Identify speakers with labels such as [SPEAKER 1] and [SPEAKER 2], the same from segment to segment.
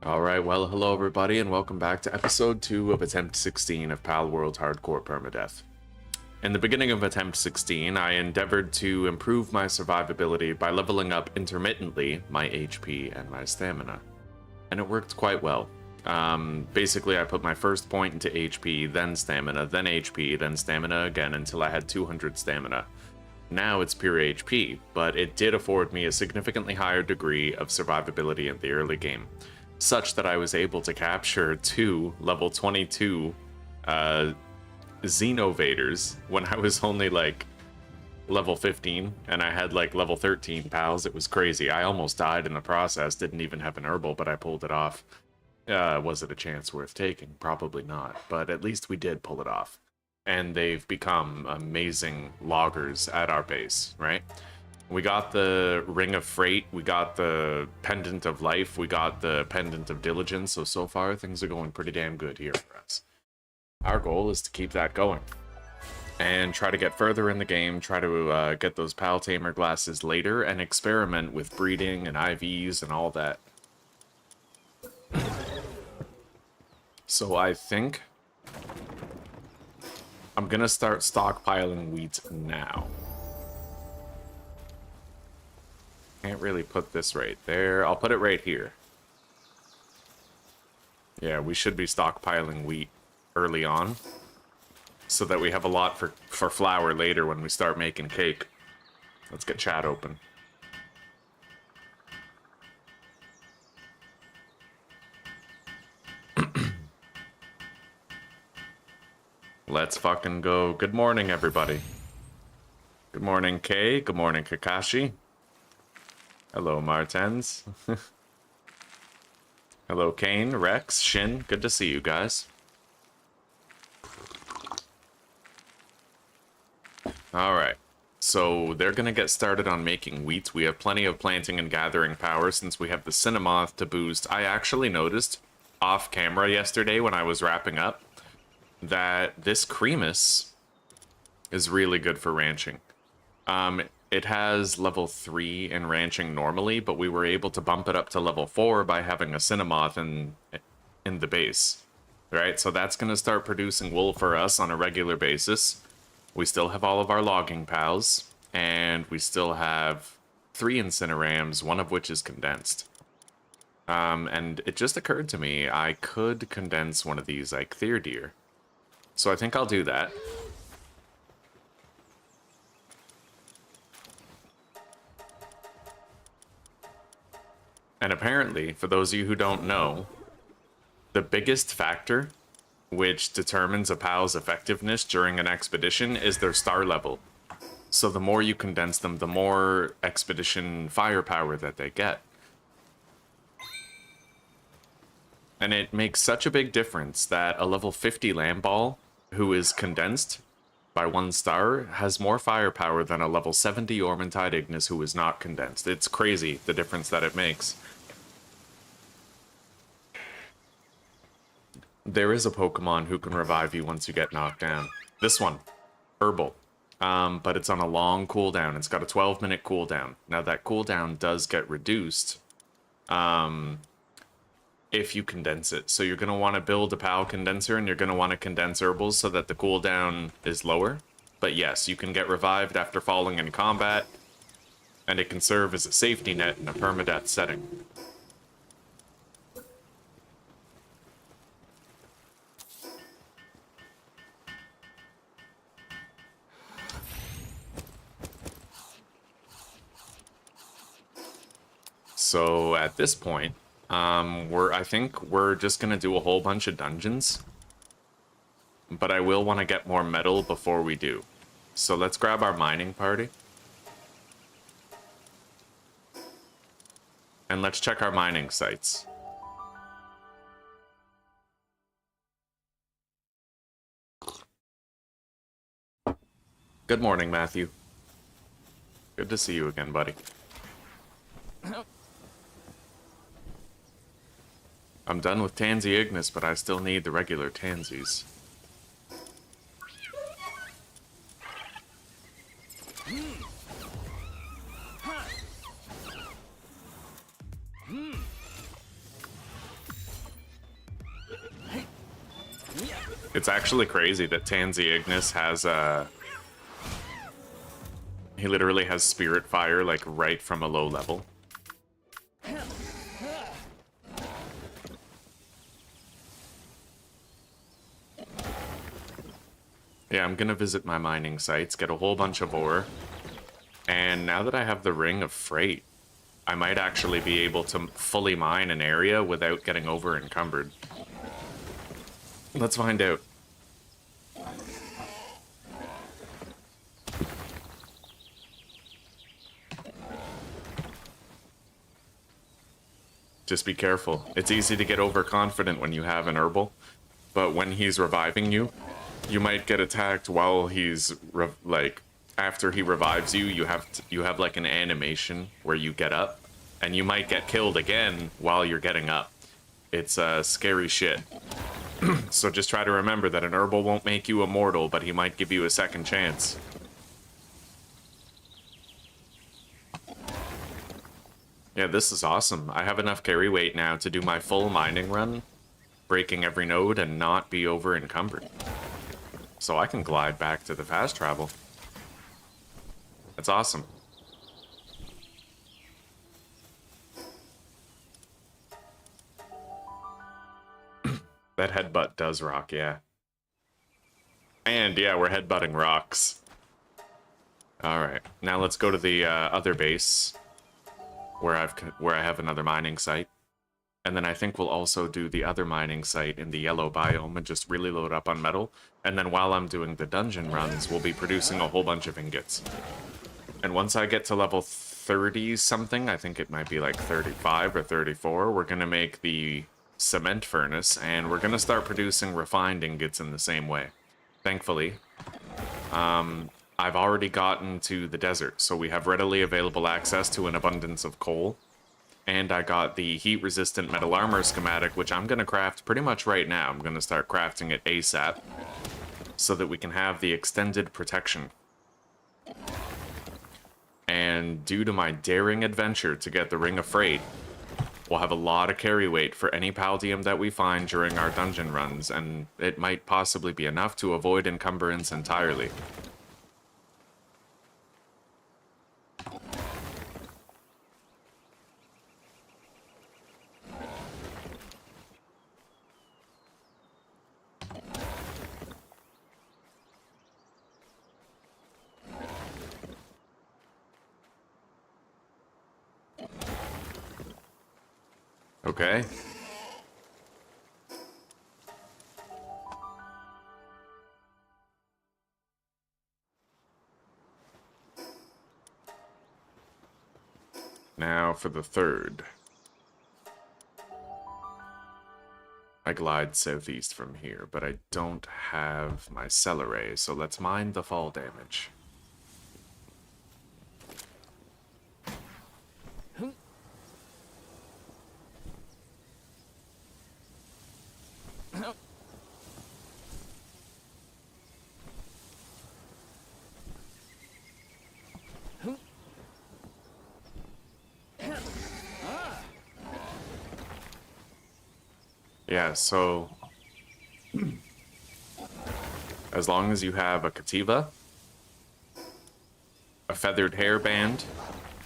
[SPEAKER 1] Alright, well, hello everybody, and welcome back to episode 2 of Attempt 16 of Palworld Hardcore Permadeath. In the beginning of Attempt 16, I endeavored to improve my survivability by leveling up intermittently my HP and my stamina. And it worked quite well. Basically, I put my first point into HP, then stamina, then HP, then stamina again until I had 200 stamina. Now it's pure HP, but it did afford me a significantly higher degree of survivability in the early game, such that I was able to capture 2 level 22 Xenovaders when I was only like level 15, and I had like level 13 pals. It was crazy. I almost died in the process, didn't even have an herbal, but I pulled it off. Was it a chance worth taking? Probably not, but at least we did pull it off. And they've become amazing loggers at our base, right? We got the Ring of Freight, we got the Pendant of Life, we got the Pendant of Diligence, so far things are going pretty damn good here for us. Our goal is to keep that going, and try to get further in the game, try to get those Pal Tamer glasses later, and experiment with breeding and IVs and all that. So I think I'm gonna start stockpiling wheat now. Can't really put this right there. I'll put it right here. Yeah, we should be stockpiling wheat early on, so that we have a lot for flour later when we start making cake. Let's get chat open. Let's fucking go. Good morning, everybody. Good morning, Kay. Good morning, Kakashi. Hello, Martens. Hello, Kane, Rex, Shin. Good to see you guys. Alright, so they're gonna get started on making wheat. We have plenty of planting and gathering power since we have the Cinnamoth to boost. I actually noticed off camera yesterday when I was wrapping up that this Cremus is really good for ranching. It has level 3 in ranching normally, but we were able to bump it up to level 4 by having a Cinnamoth in the base, right? So that's going to start producing wool for us on a regular basis. We still have all of our logging pals, and we still have 3 Incinerams, one of which is condensed. And it just occurred to me, I could condense one of these like Deer. So I think I'll do that. And apparently, for those of you who don't know, the biggest factor which determines a pal's effectiveness during an expedition is their star level. So the more you condense them, the more expedition firepower that they get. And it makes such a big difference that a level 50 Lamball, who is condensed by 1 star, has more firepower than a level 70 Ormantide Ignis who is not condensed. It's crazy, the difference that it makes. There is a Pokemon who can revive you once you get knocked down. This one, Herbal. But it's on a long cooldown. It's got a 12-minute cooldown. Now that cooldown does get reduced if you condense it. So you're going to want to build a PAL condenser, and you're going to want to condense Herbals so that the cooldown is lower. But yes, you can get revived after falling in combat, and it can serve as a safety net in a permadeath setting. So at this point, I think we're just gonna do a whole bunch of dungeons, but I will want to get more metal before we do. So let's grab our mining party, and let's check our mining sites. Good morning, Matthew. Good to see you again, buddy. I'm done with Tansy Ignis, but I still need the regular Tansies. It's actually crazy that Tansy Ignis has he literally has Spirit Fire, like, right from a low level. Yeah, I'm gonna visit my mining sites, get a whole bunch of ore. And now that I have the Ring of Freight, I might actually be able to fully mine an area without getting over encumbered. Let's find out. Just be careful. It's easy to get overconfident when you have an herbal, but when he's reviving you, you might get attacked while he's like after he revives you. You have like an animation where you get up, and you might get killed again while you're getting up. It's scary shit. So just try to remember that an herbal won't make you immortal, but he might give you a second chance. Yeah, this is awesome. I have enough carry weight now to do my full mining run, breaking every node and not be over encumbered. So I can glide back to the fast travel. That's awesome. That headbutt does rock, yeah. And yeah, we're headbutting rocks. Alright, now let's go to the other base, where I have another mining site. And then I think we'll also do the other mining site in the yellow biome and just really load up on metal. And then while I'm doing the dungeon runs, we'll be producing a whole bunch of ingots. And once I get to level 30 something, I think it might be like 35 or 34, we're gonna make the cement furnace, and we're gonna start producing refined ingots in the same way. Thankfully, I've already gotten to the desert, so we have readily available access to an abundance of coal. And I got the heat-resistant metal armor schematic, which I'm gonna craft pretty much right now. I'm gonna start crafting it ASAP, so that we can have the extended protection. And due to my daring adventure to get the Ring of Freight, we'll have a lot of carry weight for any Paldium that we find during our dungeon runs, and it might possibly be enough to avoid encumbrance entirely. Okay. Now for the third. I glide southeast from here, but I don't have my Celeray, so let's mine the fall damage. Yeah, so as long as you have a Kativa, a feathered hairband,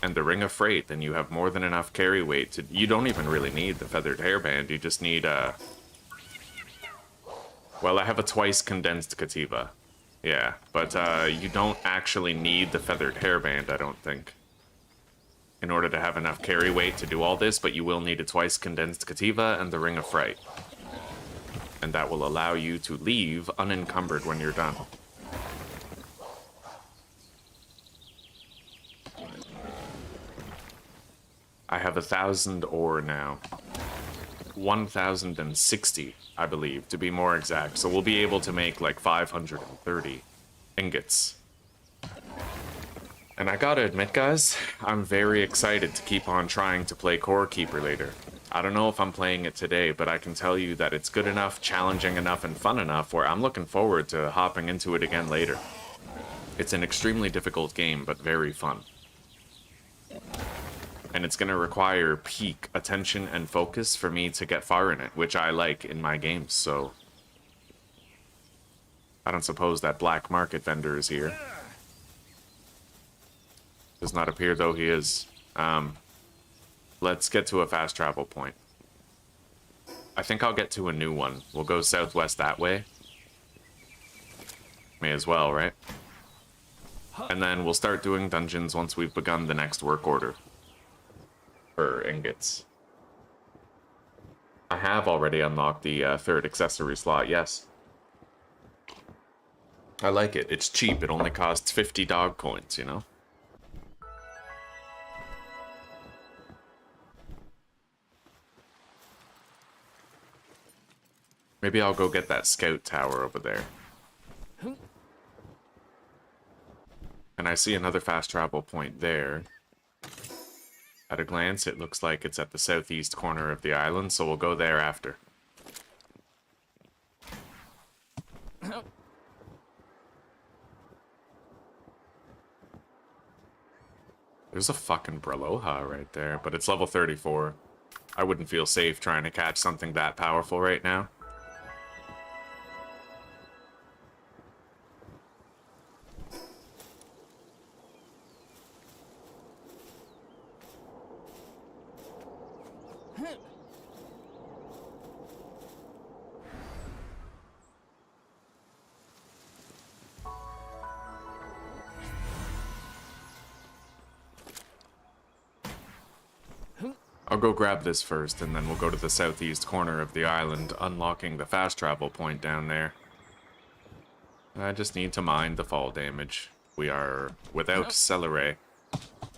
[SPEAKER 1] and the Ring of Freight, then you have more than enough carry weight to... You don't even really need the feathered hairband, you just need a... Well, I have a twice condensed Kativa. Yeah, but you don't actually need the feathered hairband, I don't think, in order to have enough carry weight to do all this, but you will need a twice condensed Kativa and the Ring of Freight. And that will allow you to leave unencumbered when you're done. I have 1,000 ore now. 1,060, I believe, to be more exact. So we'll be able to make like 530 ingots. And I gotta admit, guys, I'm very excited to keep on trying to play Core Keeper later. I don't know if I'm playing it today, but I can tell you that it's good enough, challenging enough, and fun enough where I'm looking forward to hopping into it again later. It's an extremely difficult game, but very fun. And it's going to require peak attention and focus for me to get far in it, which I like in my games, so... I don't suppose that black market vendor is here. Does not appear though he is. Let's get to a fast travel point. I think I'll get to a new one. We'll go southwest that way. May as well, right? And then we'll start doing dungeons once we've begun the next work order. For ingots. I have already unlocked the third accessory slot, yes. I like it. It's cheap. It only costs 50 dog coins, you know? Maybe I'll go get that scout tower over there. And I see another fast travel point there. At a glance, it looks like it's at the southeast corner of the island, so we'll go there after. There's a fucking Braloha right there, but it's level 34. I wouldn't feel safe trying to catch something that powerful right now. I'll go grab this first, and then we'll go to the southeast corner of the island, unlocking the fast travel point down there. I just need to mine the fall damage. We are without Celery.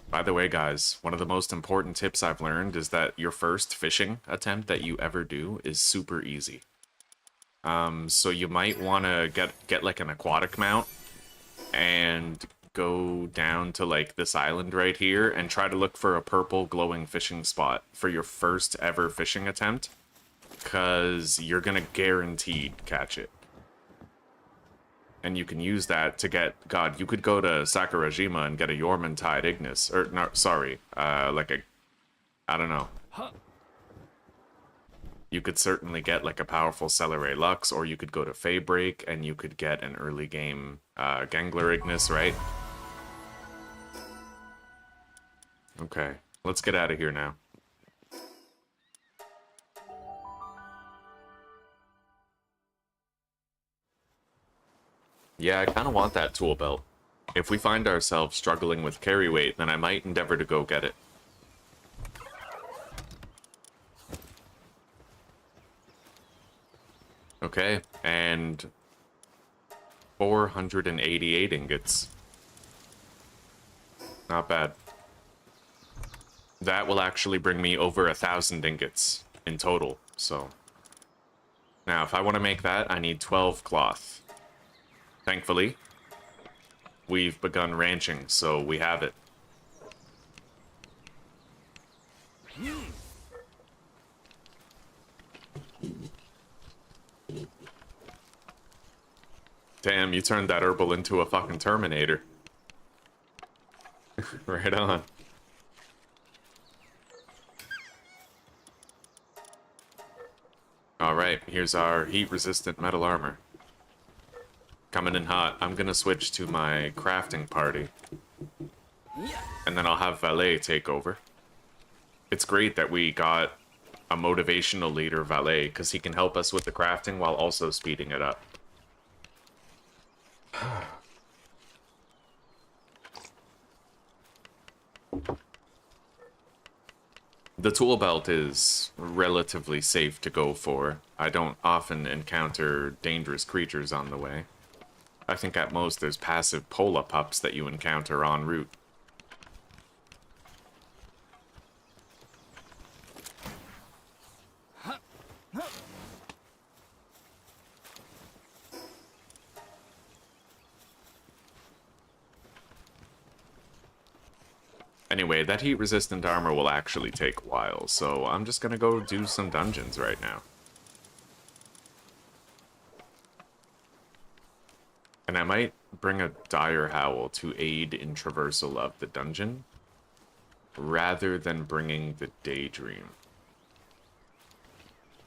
[SPEAKER 1] By the way, guys, one of the most important tips I've learned is that your first fishing attempt that you ever do is super easy. So you might want to get like an aquatic mount and go down to like this island right here and try to look for a purple glowing fishing spot for your first ever fishing attempt, because you're gonna guaranteed catch it. And you can use that to get, God, you could go to Sakurajima and get a Yormantide Ignis, or no, sorry, like a, I don't know. You could certainly get like a powerful Celery Lux, or you could go to Faybreak and you could get an early game Gangler Ignis, right? Okay, let's get out of here now. Yeah, I kind of want that tool belt. If we find ourselves struggling with carry weight, then I might endeavor to go get it. Okay, and 488 ingots. Not bad. That will actually bring me over 1,000 ingots in total, so. Now, if I want to make that, I need 12 cloth. Thankfully, we've begun ranching, so we have it. Damn, you turned that herbal into a fucking Terminator. Right on. Alright, here's our heat-resistant metal armor. Coming in hot. I'm gonna switch to my crafting party. And then I'll have Valet take over. It's great that we got a motivational leader, Valet, because he can help us with the crafting while also speeding it up. The tool belt is relatively safe to go for. I don't often encounter dangerous creatures on the way. I think at most there's passive Pola pups that you encounter en route. Anyway, that heat-resistant armor will actually take a while, so I'm just gonna go do some dungeons right now. And I might bring a Dire Howl to aid in traversal of the dungeon, rather than bringing the Daydream.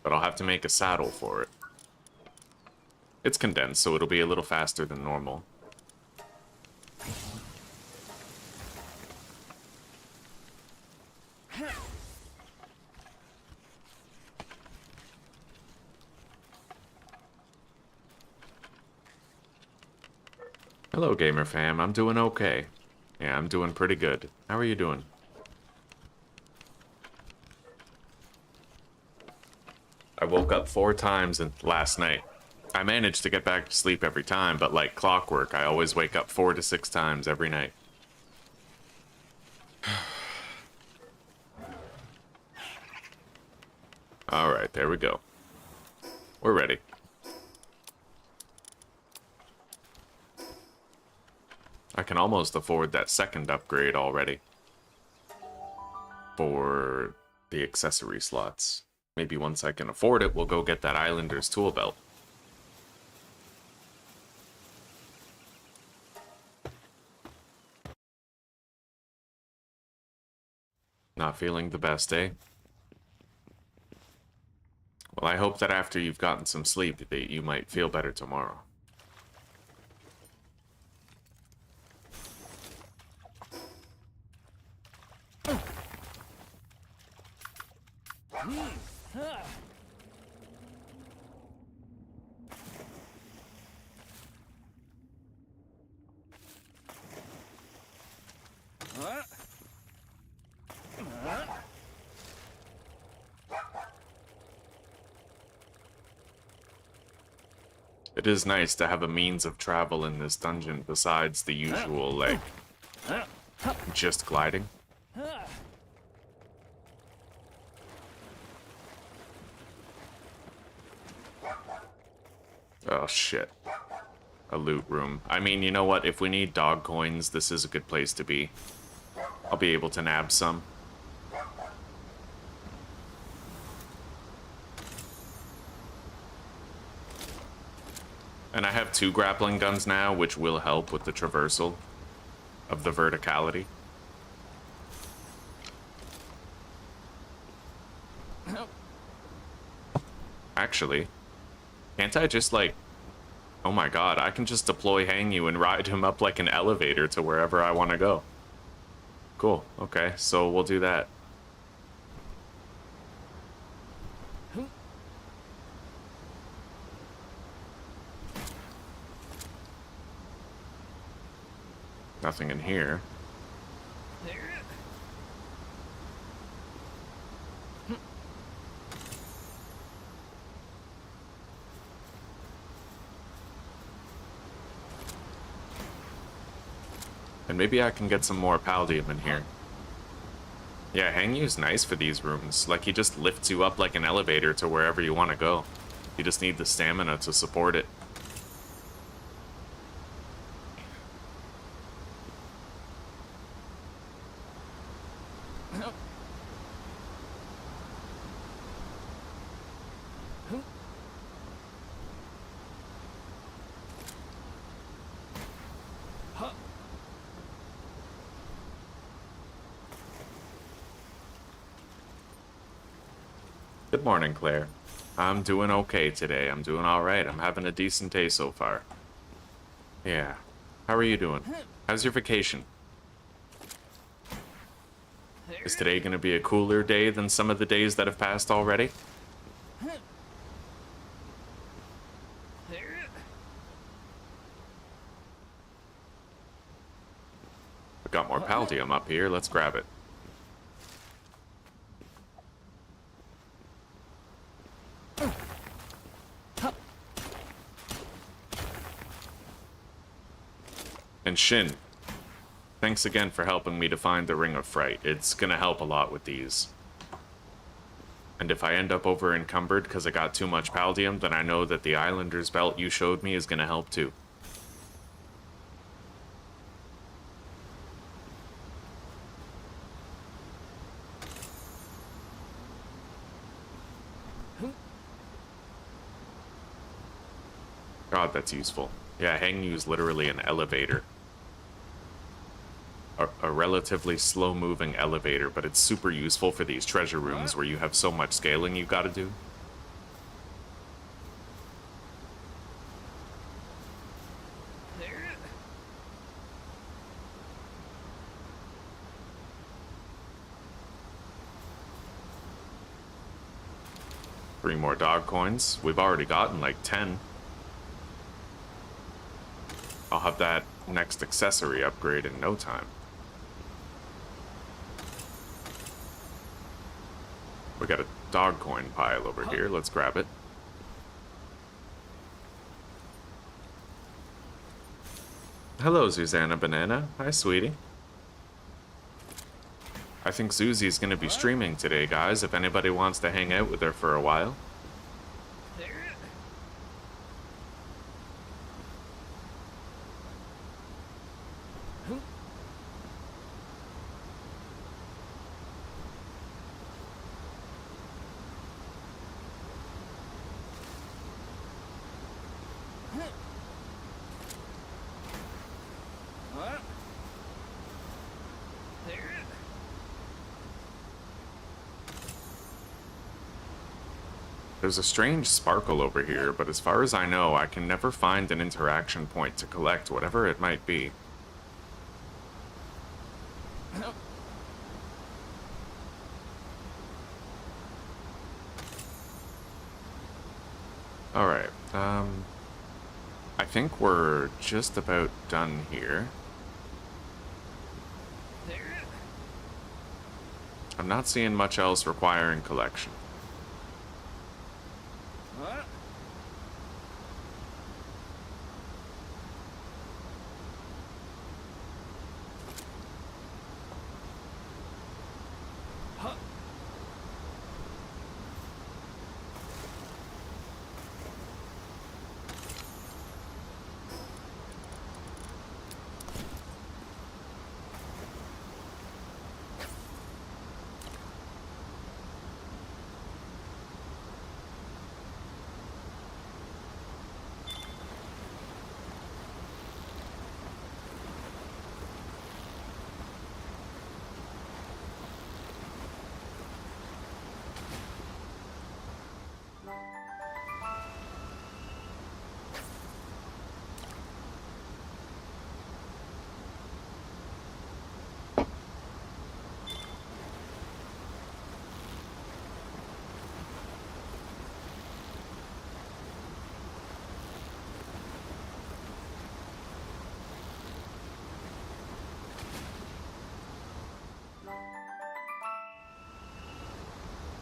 [SPEAKER 1] But I'll have to make a saddle for it. It's condensed, so it'll be a little faster than normal. Hello, gamer fam. I'm doing okay. Yeah, I'm doing pretty good. How are you doing? I woke up 4 times last night. I managed to get back to sleep every time, but like clockwork, I always wake up 4 to 6 times every night. Alright, there we go. We're ready. I can almost afford that second upgrade already. For the accessory slots. Maybe once I can afford it, we'll go get that Islander's tool belt. Not feeling the best, eh? Well, I hope that after you've gotten some sleep, that you might feel better tomorrow. It is nice to have a means of travel in this dungeon besides the usual, like, just gliding. Oh, shit. A loot room. I mean, you know what? If we need dog coins, this is a good place to be. I'll be able to nab some. And I have 2 grappling guns now, which will help with the traversal of the verticality. Actually, can't I just, like... Oh my god, I can just deploy Hang You and ride him up like an elevator to wherever I want to go. Cool, okay, so we'll do that. Nothing in here. And maybe I can get some more Paldium in here. Yeah, Hang You's nice for these rooms. Like, he just lifts you up like an elevator to wherever you want to go. You just need the stamina to support it. Good morning, Claire. I'm doing okay today. I'm doing alright. I'm having a decent day so far. Yeah. How are you doing? How's your vacation? Is today going to be a cooler day than some of the days that have passed already? We've got more Paldium up here. Let's grab it. And Shin, thanks again for helping me to find the Ring of Fright. It's gonna help a lot with these. And if I end up over encumbered because I got too much Paldium, then I know that the Islander's belt you showed me is gonna help too. God, that's useful. Yeah, Hang You is literally an elevator. A relatively slow-moving elevator, but it's super useful for these treasure rooms where you have so much scaling you've got to do. 3 more dog coins. We've already gotten like 10. I'll have that next accessory upgrade in no time. We got a dog coin pile over here. Let's grab it. Hello, Susanna Banana. Hi, sweetie. I think Susie's gonna be streaming today, guys, if anybody wants to hang out with her for a while. There's a strange sparkle over here, but as far as I know, I can never find an interaction point to collect whatever it might be. Alright, I think we're just about done here. I'm not seeing much else requiring collection.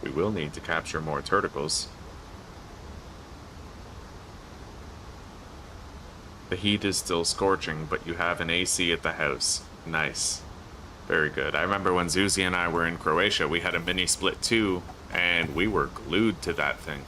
[SPEAKER 1] We will need to capture more turtles. The heat is still scorching, but you have an AC at the house. Nice. Very good. I remember when Zuzi and I were in Croatia, we had a mini split too, and we were glued to that thing.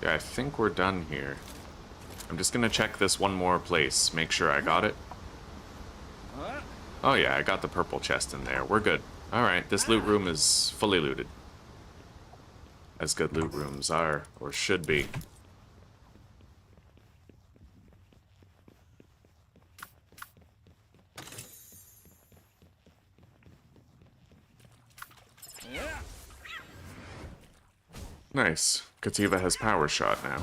[SPEAKER 1] Yeah, I think we're done here. I'm just gonna check this one more place, make sure I got it. Oh yeah, I got the purple chest in there. We're good. Alright, this loot room is fully looted. As good loot rooms are, or should be. Nice. Kativa has power shot now.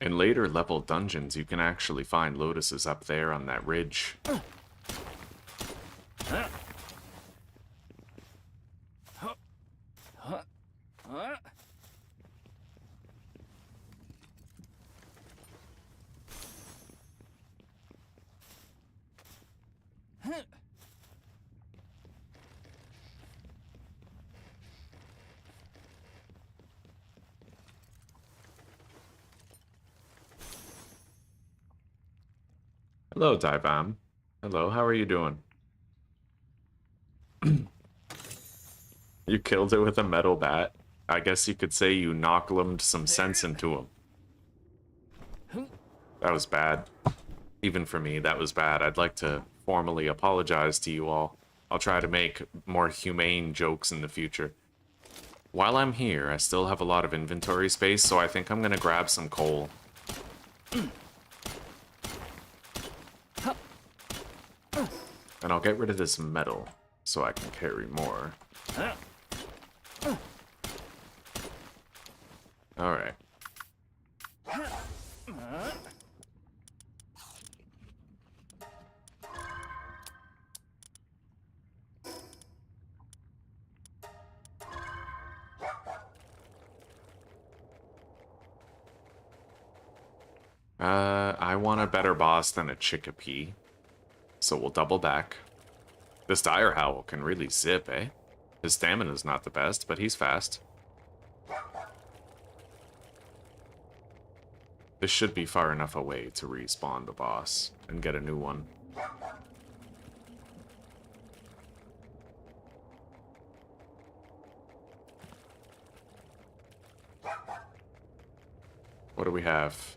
[SPEAKER 1] In later level dungeons, you can actually find lotuses up there on that ridge. Hello, Divam. Hello, how are you doing? You killed it with a metal bat. I guess you could say you knocklumed some sense into him. That was bad. Even for me, that was bad. I'd like to formally apologize to you all. I'll try to make more humane jokes in the future. While I'm here, I still have a lot of inventory space, so I think I'm gonna grab some coal. And I'll get rid of this metal, so I can carry more. Alright. I want a better boss than a Chickapee. So we'll double back. This Dire Howl can really zip, eh? His stamina's not the best, but he's fast. This should be far enough away to respawn the boss and get a new one. What do we have?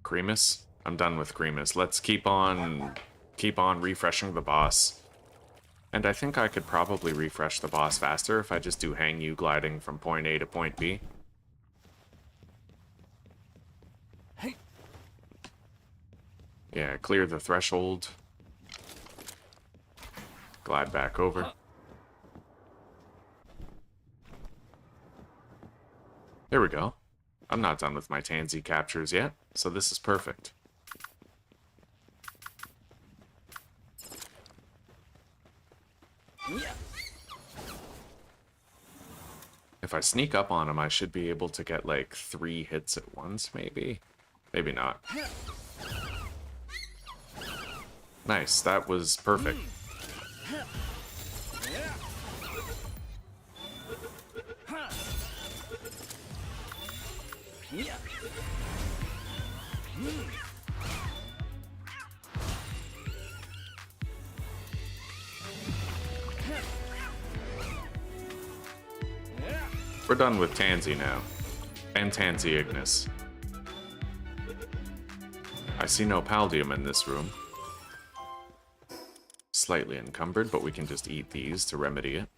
[SPEAKER 1] Cremus? I'm done with Cremus. Let's keep on refreshing the boss. And I think I could probably refresh the boss faster if I just do hang you gliding from point A to point B. Yeah, clear the threshold. Glide back over. There we go. I'm not done with my Tansy captures yet, so this is perfect. If I sneak up on him, I should be able to get like 3 hits at once, maybe? Maybe not. Nice, that was perfect. We're done with Tansy now. And Tansy Ignis. I see no Paldium in this room. Slightly encumbered, but we can just eat these to remedy it.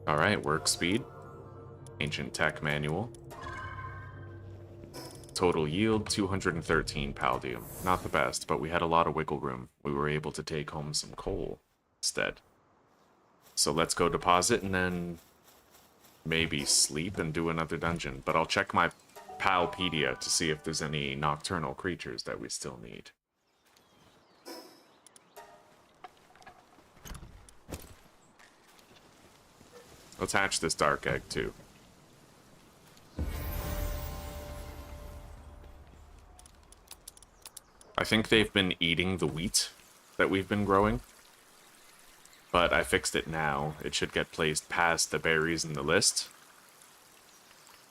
[SPEAKER 1] Alright, work speed. Ancient Tech Manual. Total yield, 213 Paldium. Not the best, but we had a lot of wiggle room. We were able to take home some coal instead. So let's go deposit and then maybe sleep and do another dungeon. But I'll check my Palpedia to see if there's any nocturnal creatures that we still need. Let's hatch this dark egg too. I think they've been eating the wheat that we've been growing. But I fixed it now. It should get placed past the berries in the list.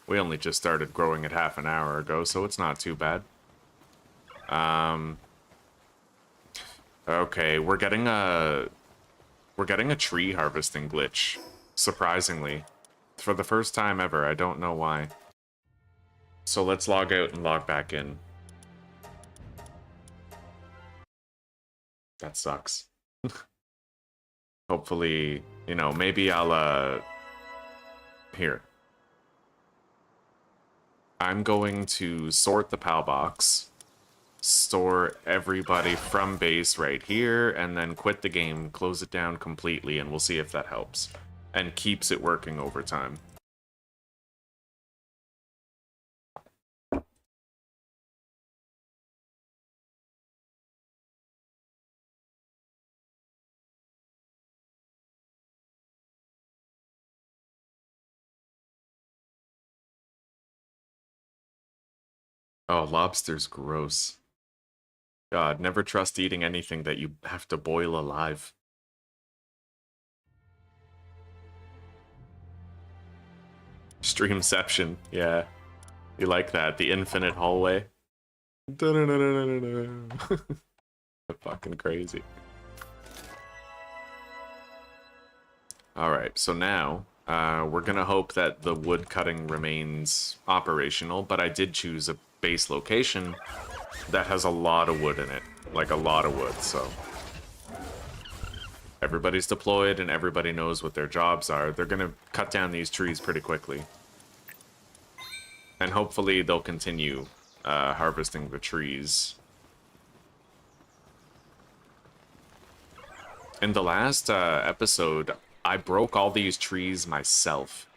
[SPEAKER 1] We only just started growing it half an hour ago, so it's not too bad. Okay, we're getting a tree harvesting glitch, surprisingly. For the first time ever, I don't know why. So let's log out and log back in. That sucks. Hopefully, you know, maybe I'll, here. I'm going to sort the Palbox, store everybody from base right here, and then quit the game, close it down completely, and we'll see if that helps. And keeps it working over time. Oh, lobster's gross. God, never trust eating anything that you have to boil alive. Streamception, yeah. You like that, the infinite hallway? Fucking crazy. Alright, so now we're gonna hope that the wood cutting remains operational, but I did choose a base location that has a lot of wood in it. Like a lot of wood, so everybody's deployed and everybody knows what their jobs are. They're gonna cut down these trees pretty quickly. And hopefully they'll continue harvesting the trees. In the last episode, I broke all these trees myself.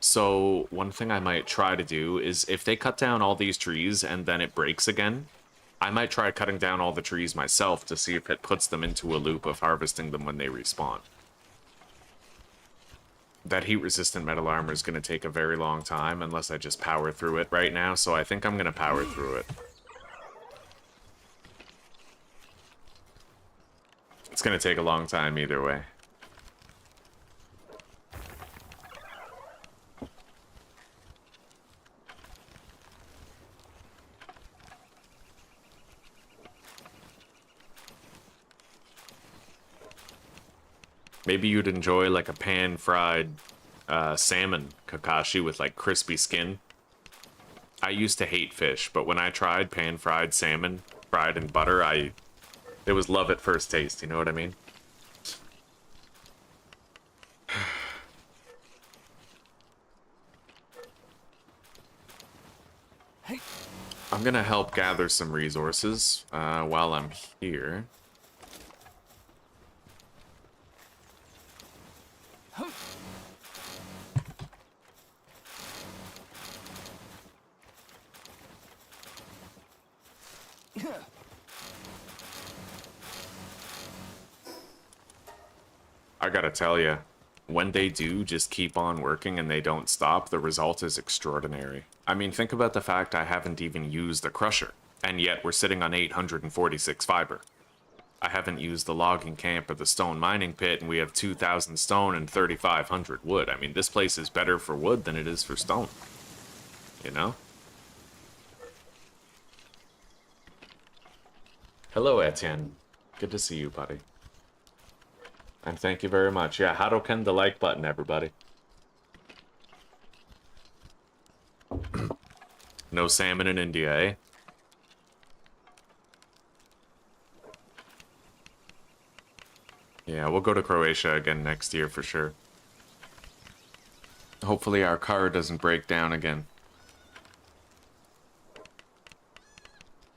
[SPEAKER 1] So one thing I might try to do is if they cut down all these trees and then it breaks again, I might try cutting down all the trees myself to see if it puts them into a loop of harvesting them when they respawn. That heat-resistant metal armor is going to take a very long time unless I just power through it right now, so I think I'm going to power through it. It's going to take a long time either way. Maybe you'd enjoy like a pan-fried salmon Kakashi with like crispy skin. I used to hate fish, but when I tried pan-fried salmon fried in butter, it was love at first taste, you know what I mean? I'm gonna help gather some resources while I'm here. I gotta tell you, when they do just keep on working and they don't stop, the result is extraordinary. I mean, think about the fact I haven't even used the crusher, and yet we're sitting on 846 fiber. I haven't used the logging camp or the stone mining pit, and we have 2,000 stone and 3,500 wood. I mean, this place is better for wood than it is for stone. You know? Hello, Etienne. Good to see you, buddy. And thank you very much. Yeah, Hadoken the like button, everybody. No salmon in India, eh? Yeah, we'll go to Croatia again next year for sure. Hopefully our car doesn't break down again.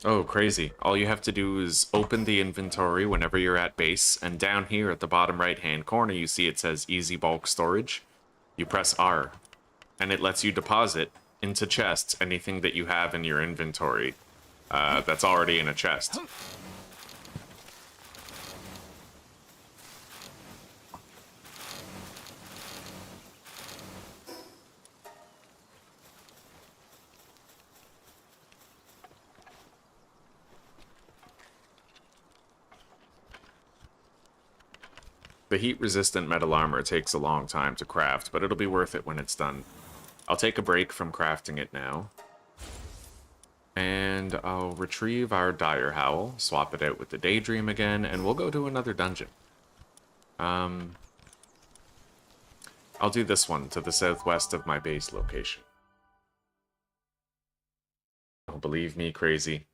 [SPEAKER 1] Oh, crazy. All you have to do is open the inventory whenever you're at base, and down here at the bottom right-hand corner, you see it says Easy Bulk Storage. You press R, and it lets you deposit into chests anything that you have in your inventory that's already in a chest. The heat-resistant metal armor takes a long time to craft, but it'll be worth it when it's done. I'll take a break from crafting it now. And I'll retrieve our Dire Howl, swap it out with the Daydream again, and we'll go to another dungeon. I'll do this one to the southwest of my base location. Oh, believe me, crazy.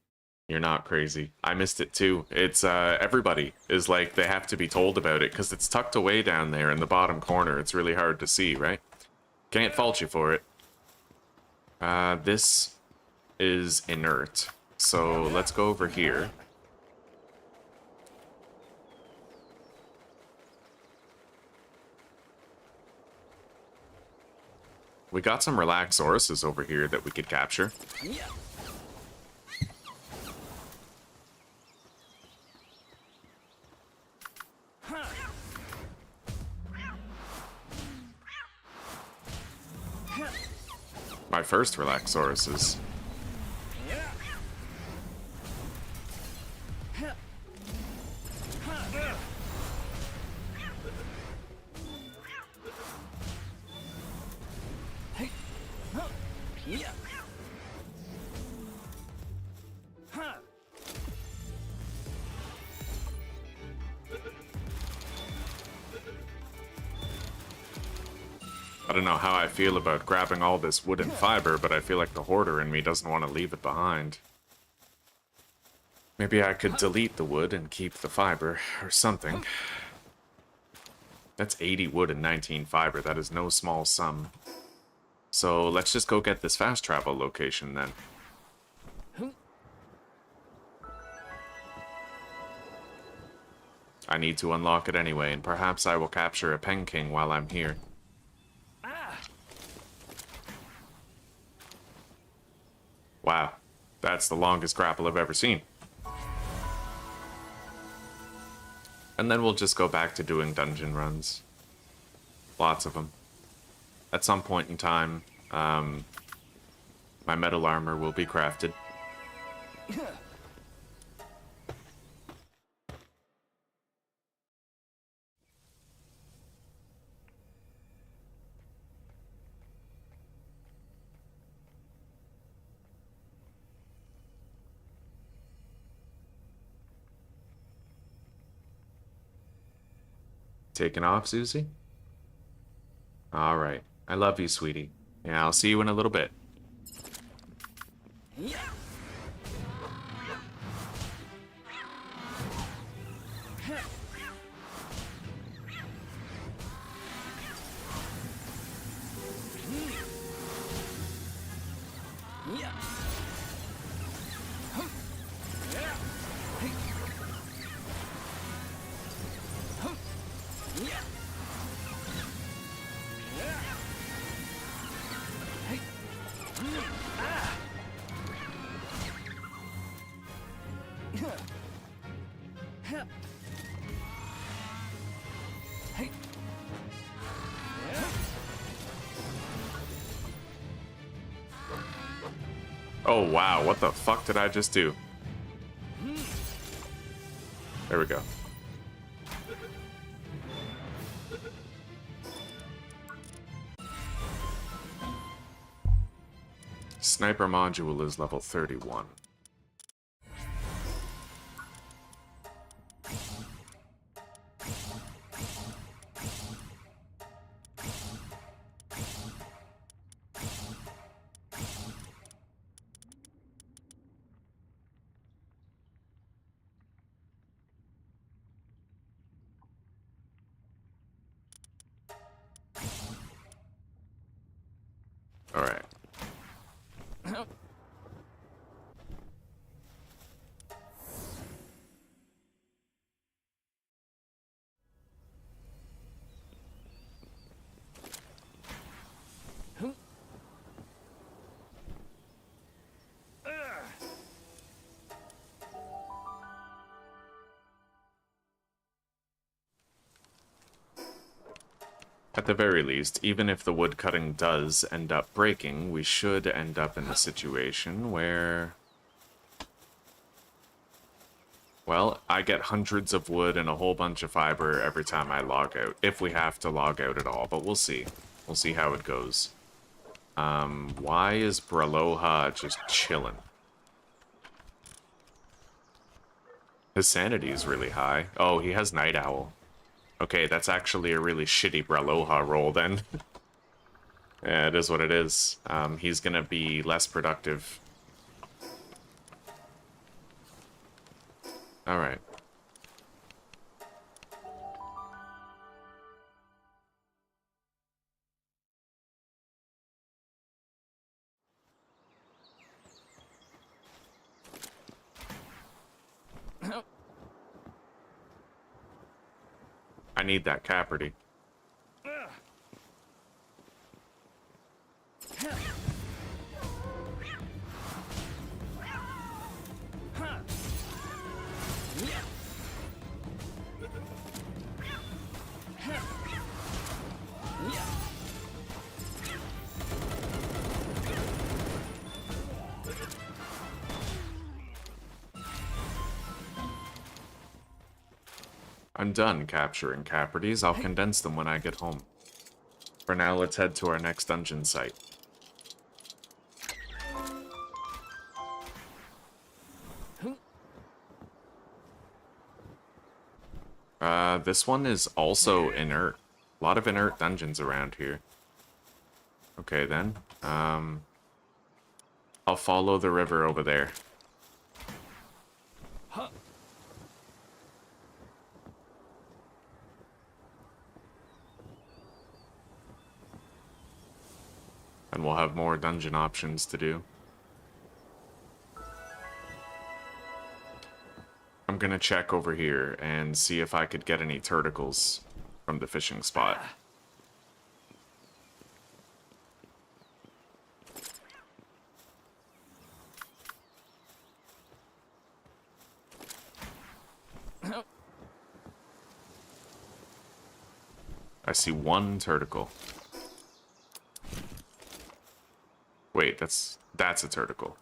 [SPEAKER 1] You're not crazy. I missed it too. It's, everybody is like, they have to be told about it, because it's tucked away down there in the bottom corner. It's really hard to see, right? Can't fault you for it. This is inert. So let's go over here. We got some Relaxoruses over here that we could capture. My first Relaxoruses. I don't know how I feel about grabbing all this wood and fiber, but I feel like the hoarder in me doesn't want to leave it behind. Maybe I could delete the wood and keep the fiber, or something. That's 80 wood and 19 fiber. That is no small sum. So let's just go get this fast travel location then. I need to unlock it anyway, and perhaps I will capture a Pen King while I'm here. Wow, that's the longest grapple I've ever seen. And then we'll just go back to doing dungeon runs. Lots of them. At some point in time, my metal armor will be crafted. Taking off, Susie? Alright. I love you, sweetie. Yeah, I'll see you in a little bit. Oh wow, what the fuck did I just do? There we go. Sniper module is level 31. Alright. At the very least, even if the wood cutting does end up breaking, we should end up in a situation where... well, I get hundreds of wood and a whole bunch of fiber every time I log out, if we have to log out at all, but we'll see. We'll see how it goes. Why is Braloha just chilling? His sanity is really high. Oh, he has Night Owl. Okay, that's actually a really shitty Braloha roll then. Yeah, it is what it is. He's gonna be less productive. Alright. I need that Caperty. I'm done capturing Caperties. I'll condense them when I get home. For now, let's head to our next dungeon site. This one is also inert. A lot of inert dungeons around here. Okay, then. I'll follow the river over there. And we'll have more dungeon options to do. I'm gonna check over here and see if I could get any turtles from the fishing spot. I see one turtle. Wait, that's a turtle.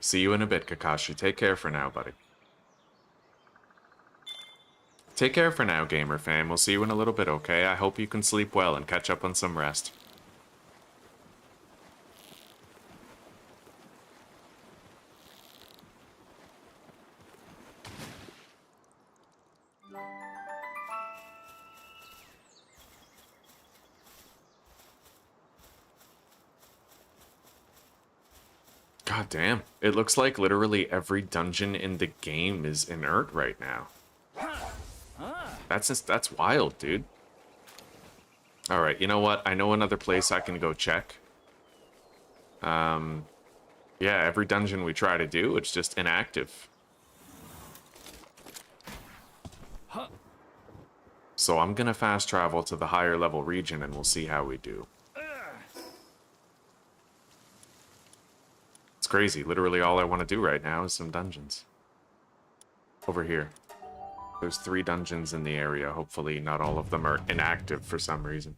[SPEAKER 1] See you in a bit, Kakashi. Take care for now, buddy. Take care for now, gamer fam. We'll see you in a little bit, okay? I hope you can sleep well and catch up on some rest. God damn. It looks like literally every dungeon in the game is inert right now. That's wild, dude. Alright, you know what? I know another place I can go check. Yeah, every dungeon we try to do, it's just inactive. So I'm gonna fast travel to the higher level region and we'll see how we do. It's crazy. Literally all I want to do right now is some dungeons. Over here. There's 3 dungeons in the area. Hopefully not all of them are inactive for some reason.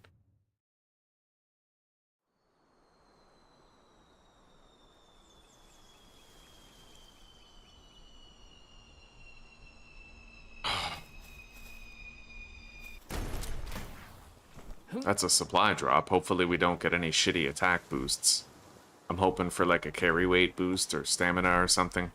[SPEAKER 1] That's a supply drop. Hopefully we don't get any shitty attack boosts. I'm hoping for like a carry weight boost or stamina or something.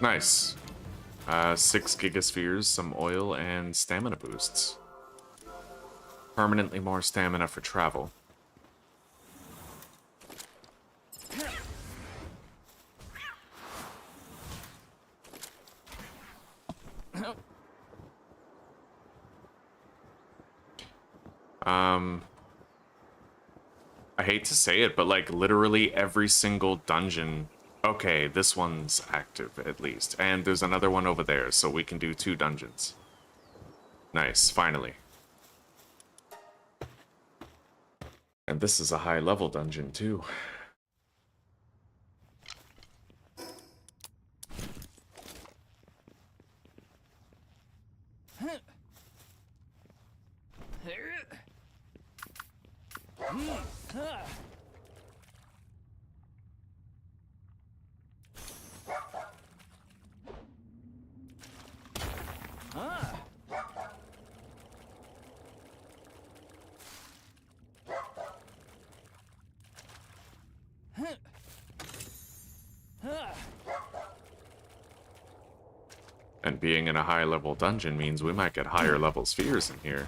[SPEAKER 1] Nice. 6 gigaspheres, some oil, and stamina boosts. Permanently more stamina for travel. I hate to say it, but like literally every single dungeon. Okay, this one's active at least. And there's another one over there, so we can do 2 dungeons. Nice, finally. And this is a high level dungeon too. And being in a high level dungeon means we might get higher level spheres in here.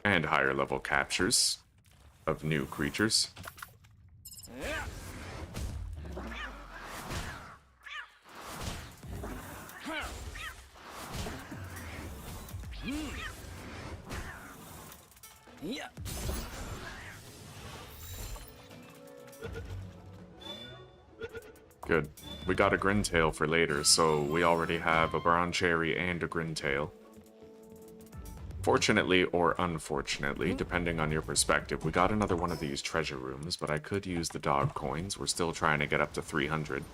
[SPEAKER 1] And higher level captures of new creatures. Good. We got a Grintail for later, so we already have a Brown Cherry and a Grintail. Fortunately or unfortunately, depending on your perspective, we got another one of these treasure rooms, but I could use the dog coins. We're still trying to get up to 300.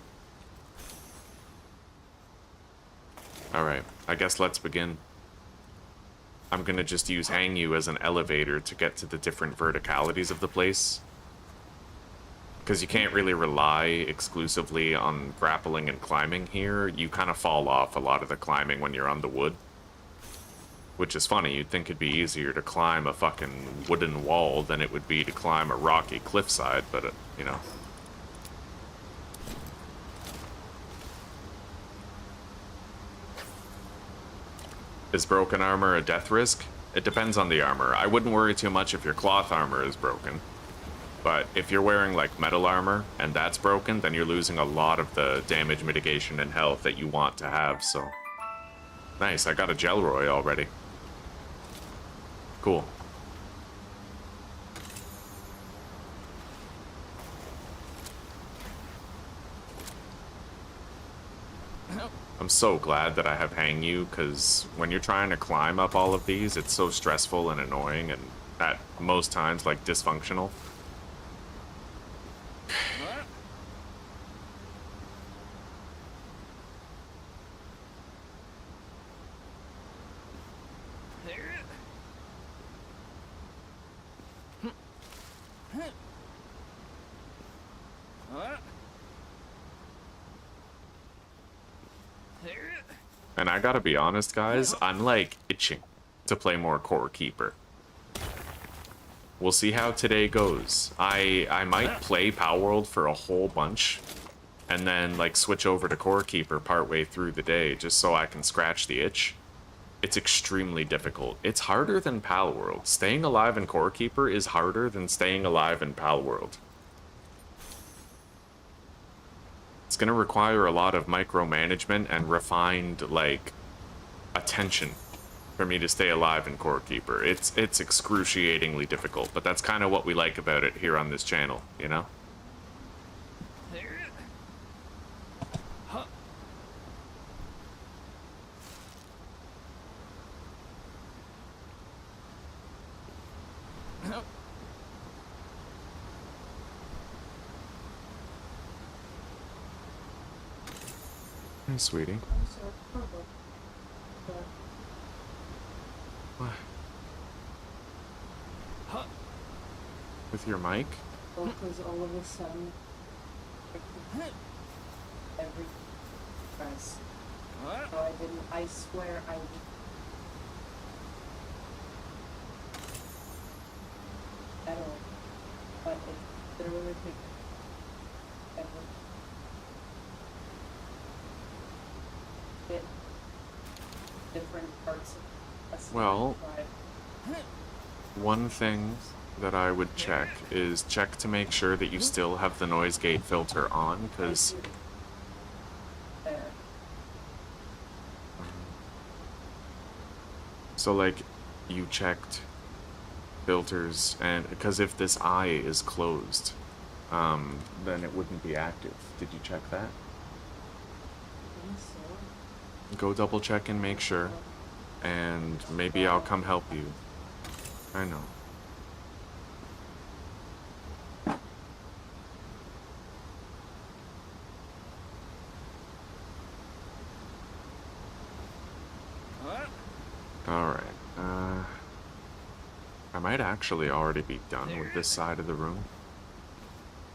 [SPEAKER 1] Alright, I guess let's begin. I'm gonna just use Hang You as an elevator to get to the different verticalities of the place. Because you can't really rely exclusively on grappling and climbing here. You kind of fall off a lot of the climbing when you're on the wood. Which is funny, you'd think it'd be easier to climb a fucking wooden wall than it would be to climb a rocky cliffside, but, you know. Is broken armor a death risk? It depends on the armor. I wouldn't worry too much if your cloth armor is broken. But if you're wearing, like, metal armor and that's broken, then you're losing a lot of the damage mitigation and health that you want to have, so... Nice, I got a Gelroy already. Cool. I'm so glad that I have Hang You, because when you're trying to climb up all of these, it's so stressful and annoying, and at most times, like, dysfunctional. And I gotta be honest, guys, I'm, like, itching to play more Core Keeper. We'll see how today goes. I might play Palworld for a whole bunch, and then, like, switch over to Core Keeper partway through the day, just so I can scratch the itch. It's extremely difficult. It's harder than Palworld. Staying alive in Core Keeper is harder than staying alive in Palworld. It's gonna require a lot of micromanagement and refined, like, attention for me to stay alive in Core Keeper. It's excruciatingly difficult, but that's kind of what we like about it here on this channel, you know? Hey, sweetie. What? With your mic?
[SPEAKER 2] Well, because all of a sudden, every press. So I didn't, I swear I didn't. At all. But it literally picked every bit, different parts of us.
[SPEAKER 1] Well, one thing that I would check is check to make sure that you still have the noise gate filter on, because so like you checked filters, and because if this eye is closed, then it wouldn't be active. Did you check that? Go double check and make sure, and maybe I'll come help you. I know. Alright, I might actually already be done with this side of the room.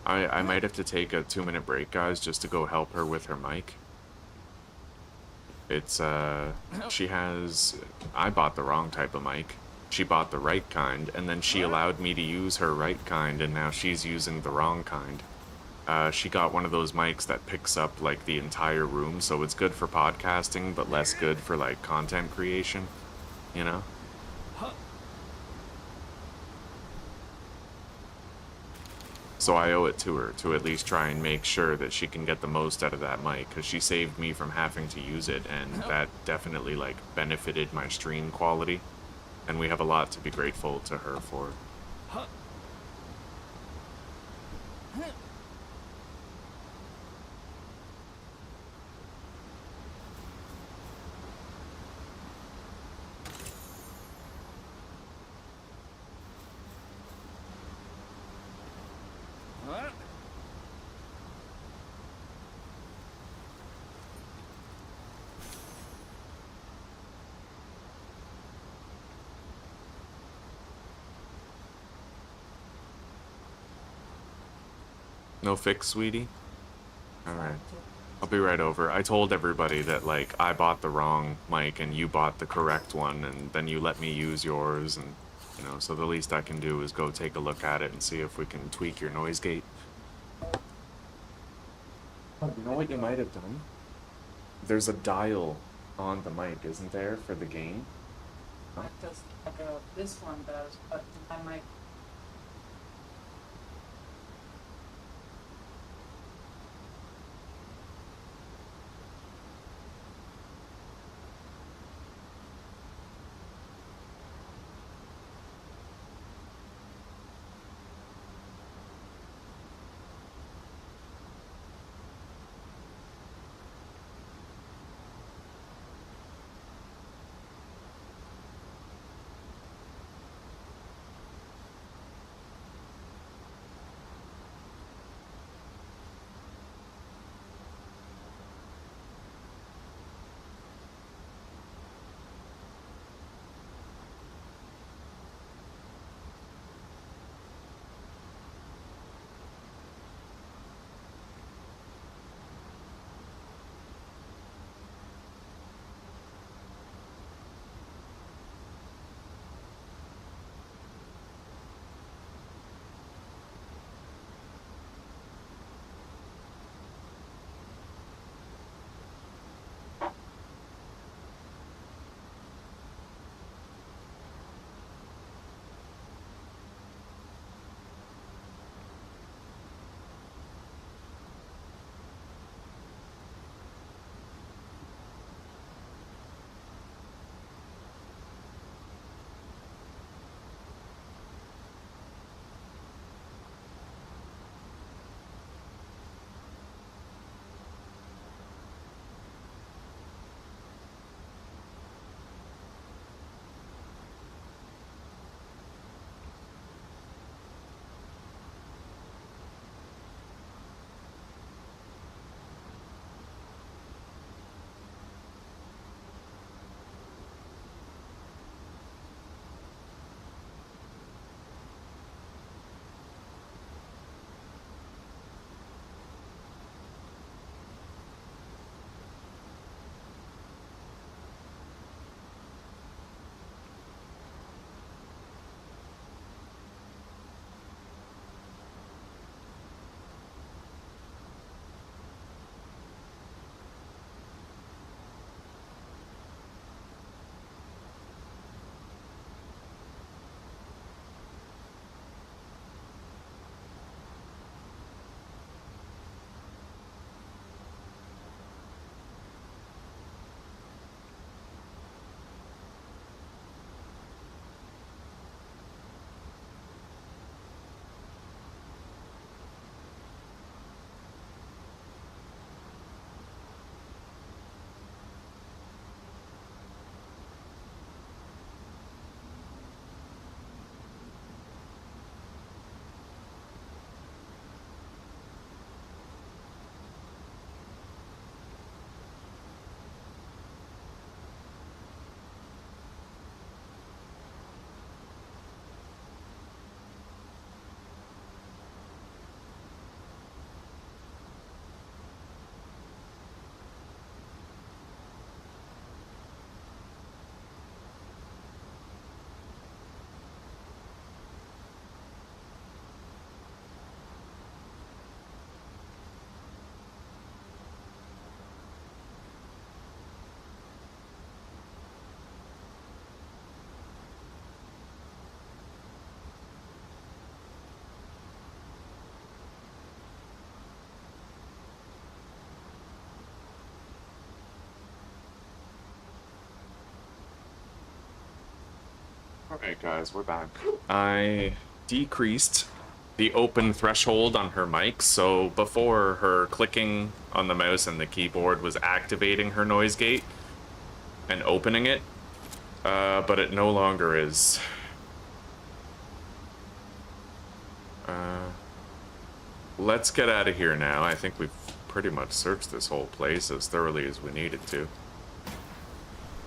[SPEAKER 1] I might have to take a 2-minute break, guys, just to go help her with her mic. It's, she has... I bought the wrong type of mic. She bought the right kind, and then she allowed me to use her right kind, and now she's using the wrong kind. She got one of those mics that picks up, like, the entire room, so it's good for podcasting, but less good for, like, content creation, you know? So I owe it to her to at least try and make sure that she can get the most out of that mic, because she saved me from having to use it, and that definitely, like, benefited my stream quality, and we have a lot to be grateful to her for. No fix, sweetie? Alright. I'll be right over. I told everybody that, like, I bought the wrong mic and you bought the correct one, and then you let me use yours, and, you know, so the least I can do is go take a look at it and see if we can tweak your noise gate. Oh, you know what you might have done? There's a dial on the mic, isn't there, for the gain?
[SPEAKER 2] Mine does, this one does, but I might.
[SPEAKER 1] Alright guys, we're back. I decreased the open threshold on her mic, so before her clicking on the mouse and the keyboard was activating her noise gate and opening it, but it no longer is. Let's get out of here now. I think we've pretty much searched this whole place as thoroughly as we needed to.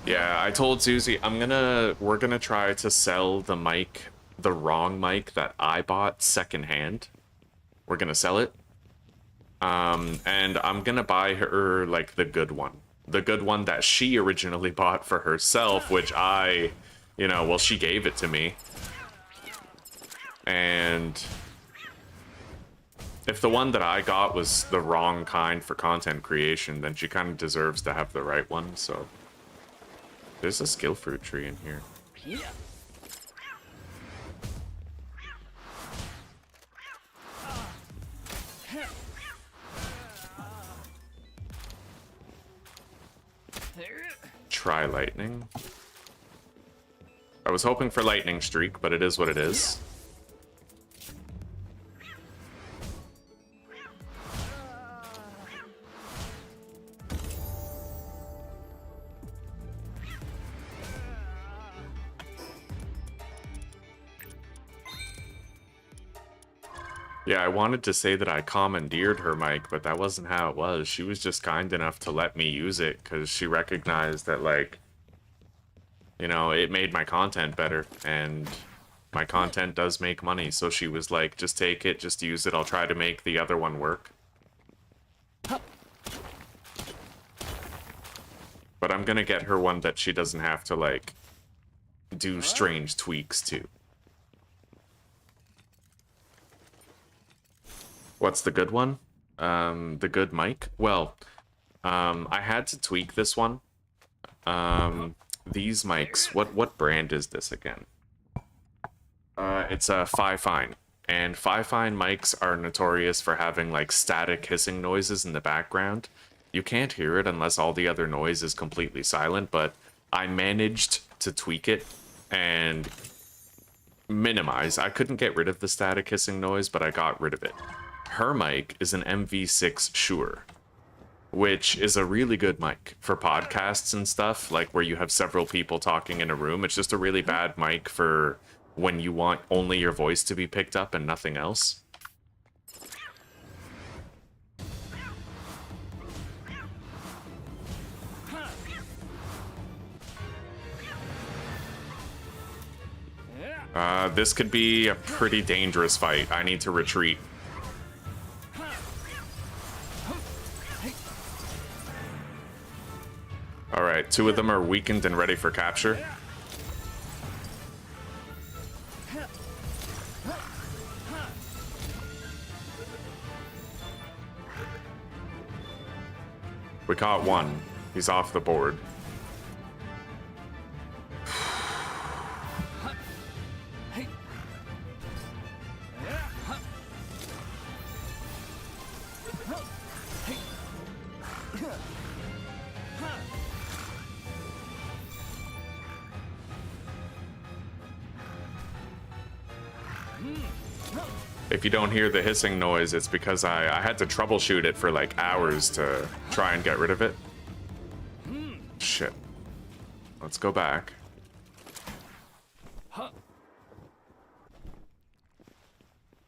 [SPEAKER 1] Yeah, I told Susie we're gonna try to sell the mic, the wrong mic that I bought secondhand. We're gonna sell it. And I'm gonna buy her, like, the good one. The good one that she originally bought for herself, which I, you know, well, she gave it to me. And if the one that I got was the wrong kind for content creation, then she kind of deserves to have the right one, so... There's a skill fruit tree in here. Try lightning. I was hoping for lightning streak, but it is what it is. Yeah, I wanted to say that I commandeered her mic, but that wasn't how it was. She was just kind enough to let me use it because she recognized that, like, you know, it made my content better, and my content does make money. So she was like, just take it, just use it. I'll try to make the other one work. But I'm gonna get her one that she doesn't have to, like, do strange tweaks to. What's the good one? The good mic? Well, I had to tweak this one. These mics, what brand is this again? It's a Fifine. And Fifine mics are notorious for having, like, static hissing noises in the background. You can't hear it unless all the other noise is completely silent, but I managed to tweak it and minimize. I couldn't get rid of the static hissing noise, but I got rid of it. Her mic is an MV6 Shure, which is a really good mic for podcasts and stuff, like where you have several people talking in a room. It's just a really bad mic for when you want only your voice to be picked up and nothing else. This could be a pretty dangerous fight. I need to retreat. Alright, two of them are weakened and ready for capture. We caught one. He's off the board. If you don't hear the hissing noise, it's because I had to troubleshoot it for like hours to try and get rid of it. Shit. Let's go back.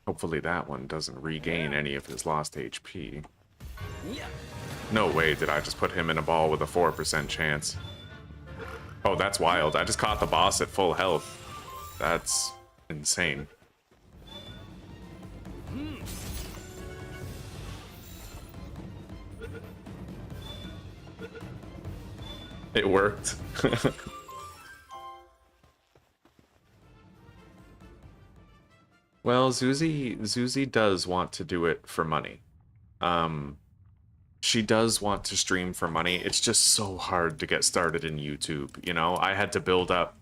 [SPEAKER 1] Hopefully that one doesn't regain any of his lost HP. No way did I just put him in a ball with a 4% chance. Oh, that's wild. I just caught the boss at full health. That's insane. It worked. Well, Zuzi does want to do it for money. She does want to stream for money. It's just so hard to get started in YouTube, you know? I had to build up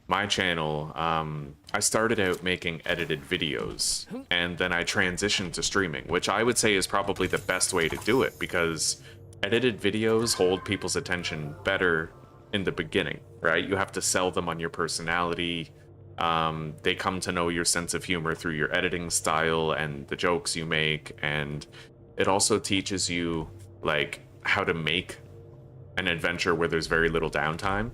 [SPEAKER 1] my channel. I started out making edited videos, and then I transitioned to streaming, which I would say is probably the best way to do it, because edited videos hold people's attention better in the beginning, right? You have to sell them on your personality. They come to know your sense of humor through your editing style and the jokes you make, and it also teaches you, like, how to make an adventure where there's very little downtime.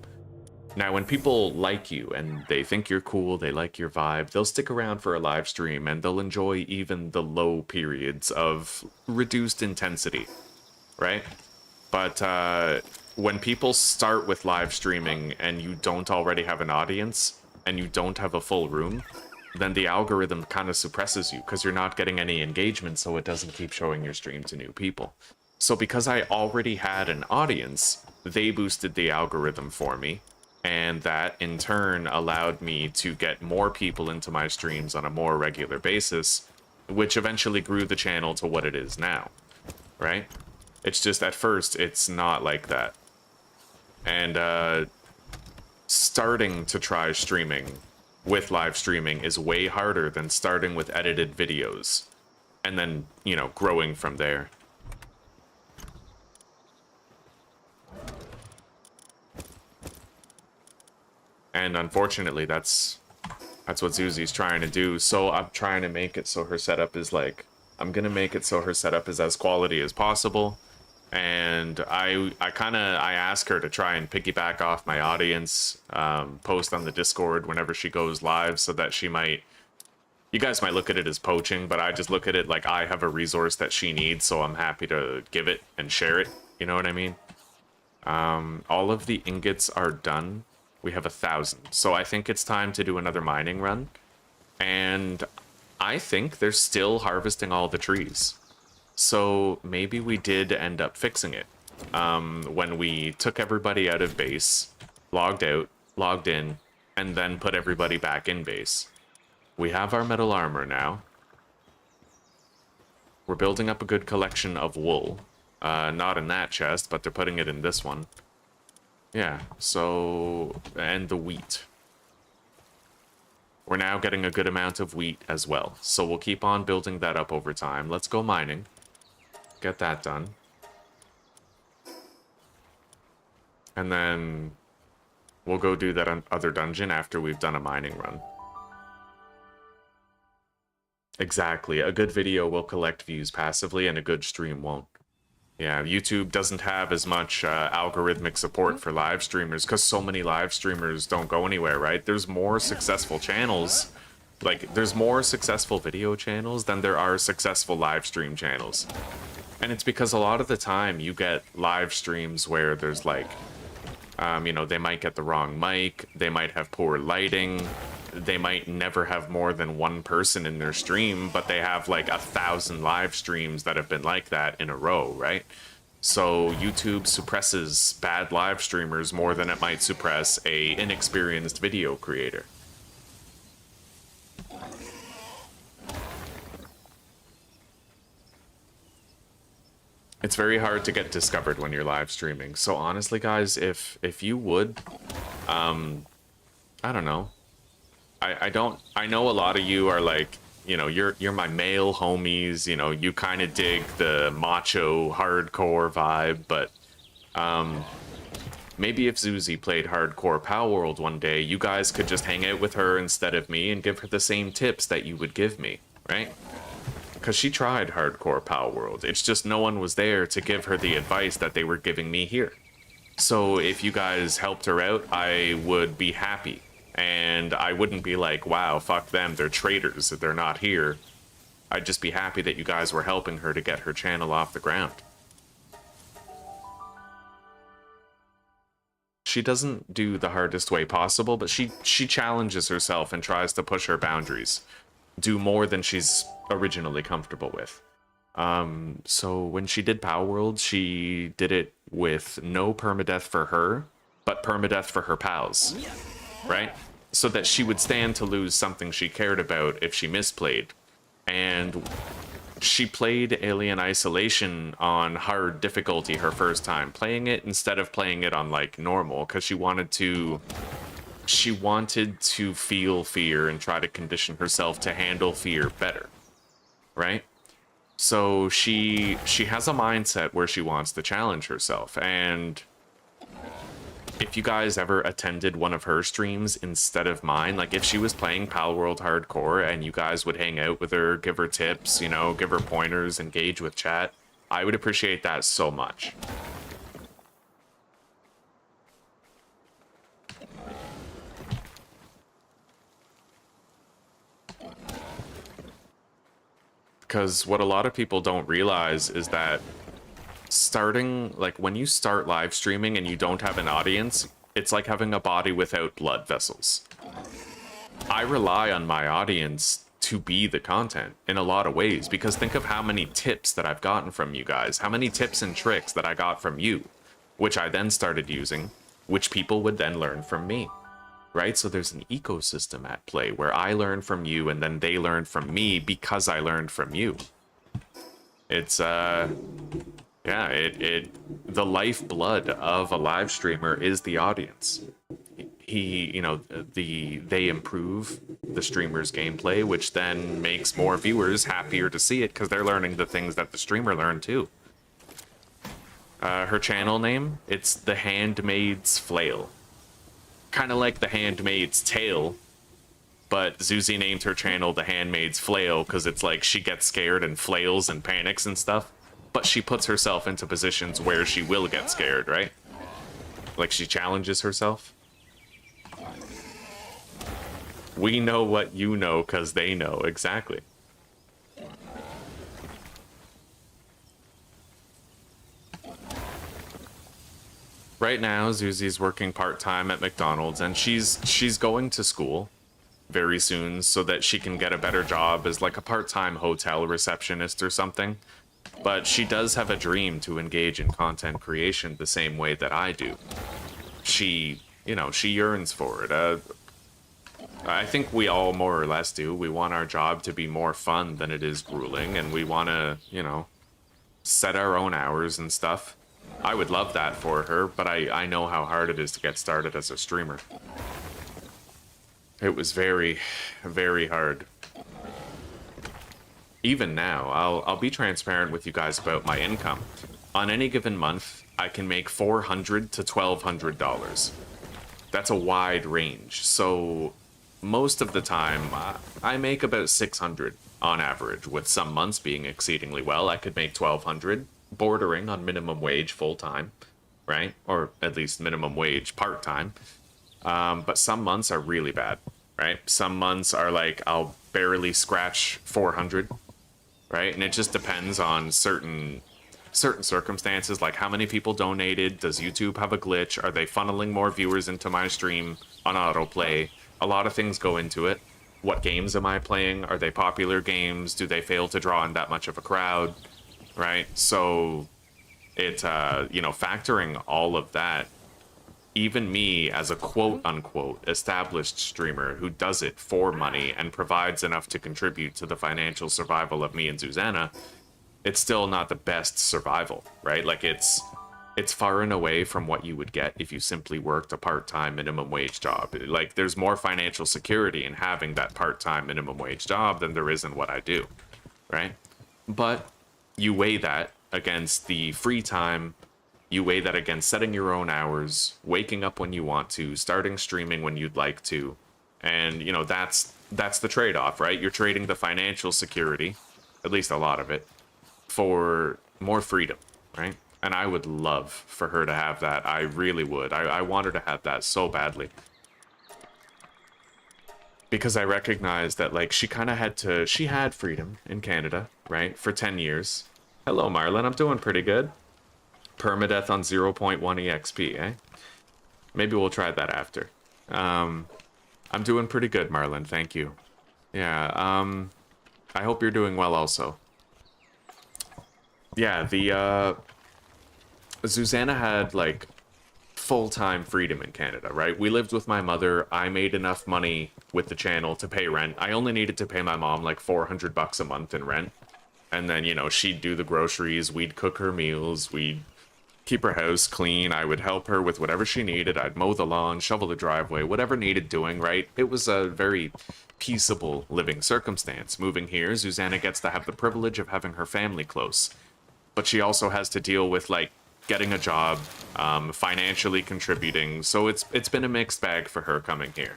[SPEAKER 1] Now, when people like you and they think you're cool, they like your vibe, they'll stick around for a live stream and they'll enjoy even the low periods of reduced intensity, right? But when people start with live streaming and you don't already have an audience and you don't have a full room, then the algorithm kind of suppresses you because you're not getting any engagement, so it doesn't keep showing your stream to new people. So because I already had an audience, they boosted the algorithm for me, and that in turn allowed me to get more people into my streams on a more regular basis, which eventually grew the channel to what it is now, right? It's just at first it's not like that. And starting to try streaming with live streaming is way harder than starting with edited videos and then, you know, growing from there. And unfortunately, that's what Zuzi's trying to do. So I'm trying to make it so her setup is like, I'm gonna make it so her setup is as quality as possible. And I ask her to try and piggyback off my audience, post on the Discord whenever she goes live, so that she might, you guys might look at it as poaching, but I just look at it like I have a resource that she needs, so I'm happy to give it and share it. You know what I mean? All of the ingots are done. We have 1,000. So I think it's time to do another mining run. And I think they're still harvesting all the trees. So maybe we did end up fixing it. When we took everybody out of base, logged out, logged in, and then put everybody back in base. We have our metal armor now. We're building up a good collection of wool. Not in that chest, but they're putting it in this one. Yeah, so... and the wheat. We're now getting a good amount of wheat as well. So we'll keep on building that up over time. Let's go mining. Get that done. And then we'll go do that other dungeon after we've done a mining run. Exactly. A good video will collect views passively and a good stream won't. Yeah, YouTube doesn't have as much algorithmic support for live streamers because so many live streamers don't go anywhere, right? There's more successful channels. Like, there's more successful video channels than there are successful live stream channels. And it's because a lot of the time you get live streams where there's like, you know, they might get the wrong mic, they might have poor lighting, they might never have more than one person in their stream, but they have like 1,000 live streams that have been like that in a row, right? So YouTube suppresses bad live streamers more than it might suppress a inexperienced video creator. It's very hard to get discovered when you're live streaming. So honestly, guys, if you would, I don't know. I know a lot of you are like, you know, you're my male homies, you know, you kind of dig the macho hardcore vibe, but maybe if Zuzi played hardcore Palworld one day, you guys could just hang out with her instead of me and give her the same tips that you would give me, right? Because she tried hardcore Palworld. It's just no one was there to give her the advice that they were giving me here. So if you guys helped her out, I would be happy. And I wouldn't be like, wow, fuck them, they're traitors, they're not here. I'd just be happy that you guys were helping her to get her channel off the ground. She doesn't do the hardest way possible, but she challenges herself and tries to push her boundaries. Do more than she's originally comfortable with. So when she did Palworld, she did it with no permadeath for her, but permadeath for her pals, right? So that she would stand to lose something she cared about if she misplayed. And she played Alien Isolation on hard difficulty her first time playing it instead of playing it on like normal, because she wanted to feel fear and try to condition herself to handle fear better, right? So she has a mindset where she wants to challenge herself. And if you guys ever attended one of her streams instead of mine, like if she was playing Palworld Hardcore and you guys would hang out with her, give her tips, you know, give her pointers, engage with chat, I would appreciate that so much. Because what a lot of people don't realize is that starting, like when you start live streaming and you don't have an audience, it's like having a body without blood vessels. I rely on my audience to be the content in a lot of ways, because think of how many tips that I've gotten from you guys, how many tips and tricks that I got from you, which I then started using, which people would then learn from me, right? So there's an ecosystem at play where I learn from you and then they learn from me because I learned from you. It's yeah, the lifeblood of a live streamer is the audience. You know, they improve the streamer's gameplay, which then makes more viewers happier to see it because they're learning the things that the streamer learned too. Her channel name, it's The Handmaid's Flail. Kind of like The Handmaid's Tale, but Zuzi named her channel The Handmaid's Flail because it's like she gets scared and flails and panics and stuff, but she puts herself into positions where she will get scared, right? Like she challenges herself. We know what you know because they know, exactly. Right now, Zuzi's working part-time at McDonald's, and she's going to school very soon so that she can get a better job as like a part-time hotel receptionist or something. But she does have a dream to engage in content creation the same way that I do. She, you know, she yearns for it. I think we all more or less do. We want our job to be more fun than it is grueling, and we want to, you know, set our own hours and stuff. I would love that for her, but I know how hard it is to get started as a streamer. It was very, very hard. Even now, I'll be transparent with you guys about my income. On any given month, I can make $400 to $1,200. That's a wide range. So most of the time, I make about $600 on average, with some months being exceedingly well. I could make $1,200, bordering on minimum wage full-time, right? Or at least minimum wage part-time. But some months are really bad, right? Some months are like, I'll barely scratch 400, right? And it just depends on certain circumstances, like how many people donated, does YouTube have a glitch, are they funneling more viewers into my stream on autoplay? A lot of things go into it. What games am I playing? Are they popular games? Do they fail to draw in that much of a crowd? Right? So it, you know, factoring all of that, even me as a quote-unquote established streamer who does it for money and provides enough to contribute to the financial survival of me and Susanna, it's still not the best survival, right? Like it's far and away from what you would get if you simply worked a part-time minimum wage job. Like there's more financial security in having that part-time minimum wage job than there is in what I do, right? But you weigh that against the free time, you weigh that against setting your own hours, waking up when you want to, starting streaming when you'd like to, and you know, that's the trade-off, right? You're trading the financial security, at least a lot of it, for more freedom, right? And I would love for her to have that. I really would. I want her to have that so badly. Because I recognize that, like, she kind of she had freedom in Canada, right? For 10 years. Hello, Marlon. I'm doing pretty good. Permadeath on 0.1 EXP, eh? Maybe we'll try that after. I'm doing pretty good, Marlon. Thank you. Yeah, I hope you're doing well also. Yeah, Susanna had, like, full-time freedom in Canada, right? We lived with my mother. I made enough money with the channel to pay rent. I only needed to pay my mom, like, $400 a month in rent. And then, you know, she'd do the groceries. We'd cook her meals. We'd keep her house clean. I would help her with whatever she needed. I'd mow the lawn, shovel the driveway, whatever needed doing, right? It was a very peaceable living circumstance. Moving here, Susanna gets to have the privilege of having her family close. But she also has to deal with, like, getting a job, financially contributing. So it's been a mixed bag for her coming here.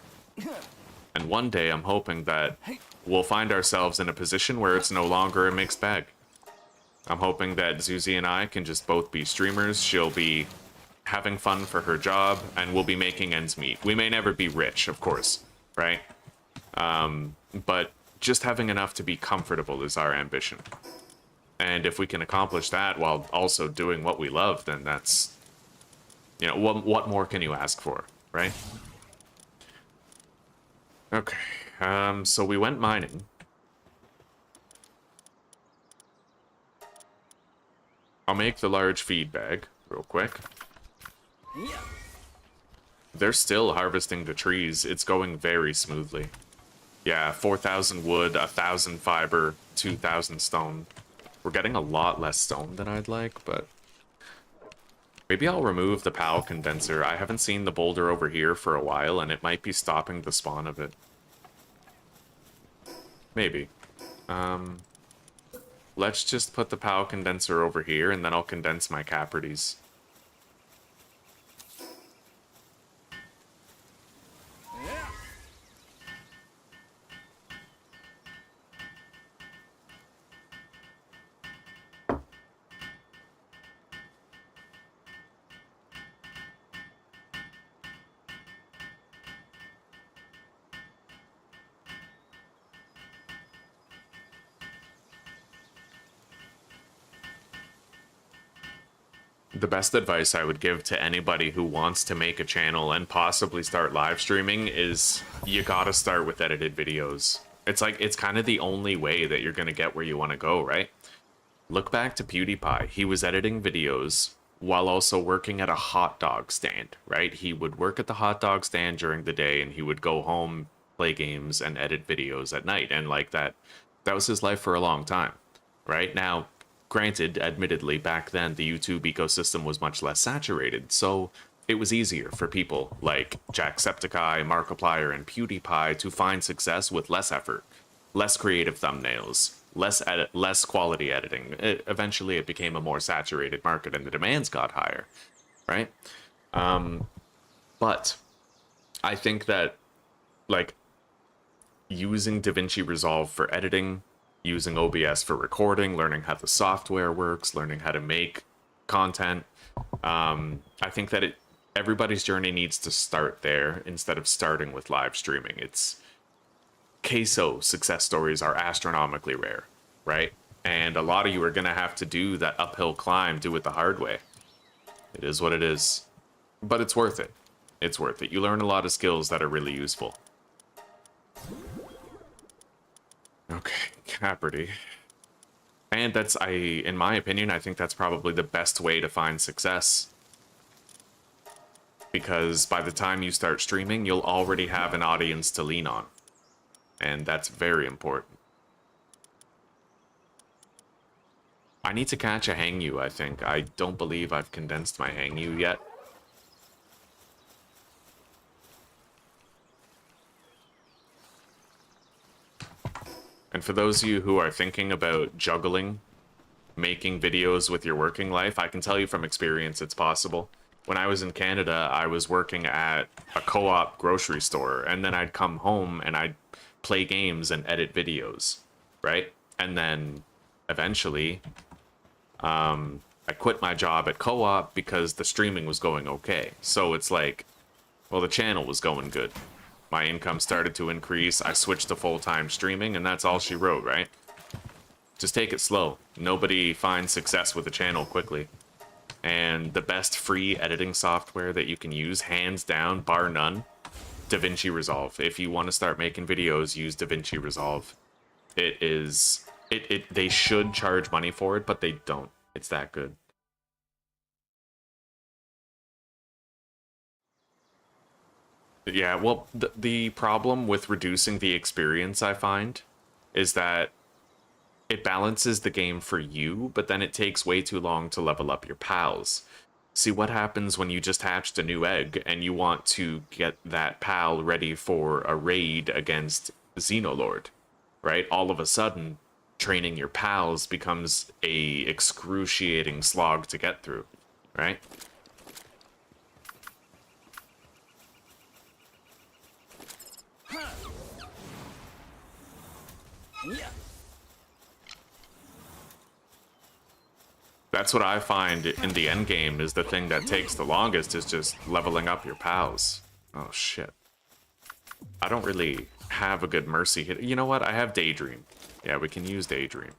[SPEAKER 1] And one day I'm hoping that we'll find ourselves in a position where it's no longer a mixed bag. I'm hoping that Zuzi and I can just both be streamers. She'll be having fun for her job, and we'll be making ends meet. We may never be rich, of course, right? But just having enough to be comfortable is our ambition. And if we can accomplish that while also doing what we love, then that's, you know, what more can you ask for, right? Okay, so we went mining. I'll make the large feed bag real quick. They're still harvesting the trees. It's going very smoothly. Yeah, 4,000 wood, 1,000 fiber, 2,000 stone. We're getting a lot less stone than I'd like, but... Maybe I'll remove the PAL condenser. I haven't seen the boulder over here for a while, and it might be stopping the spawn of it. Maybe. Let's just put the PAL condenser over here, and then I'll condense my Caprides. The best advice I would give to anybody who wants to make a channel and possibly start live streaming is you gotta start with edited videos. It's kind of the only way that you're gonna get where you want to go, right? Look back to PewDiePie. He was editing videos while also working at a hot dog stand, right? He would work at the hot dog stand during the day and he would go home, play games, and edit videos at night. And like that was his life for a long time, right? Now, granted, admittedly, back then the YouTube ecosystem was much less saturated, so it was easier for people like Jacksepticeye, Markiplier, and PewDiePie to find success with less effort, less creative thumbnails, less quality editing. Eventually, it became a more saturated market, and the demands got higher, right? But I think that, like, using DaVinci Resolve for editing, using OBS for recording, learning how the software works, learning how to make content. I think that everybody's journey needs to start there instead of starting with live streaming. Queso success stories are astronomically rare, right? And a lot of you are going to have to do that uphill climb, do it the hard way. It is what it is. But it's worth it. It's worth it. You learn a lot of skills that are really useful. Okay, Capridy. And in my opinion, I think that's probably the best way to find success. Because by the time you start streaming, you'll already have an audience to lean on. And that's very important. I need to catch a Hangyu, I think. I don't believe I've condensed my Hangyu yet. And for those of you who are thinking about juggling, making videos with your working life, I can tell you from experience it's possible. When I was in Canada, I was working at a co-op grocery store, and then I'd come home and I'd play games and edit videos, right? And then eventually, I quit my job at co-op because the streaming was going okay. So it's like, well, the channel was going good. My income started to increase, I switched to full-time streaming, and that's all she wrote, right? Just take it slow. Nobody finds success with a channel quickly. And the best free editing software that you can use, hands down, bar none, DaVinci Resolve. If you want to start making videos, use DaVinci Resolve. They should charge money for it, but they don't. It's that good. Yeah, well, the problem with reducing the experience, I find, is that it balances the game for you, but then it takes way too long to level up your pals. See, what happens when you just hatched a new egg and you want to get that pal ready for a raid against Xenolord, right? All of a sudden, training your pals becomes a excruciating slog to get through, right? That's what I find in the end game is the thing that takes the longest is just leveling up your pals. Oh shit. I don't really have a good mercy hit. You know what? I have Daydream. Yeah, we can use Daydream.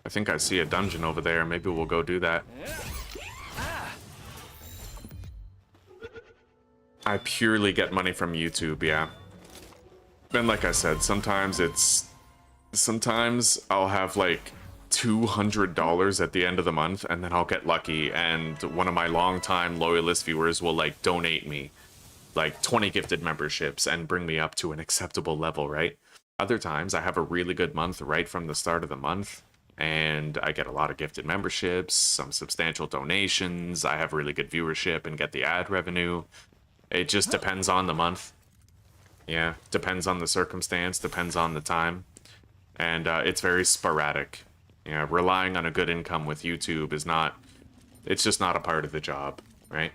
[SPEAKER 1] I think I see a dungeon over there. Maybe we'll go do that. I purely get money from YouTube, yeah. And like I said, sometimes I'll have like $200 at the end of the month, and then I'll get lucky, and one of my longtime loyalist viewers will like donate me like 20 gifted memberships and bring me up to an acceptable level, right? Other times I have a really good month right from the start of the month, and I get a lot of gifted memberships, some substantial donations, I have really good viewership and get the ad revenue. It just depends on the month. Yeah, depends on the circumstance, depends on the time. And it's very sporadic. Yeah, relying on a good income with YouTube is not... It's just not a part of the job, right?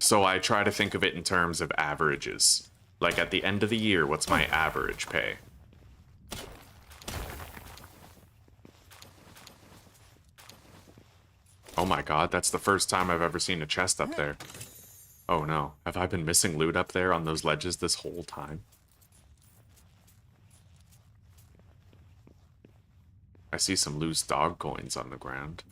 [SPEAKER 1] So I try to think of it in terms of averages. Like at the end of the year, what's my average pay? Oh my god, that's the first time I've ever seen a chest up there. Oh no, have I been missing loot up there on those ledges this whole time? I see some loose dog coins on the ground.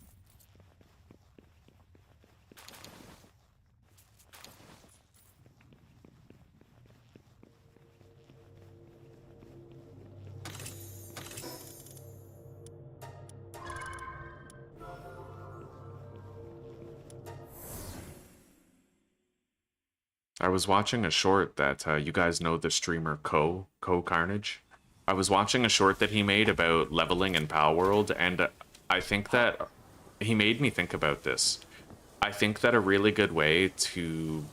[SPEAKER 1] I was watching a short that, you guys know the streamer Carnage? I was watching a short that he made about leveling in Palworld, and I think that he made me think about this. I think that a really good way to,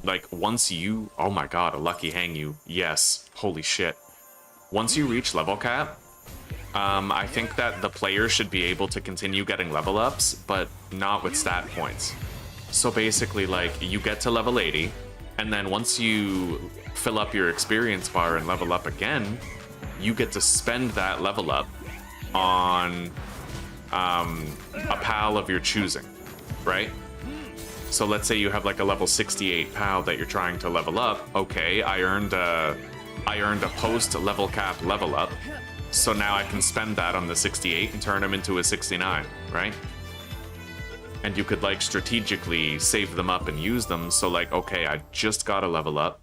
[SPEAKER 1] like, once you... Oh my god, a lucky hang you. Yes. Holy shit. Once you reach level cap, I think that the player should be able to continue getting level ups, but not with stat points. So basically, like, you get to level 80, and then once you fill up your experience bar and level up again, you get to spend that level up on a pal of your choosing, right? So let's say you have like a level 68 pal that you're trying to level up. Okay, I earned a post level cap level up, so now I can spend that on the 68 and turn him into a 69, right? And you could like strategically save them up and use them. So like, okay, I just got a level up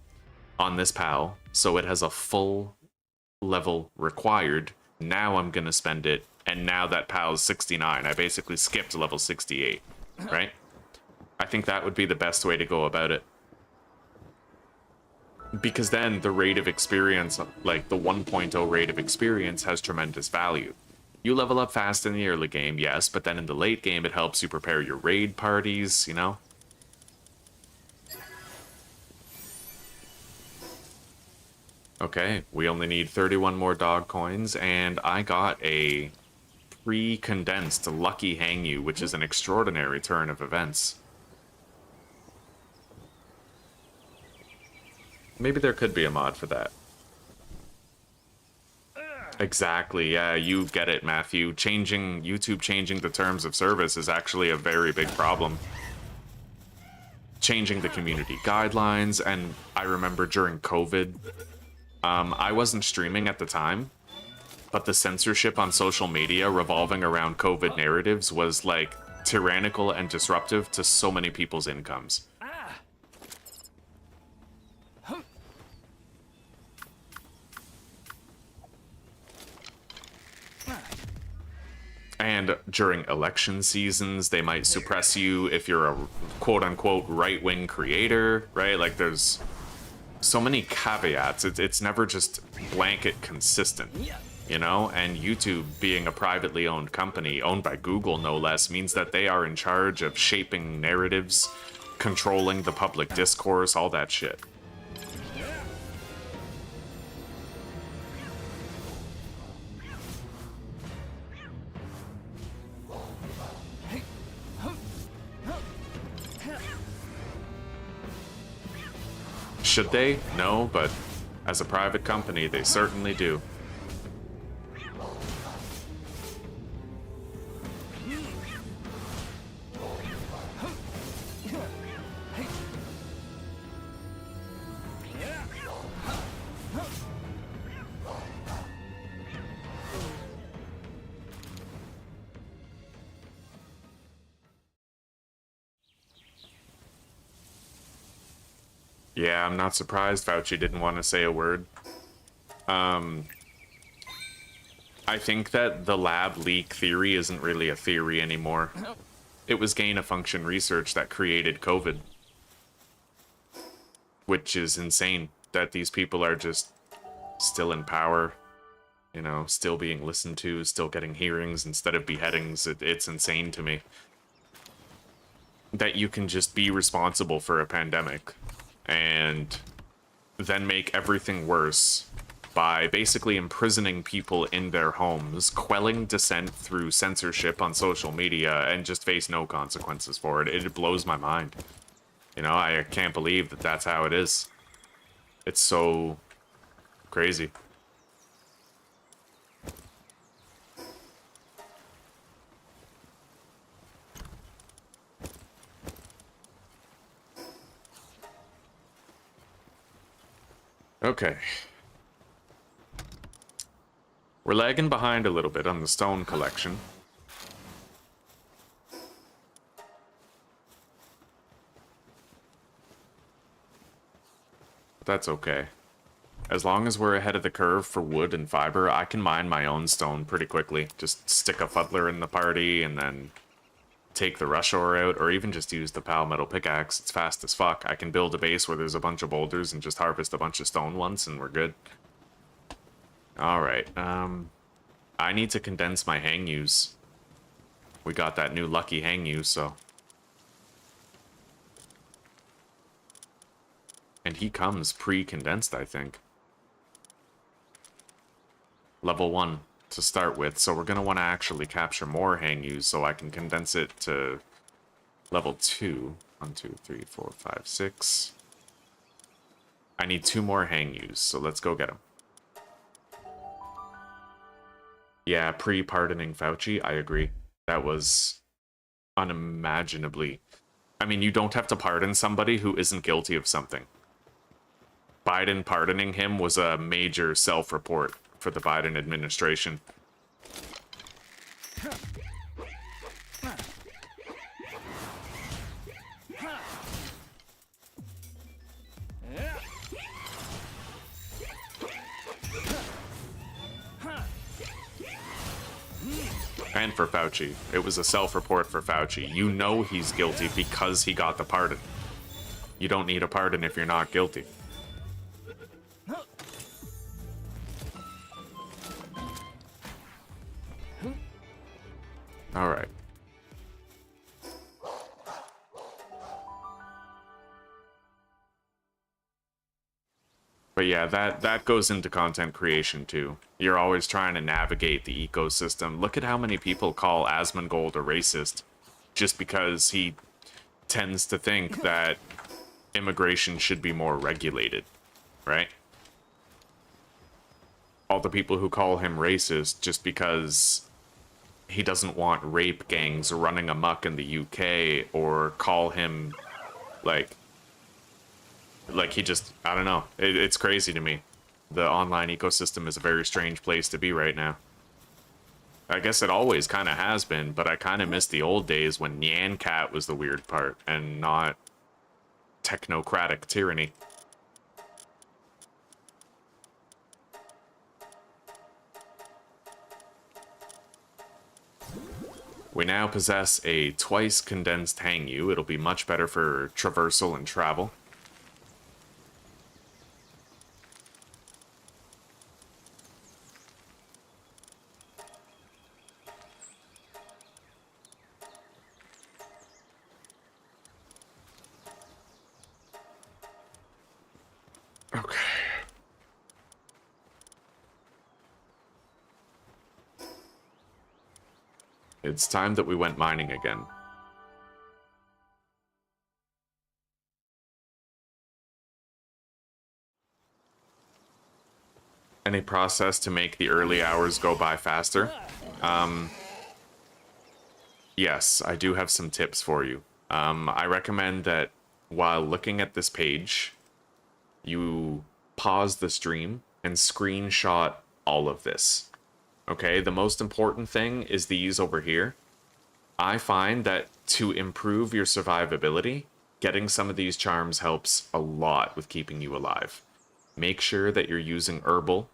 [SPEAKER 1] on this pal, so it has a full level required. Now I'm gonna spend it, and now that pal's 69. I basically skipped level 68, right? I think that would be the best way to go about it. Because then the rate of experience, like the 1.0 rate of experience, has tremendous value. You level up fast in the early game, yes, but then in the late game it helps you prepare your raid parties, you know? Okay, we only need 31 more dog coins, and I got a pre-condensed Lucky Hang You, which is an extraordinary turn of events. Maybe there could be a mod for that. Exactly, yeah, you get it, Matthew. YouTube changing the terms of service is actually a very big problem. Changing the community guidelines, and I remember during COVID, I wasn't streaming at the time, but the censorship on social media revolving around COVID narratives was like tyrannical and disruptive to so many people's incomes. And during election seasons, they might suppress you if you're a quote-unquote right-wing creator, right? Like, there's so many caveats. It's never just blanket consistent, you know? And YouTube, being a privately owned company, owned by Google no less, means that they are in charge of shaping narratives, controlling the public discourse, all that shit. Should they? No, but as a private company, they certainly do. Yeah, I'm not surprised Fauci didn't want to say a word. I think that the lab leak theory isn't really a theory anymore. It was gain-of-function research that created COVID. Which is insane that these people are just still in power, you know, still being listened to, still getting hearings instead of beheadings. It's insane to me that you can just be responsible for a pandemic and then make everything worse by basically imprisoning people in their homes, quelling dissent through censorship on social media, and just face no consequences for it. It blows my mind. You know, I can't believe that that's how it is. It's so crazy. Okay. We're lagging behind a little bit on the stone collection. But that's okay. As long as we're ahead of the curve for wood and fiber, I can mine my own stone pretty quickly. Just stick a fuddler in the party and then take the rush ore out, or even just use the pal metal pickaxe. It's fast as fuck. I can build a base where there's a bunch of boulders and just harvest a bunch of stone once and we're good. Alright, I need to condense my hang use. We got that new lucky hang use, so... And he comes pre-condensed, I think. Level 1 to start with, so we're going to want to actually capture more hang use so I can condense it to level 2. 1, 2, 3, 4, 5, 6. I need 2 more hang use, so let's go get them. Yeah, pre-pardoning Fauci, I agree. That was unimaginably... I mean, you don't have to pardon somebody who isn't guilty of something. Biden pardoning him was a major self-report for the Biden administration. And for Fauci. It was a self-report for Fauci. You know he's guilty because he got the pardon. You don't need a pardon if you're not guilty. Alright. But yeah, that goes into content creation too. You're always trying to navigate the ecosystem. Look at how many people call Asmongold a racist just because he tends to think that immigration should be more regulated, right? All the people who call him racist just because he doesn't want rape gangs running amok in the UK, or call him like he just, I don't know. It's crazy to me. The online ecosystem is a very strange place to be right now. I guess it always kind of has been, but I kind of miss the old days when Nyan Cat was the weird part and not technocratic tyranny. We now possess a twice condensed Hangyu. It'll be much better for traversal and travel. Okay. It's time that we went mining again. Any process to make the early hours go by faster? Yes, I do have some tips for you. I recommend that while looking at this page, you pause the stream and screenshot all of this. Okay, the most important thing is these over here. I find that to improve your survivability, getting some of these charms helps a lot with keeping you alive. Make sure that you're using herbal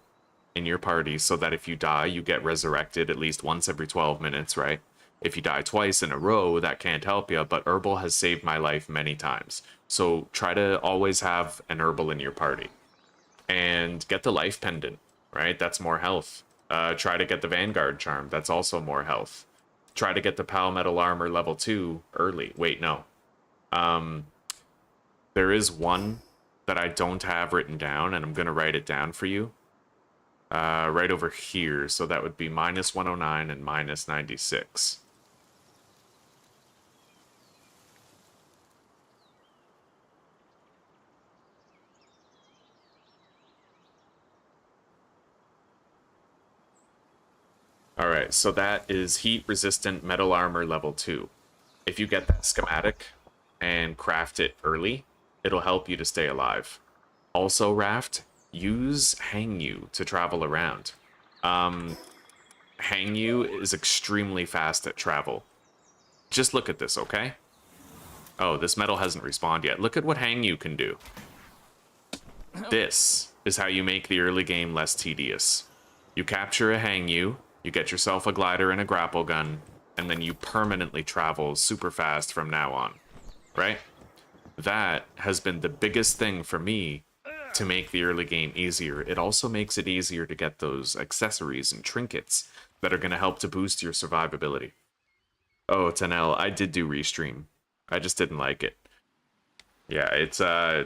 [SPEAKER 1] in your party so that if you die, you get resurrected at least once every 12 minutes, right? If you die twice in a row, that can't help you, but herbal has saved my life many times. So try to always have an herbal in your party. And get the life pendant, right? That's more health. Try to get the Vanguard charm. That's also more health. Try to get the Pal Metal Armor level 2 early. Wait, no. There is one that I don't have written down, and I'm going to write it down for you. Right over here. So that would be minus 109 and minus 96. Alright, so that is heat resistant metal armor level 2. If you get that schematic and craft it early, it'll help you to stay alive. Also, Raft, use Hang You to travel around. Hang You is extremely fast at travel. Just look at this, okay? Oh, this metal hasn't respawned yet. Look at what Hang You can do. This is how you make the early game less tedious. You capture a Hang You, you get yourself a glider and a grapple gun, and then you permanently travel super fast from now on, right? That has been the biggest thing for me to make the early game easier. It also makes it easier to get those accessories and trinkets that are going to help to boost your survivability. Oh, Tanel, I did do restream. I just didn't like it. Yeah, it's I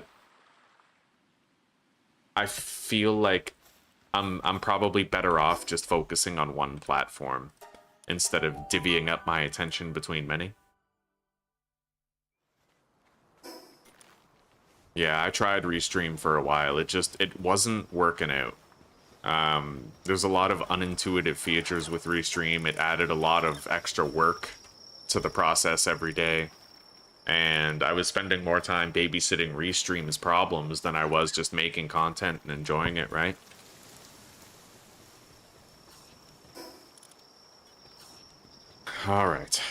[SPEAKER 1] feel like I'm probably better off just focusing on one platform instead of divvying up my attention between many. Yeah, I tried Restream for a while. It wasn't working out. There's a lot of unintuitive features with Restream. It added a lot of extra work to the process every day. And I was spending more time babysitting Restream's problems than I was just making content and enjoying it, right? Alright.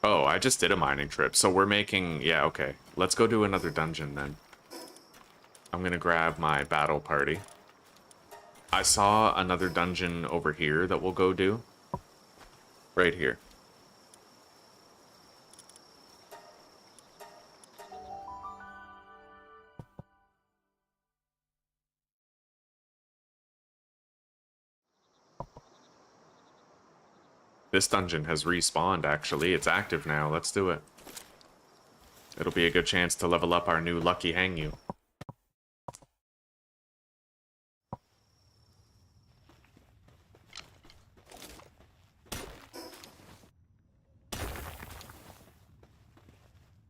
[SPEAKER 1] Oh, I just did a mining trip, so we're making... Yeah, okay. Let's go do another dungeon, then. I'm gonna grab my battle party. I saw another dungeon over here that we'll go do. Right here. This dungeon has respawned, actually. It's active now. Let's do it. It'll be a good chance to level up our new Lucky Hang You.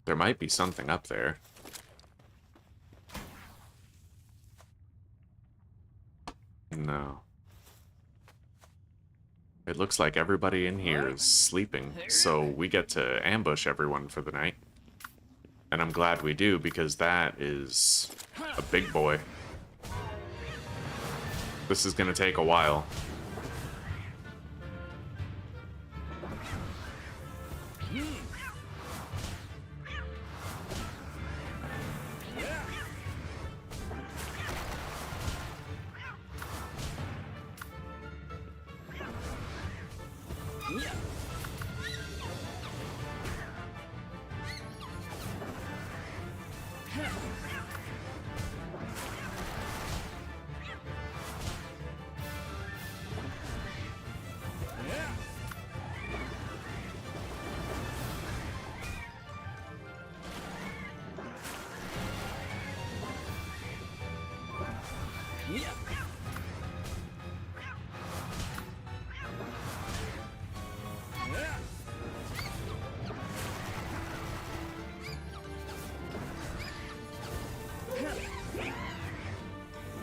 [SPEAKER 1] There might be something up there. No. It looks like everybody in here is sleeping, so we get to ambush everyone for the night. And I'm glad we do, because that is a big boy. This is gonna take a while.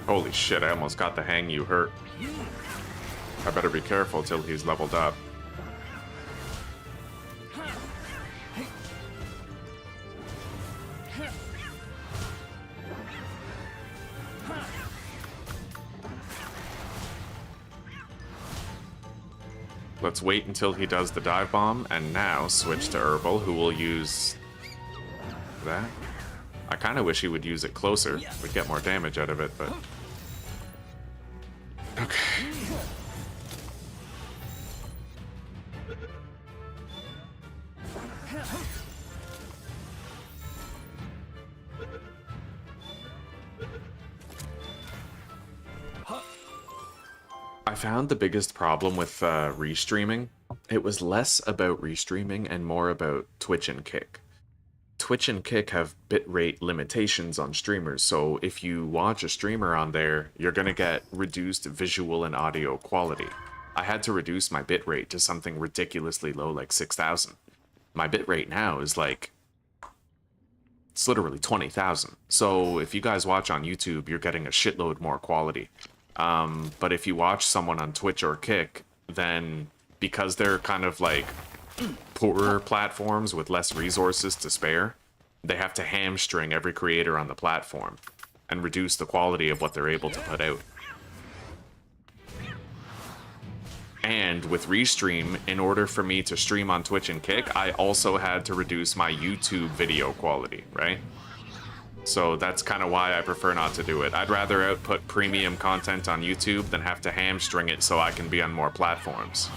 [SPEAKER 1] Holy shit, I almost got the Hang You hurt. I better be careful till he's leveled up. Let's wait until he does the dive bomb, and now switch to Herbal, who will use that. I kind of wish he would use it closer. We'd get more damage out of it, but... Okay. I found the biggest problem with restreaming. It was less about restreaming and more about Twitch and Kick. Twitch and Kick have bitrate limitations on streamers, so if you watch a streamer on there, you're gonna get reduced visual and audio quality. I had to reduce my bitrate to something ridiculously low, like 6,000. My bitrate now is like... it's literally 20,000. So if you guys watch on YouTube, you're getting a shitload more quality. But if you watch someone on Twitch or Kick, then because they're kind of like poorer platforms with less resources to spare, they have to hamstring every creator on the platform and reduce the quality of what they're able to put out. And with Restream, in order for me to stream on Twitch and Kick, I also had to reduce my YouTube video quality, right? So that's kind of why I prefer not to do it. I'd rather output premium content on YouTube than have to hamstring it so I can be on more platforms.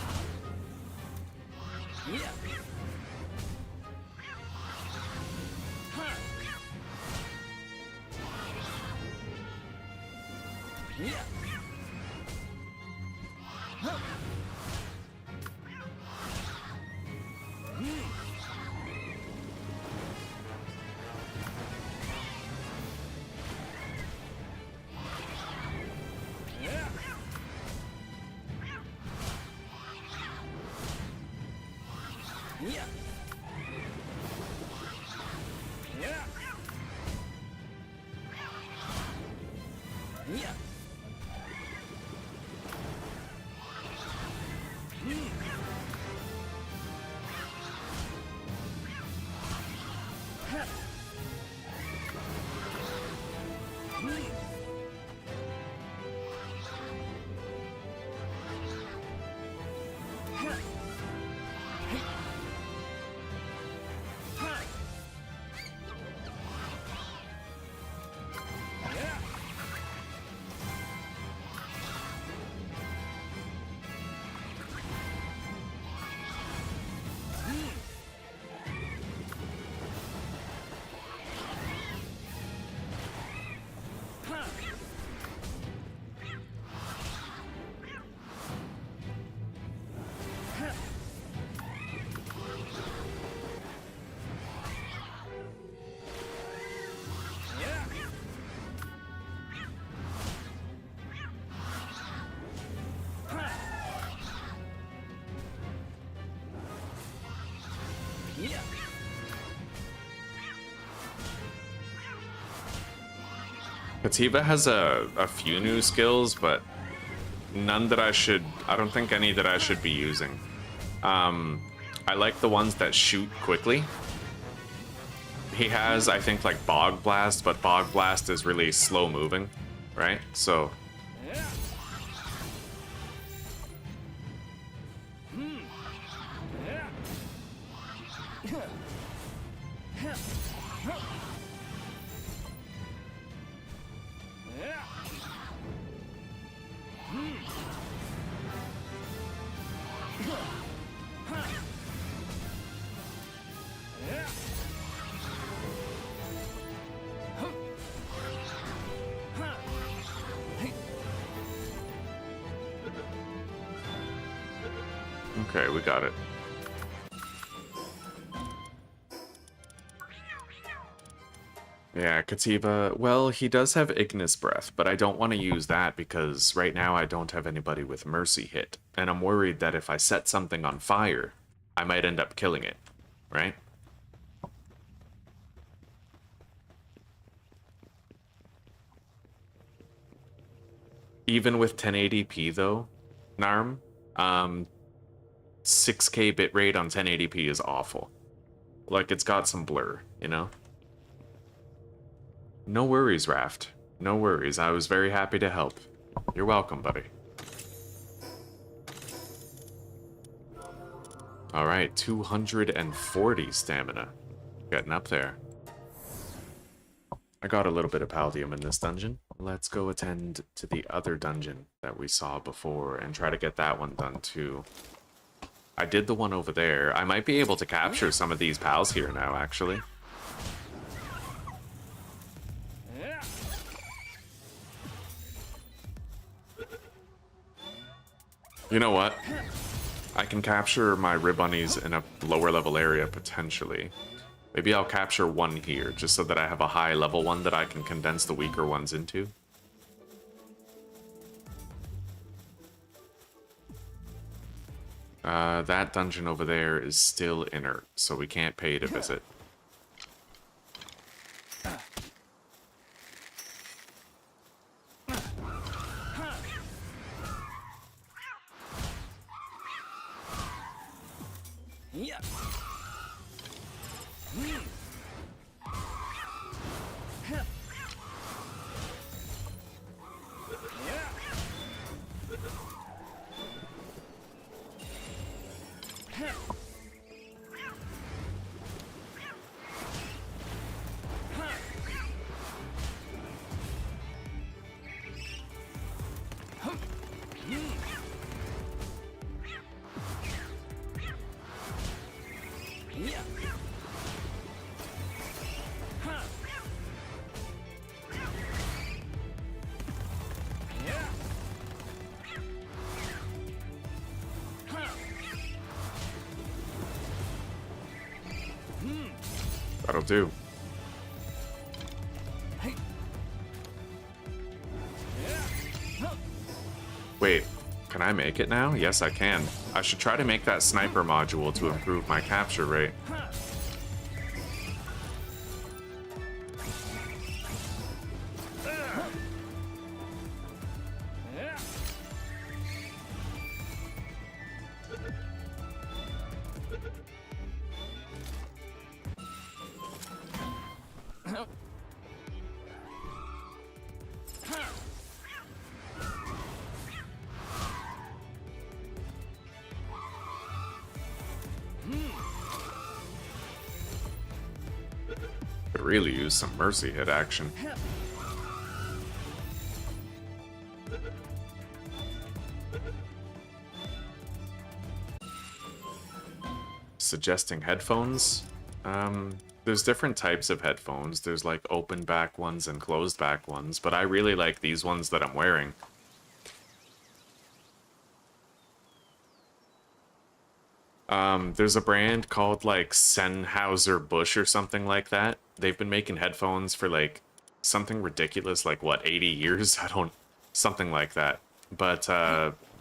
[SPEAKER 1] Kativa has a few new skills, but none that I don't think any that I should be using. I like the ones that shoot quickly. He has, I think, like Bog Blast, but Bog Blast is really slow moving, right? So... Okay, we got it. Yeah, Kativa, well, he does have Ignis Breath, but I don't want to use that because right now I don't have anybody with Mercy hit, and I'm worried that if I set something on fire, I might end up killing it, right? Even with 1080p though, Narm, 6K bitrate on 1080p is awful. Like, it's got some blur, you know? No worries, Raft. No worries. I was very happy to help. You're welcome, buddy. All right, 240 stamina. Getting up there. I got a little bit of Paldium in this dungeon. Let's go attend to the other dungeon that we saw before and try to get that one done too. I did the one over there. I might be able to capture some of these pals here now, actually. You know what? I can capture my Ribbunnies in a lower level area, potentially. Maybe I'll capture one here, just so that I have a high level one that I can condense the weaker ones into. That dungeon over there is still inert, so we can't pay to visit. That'll do. Wait, can I make it now? Yes, I can. I should try to make that sniper module to improve my capture rate. Could really use some mercy hit action. Suggesting headphones? There's different types of headphones. There's like open back ones and closed back ones, but I really like these ones that I'm wearing. There's a brand called like Sennheiser-Busch or something like that. They've been making headphones for like something ridiculous, like what, 80 years? Something like that. But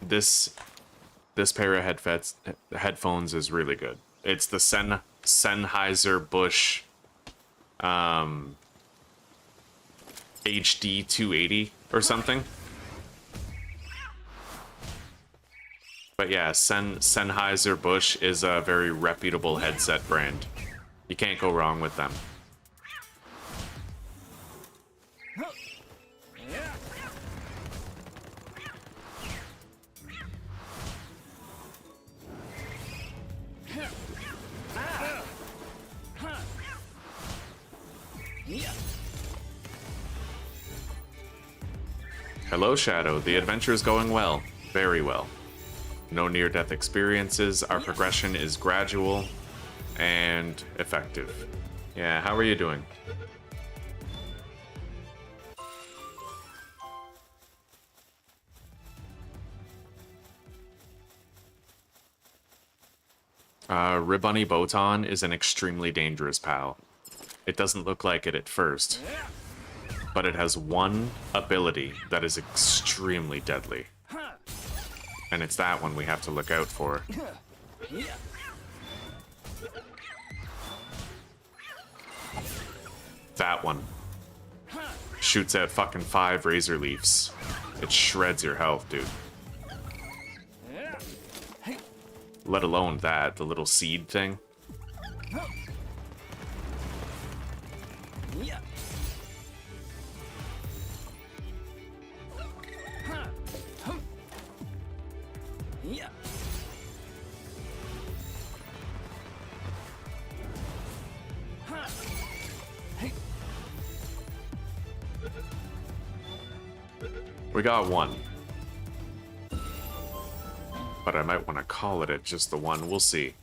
[SPEAKER 1] this pair of headphones is really good. It's the Sennheiser-Busch HD 280 or something. But yeah, Sennheiser-Busch is a very reputable headset brand. You can't go wrong with them. Hello, Shadow. The adventure is going well. Very well. No near-death experiences. Our progression is gradual and effective. Yeah, how are you doing? Ribunny Botan is an extremely dangerous pal. It doesn't look like it at first, but it has one ability that is extremely deadly. And it's that one we have to look out for. That one. Shoots out fucking 5 razor leaves. It shreds your health, dude. Let alone that, the little seed thing. We got one. But I might want to call it just the one. We'll see.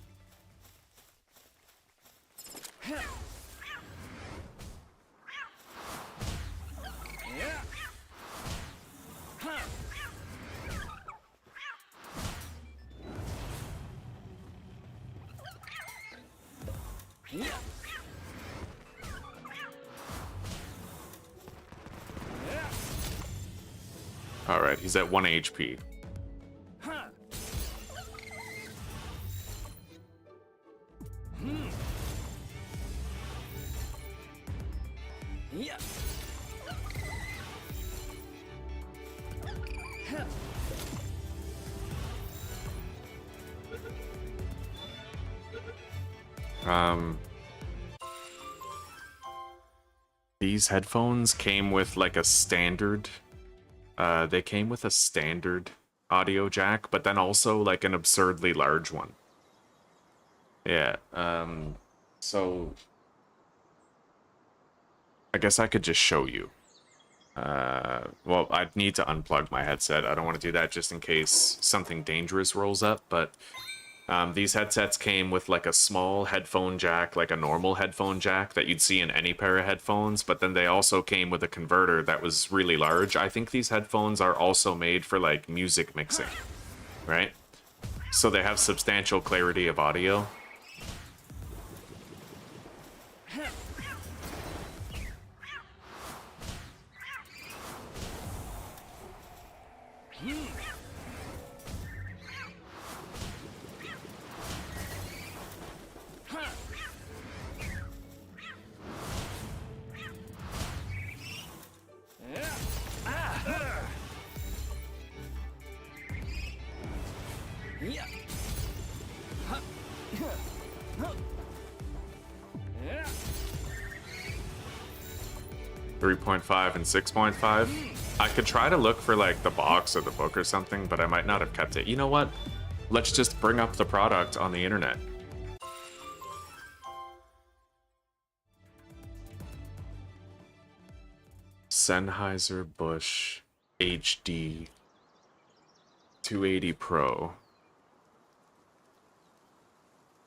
[SPEAKER 1] Alright, he's at 1 HP. These headphones came with like a standard, they came with a standard audio jack, but then also like an absurdly large one. Yeah, so I guess I could just show you. Well, I'd need to unplug my headset. I don't want to do that just in case something dangerous rolls up, but these headsets came with like a small headphone jack, like a normal headphone jack that you'd see in any pair of headphones, but then they also came with a converter that was really large. I think these headphones are also made for like music mixing, right? So they have substantial clarity of audio.
[SPEAKER 3] Yeah.
[SPEAKER 1] 3.5 and 6.5. I could try to look for like the box or the book or something, but I might not have kept it. You know what? Let's just bring up the product on the internet. Sennheiser-Busch HD 280 Pro.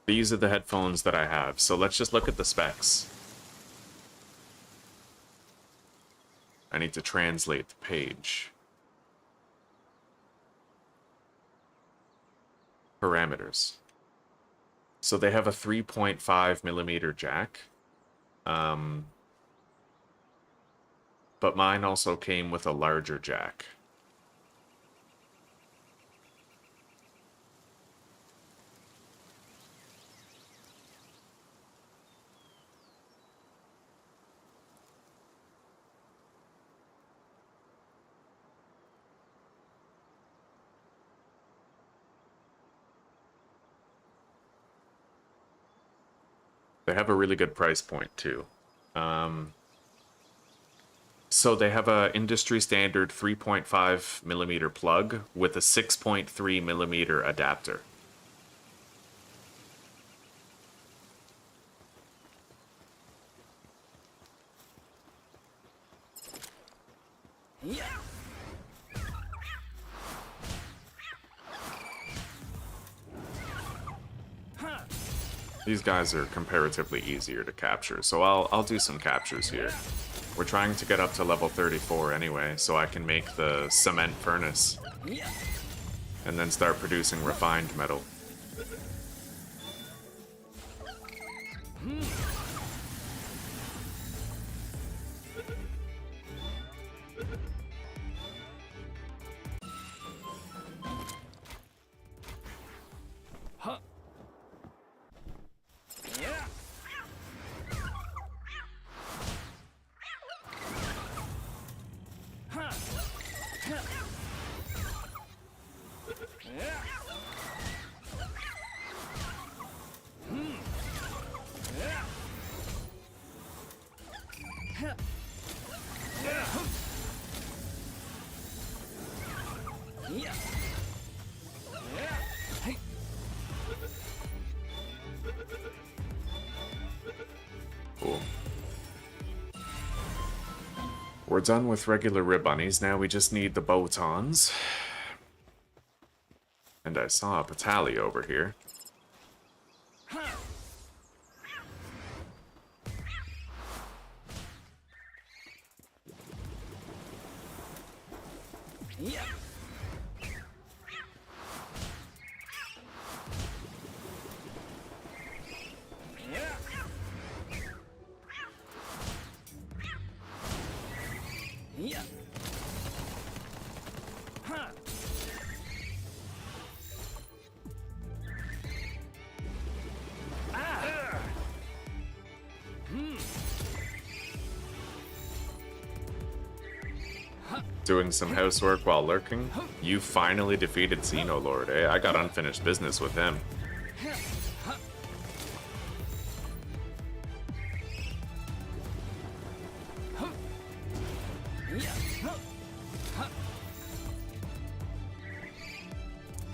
[SPEAKER 1] These are the headphones that I have, so let's just look at the specs. I need to translate the page. Parameters. So they have a 3.5 millimeter jack. But mine also came with a larger jack. They have a really good price point too. So they have a industry standard 3.5 millimeter plug with a 6.3 millimeter adapter.
[SPEAKER 3] Yeah.
[SPEAKER 1] These guys are comparatively easier to capture, so I'll do some captures here. We're trying to get up to level 34 anyway, so I can make the cement furnace. And then start producing refined metal. We're done with regular Ribbunnies. Now we just need the Botons. And I saw a Patali over here.
[SPEAKER 3] Yeah. Yeah. Huh. Ah.
[SPEAKER 1] Doing some housework while lurking. You finally defeated Xenoloord, eh? I got unfinished business with him.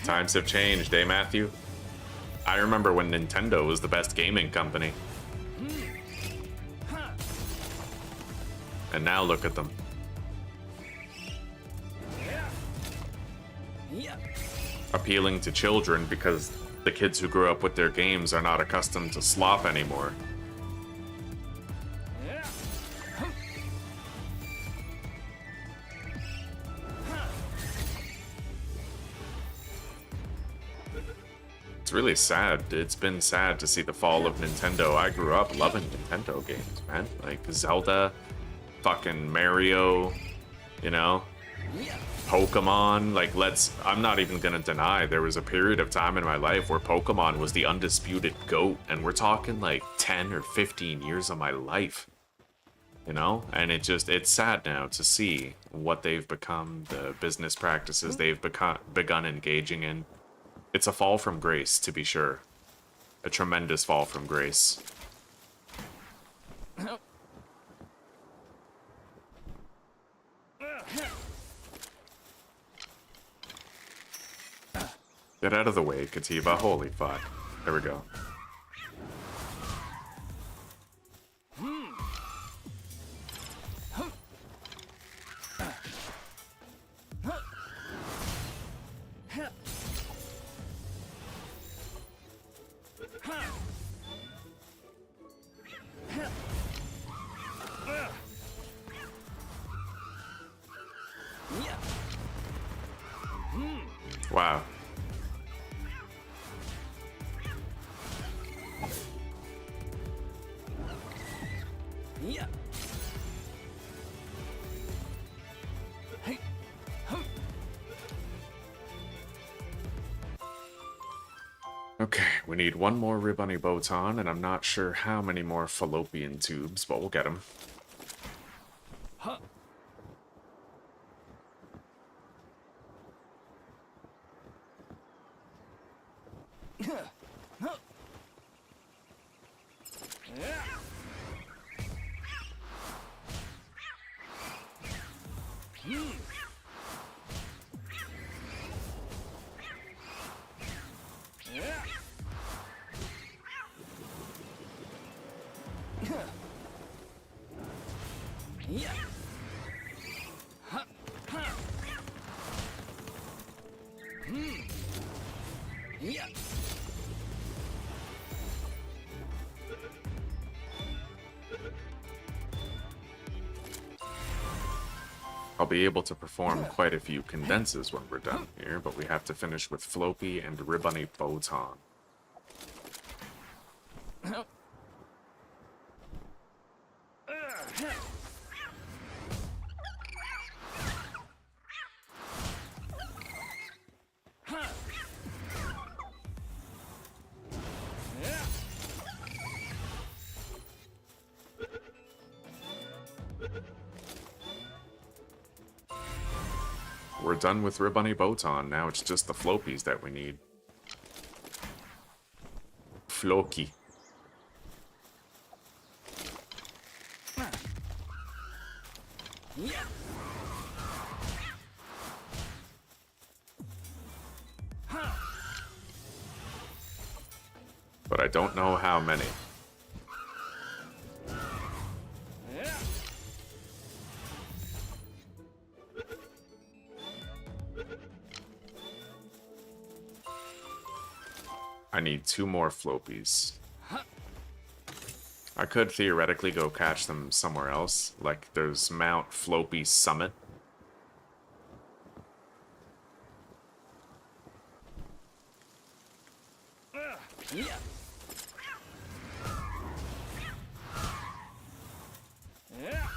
[SPEAKER 1] Times have changed, eh, Matthew? I remember when Nintendo was the best gaming company. And now look at them.
[SPEAKER 3] Yeah.
[SPEAKER 1] Appealing to children because the kids who grew up with their games are not accustomed to slop anymore. It's really sad. It's been sad to see the fall of Nintendo. I grew up loving Nintendo games, man. Like Zelda, fucking Mario, you know? Pokemon, like I'm not even gonna deny there was a period of time in my life where Pokemon was the undisputed GOAT, and we're talking like 10 or 15 years of my life, you know? And it's sad now to see what they've become, the business practices they've begun engaging in. It's a fall from grace, to be sure. A tremendous fall from grace. Get out of the way, Kativa. Holy fuck. There we go. Wow.
[SPEAKER 3] Yeah. Hey.
[SPEAKER 1] Okay, we need one more Ribbunny Botan, and I'm not sure how many more fallopian tubes, but we'll get them.
[SPEAKER 3] Huh. Yeah. Yeah.
[SPEAKER 1] I'll be able to perform quite a few condenses when we're done here, but we have to finish with Floppy and Ribbunny Botan. We're done with Ribbunny Botan. Now it's just the Floppies that we need. Floki.
[SPEAKER 3] Yeah.
[SPEAKER 1] But I don't know how many. I need 2 more flopies. I could theoretically go catch them somewhere else. Like, there's Mount Floppy Summit.
[SPEAKER 3] Yeah. Yeah.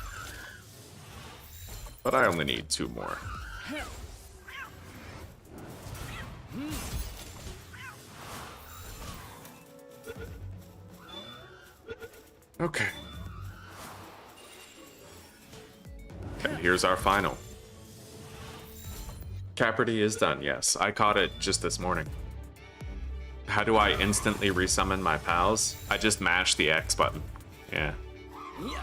[SPEAKER 1] But I only need 2 more. Okay. Okay, here's our final. Caperty is done, yes. I caught it just this morning. How do I instantly resummon my pals? I just mash the X button. Yeah.
[SPEAKER 3] Yeah.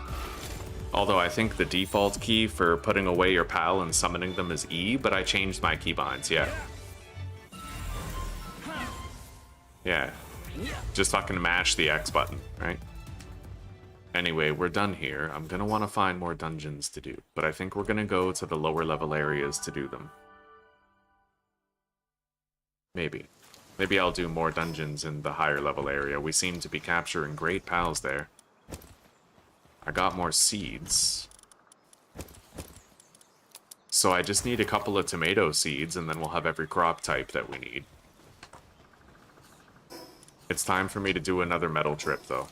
[SPEAKER 1] Although I think the default key for putting away your pal and summoning them is E, but I changed my keybinds, yeah. Yeah. Just fucking mash the X button, right? Anyway, we're done here. I'm gonna want to find more dungeons to do, but I think we're gonna go to the lower level areas to do them. Maybe. Maybe I'll do more dungeons in the higher level area. We seem to be capturing great pals there. I got more seeds. So I just need a couple of tomato seeds, and then we'll have every crop type that we need. It's time for me to do another metal trip, though.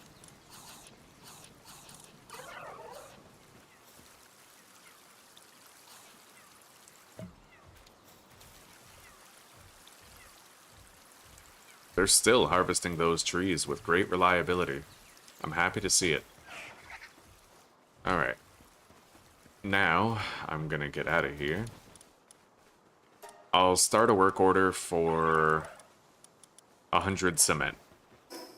[SPEAKER 1] They're still harvesting those trees with great reliability. I'm happy to see it. Alright. Now, I'm gonna get out of here. I'll start a work order for 100 cement.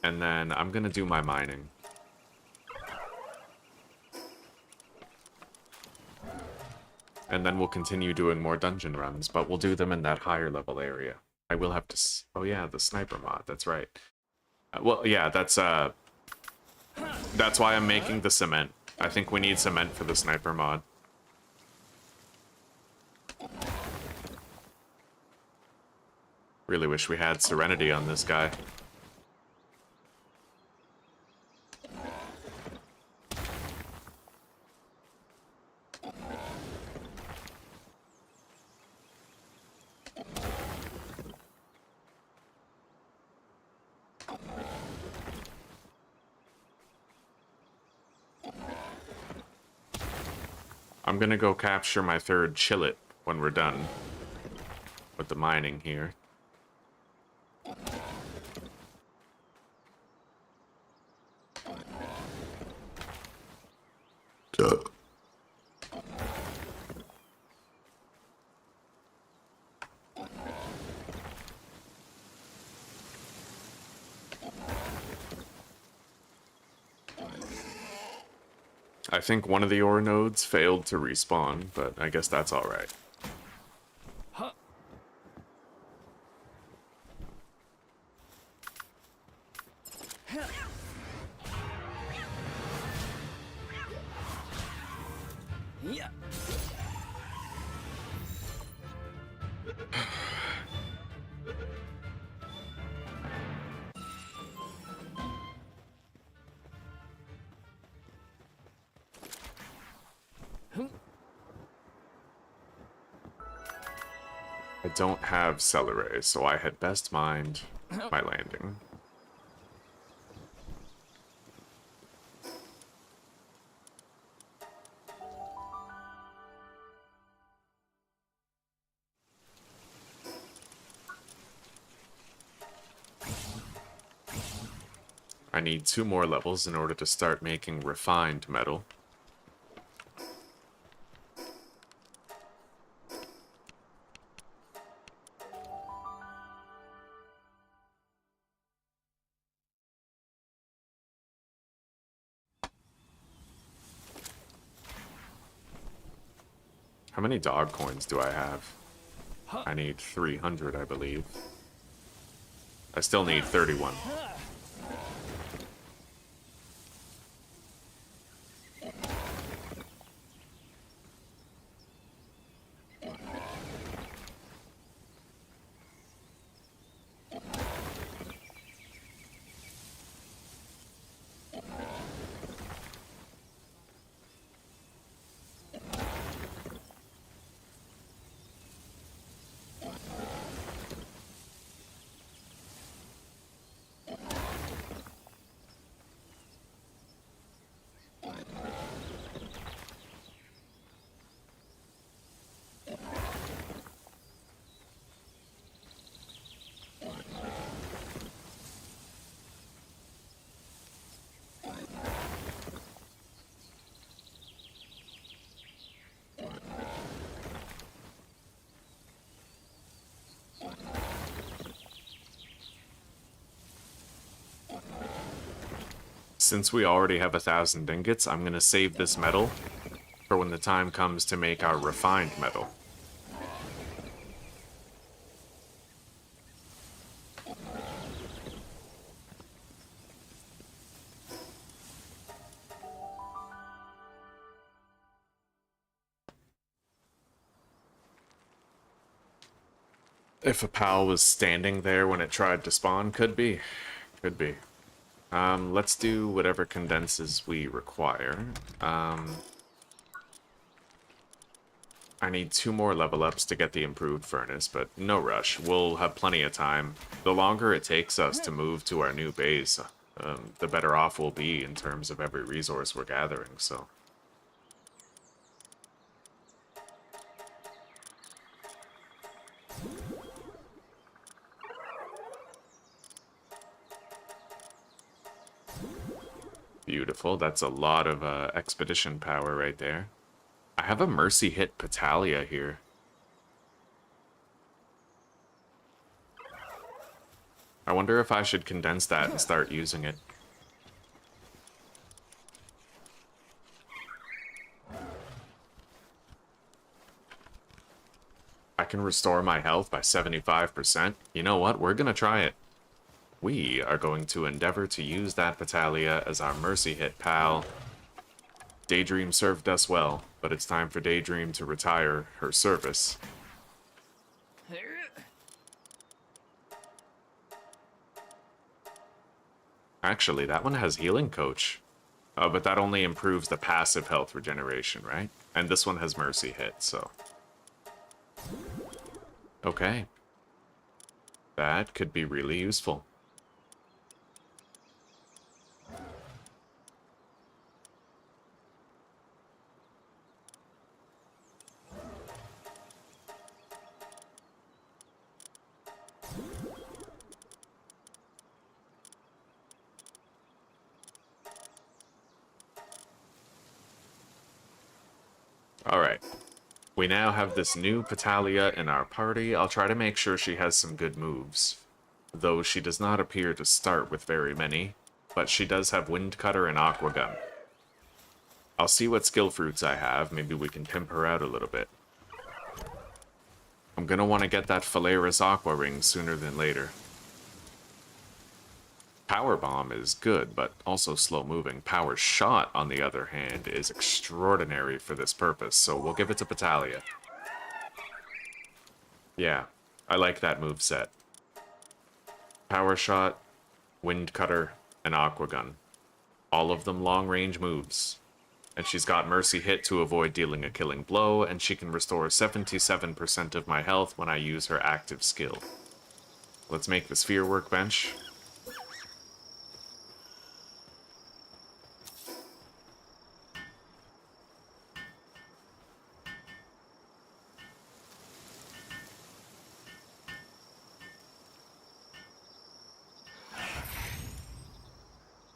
[SPEAKER 1] And then I'm gonna do my mining. And then we'll continue doing more dungeon runs, but we'll do them in that higher level area. I will have to... Oh yeah, the sniper mod, that's right. Well, yeah, that's why I'm making the cement. I think we need cement for the sniper mod. Really wish we had Serenity on this guy. I'm gonna go capture my 3rd chillet when we're done with the mining here. I think one of the ore nodes failed to respawn, but I guess that's alright.
[SPEAKER 3] Huh. Yeah.
[SPEAKER 1] I don't have Celery, so I had best mind my landing. I need 2 more levels in order to start making refined metal. How many dog coins do I have? I need 300, I believe. I still need 31. Since we already have 1,000 ingots, I'm gonna save this metal for when the time comes to make our refined metal. If a pal was standing there when it tried to spawn, could be. Could be. Let's do whatever condenses we require. I need 2 more level ups to get the improved furnace, but no rush. We'll have plenty of time. The longer it takes us to move to our new base, the better off we'll be in terms of every resource we're gathering, so... Beautiful. That's a lot of expedition power right there. I have a mercy hit Petalia here. I wonder if I should condense that and start using it. I can restore my health by 75%. You know what? We're gonna try it. We are going to endeavor to use that Petalia as our mercy hit pal. Daydream served us well, but it's time for Daydream to retire her service. Actually, that one has Healing Coach. Oh, but that only improves the passive health regeneration, right? And this one has Mercy Hit, so... Okay. That could be really useful. Alright. We now have this new Petalia in our party. I'll try to make sure she has some good moves. Though she does not appear to start with very many, but she does have Wind Cutter and Aqua Gun. I'll see what skill fruits I have. Maybe we can pimp her out a little bit. I'm gonna want to get that Phalaris Aqua Ring sooner than later. Power Bomb is good, but also slow-moving. Power Shot, on the other hand, is extraordinary for this purpose, so we'll give it to Petalia. Yeah, I like that moveset. Power Shot, Wind Cutter, and Aqua Gun. All of them long-range moves. And she's got Mercy Hit to avoid dealing a killing blow, and she can restore 77% of my health when I use her active skill. Let's make the Sphere Workbench.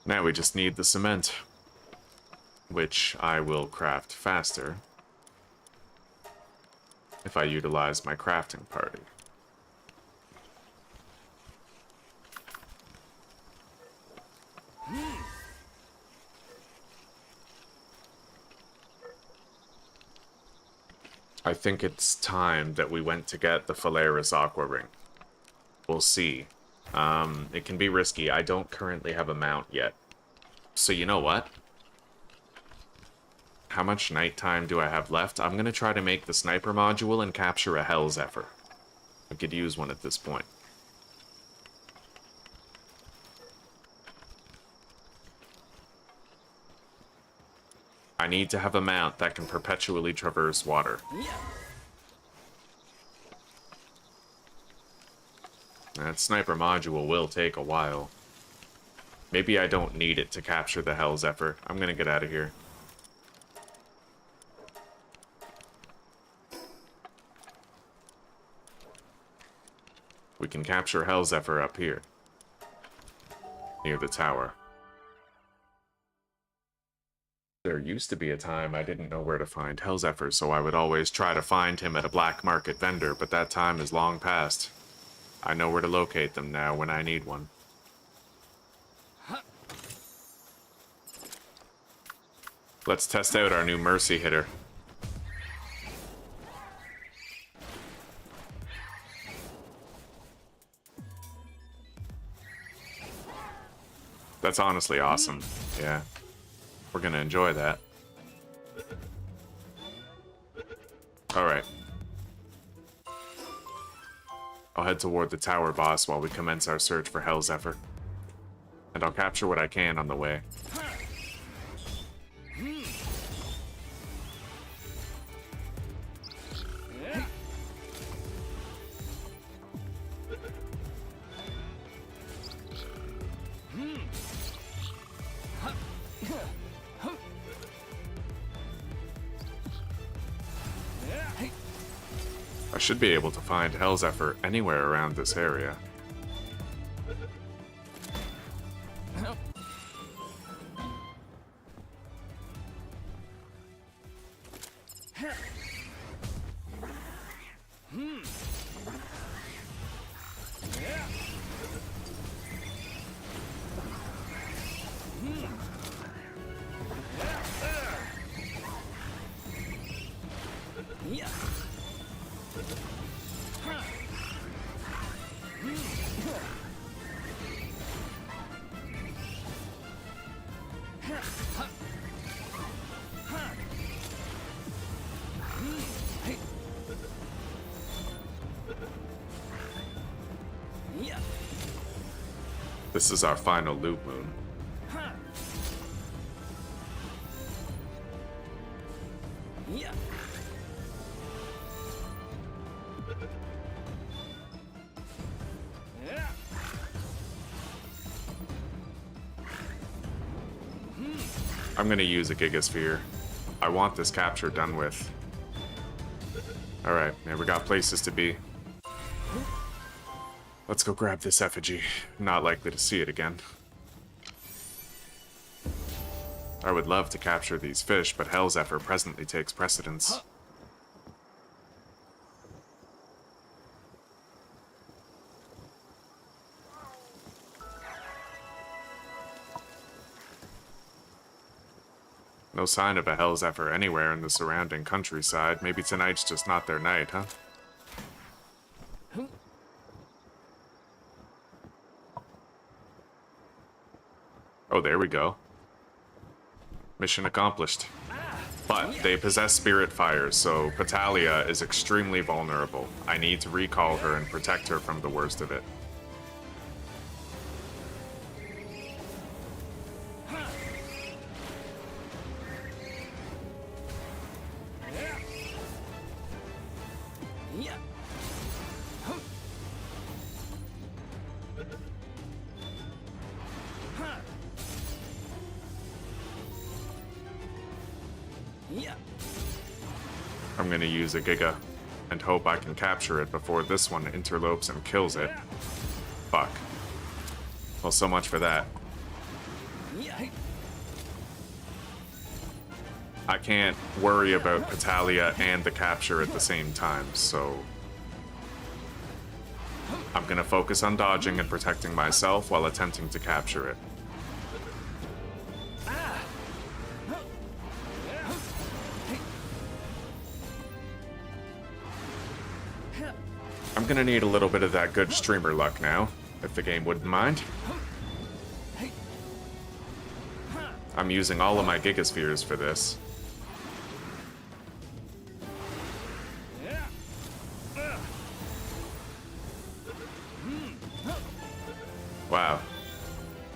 [SPEAKER 1] Now we just need the cement, which I will craft faster if I utilize my crafting party. I think it's time that we went to get the Phalaris Aqua Ring. We'll see. It can be risky. I don't currently have a mount yet. So you know what? How much nighttime do I have left? I'm gonna try to make the sniper module and capture a Hell Zephyr. I could use one at this point. I need to have a mount that can perpetually traverse water. That sniper module will take a while. Maybe I don't need it to capture the Hell Zephyr. I'm gonna get out of here. We can capture Hell Zephyr up here, near the tower. There used to be a time I didn't know where to find Hell Zephyr, so I would always try to find him at a black market vendor, but that time is long past. I know where to locate them now when I need one. Let's test out our new Mercy hitter. That's honestly awesome. Yeah. We're gonna enjoy that. Alright. I'll head toward the tower boss while we commence our search for Hellzephyr. And I'll capture what I can on the way. I should be able to find Hellzephyr anywhere around this area. This is our final loop moon. I'm gonna use a Gigasphere. I want this capture done with. Alright, yeah, we got places to be. Let's go grab this effigy. Not likely to see it again. I would love to capture these fish, but Hellzephyr presently takes precedence. No sign of a Hellzephyr anywhere in the surrounding countryside. Maybe tonight's just not their night, huh? Oh, there we go. Mission accomplished. But they possess spirit fires, so Patalia is extremely vulnerable. I need to recall her and protect her from the worst of it. I'm gonna use a Giga and hope I can capture it before this one interlopes and kills it. Fuck. Well, so much for that. I can't worry about Patalia and the capture at the same time, so I'm gonna focus on dodging and protecting myself while attempting to capture it. I'm gonna need a little bit of that good streamer luck now, if the game wouldn't mind. I'm using all of my Gigaspheres for this. Wow.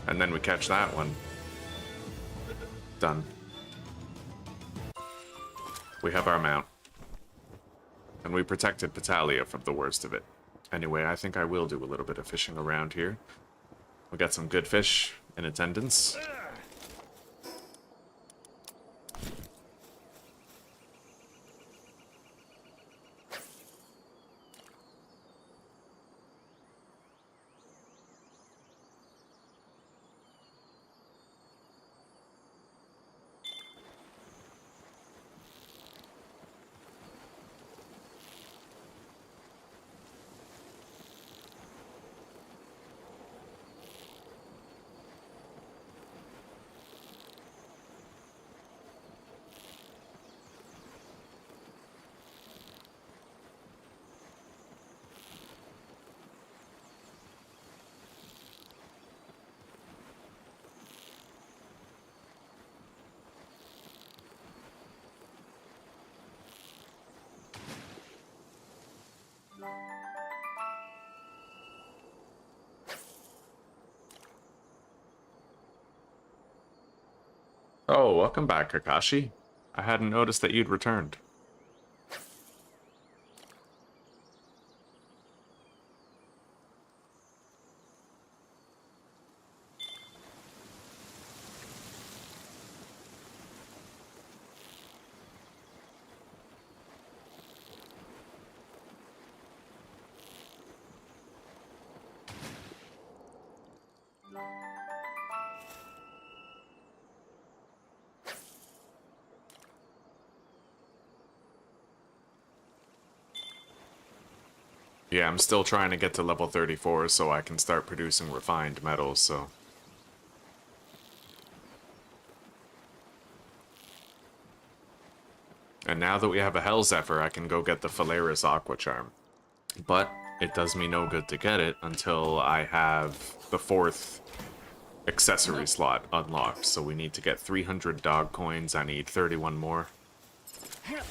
[SPEAKER 1] And then we catch that one. Done. We have our mount. And we protected Patalia from the worst of it. Anyway, I think I will do a little bit of fishing around here. We got some good fish in attendance. Oh, welcome back, Kakashi. I hadn't noticed that you'd returned. Yeah, I'm still trying to get to level 34 so I can start producing refined metals, so... And now that we have a Hell Zephyr, I can go get the Phalaris Aqua Charm. But it does me no good to get it until I have the 4th accessory slot unlocked. So we need to get 300 dog coins. I need 31 more.
[SPEAKER 3] Yeah.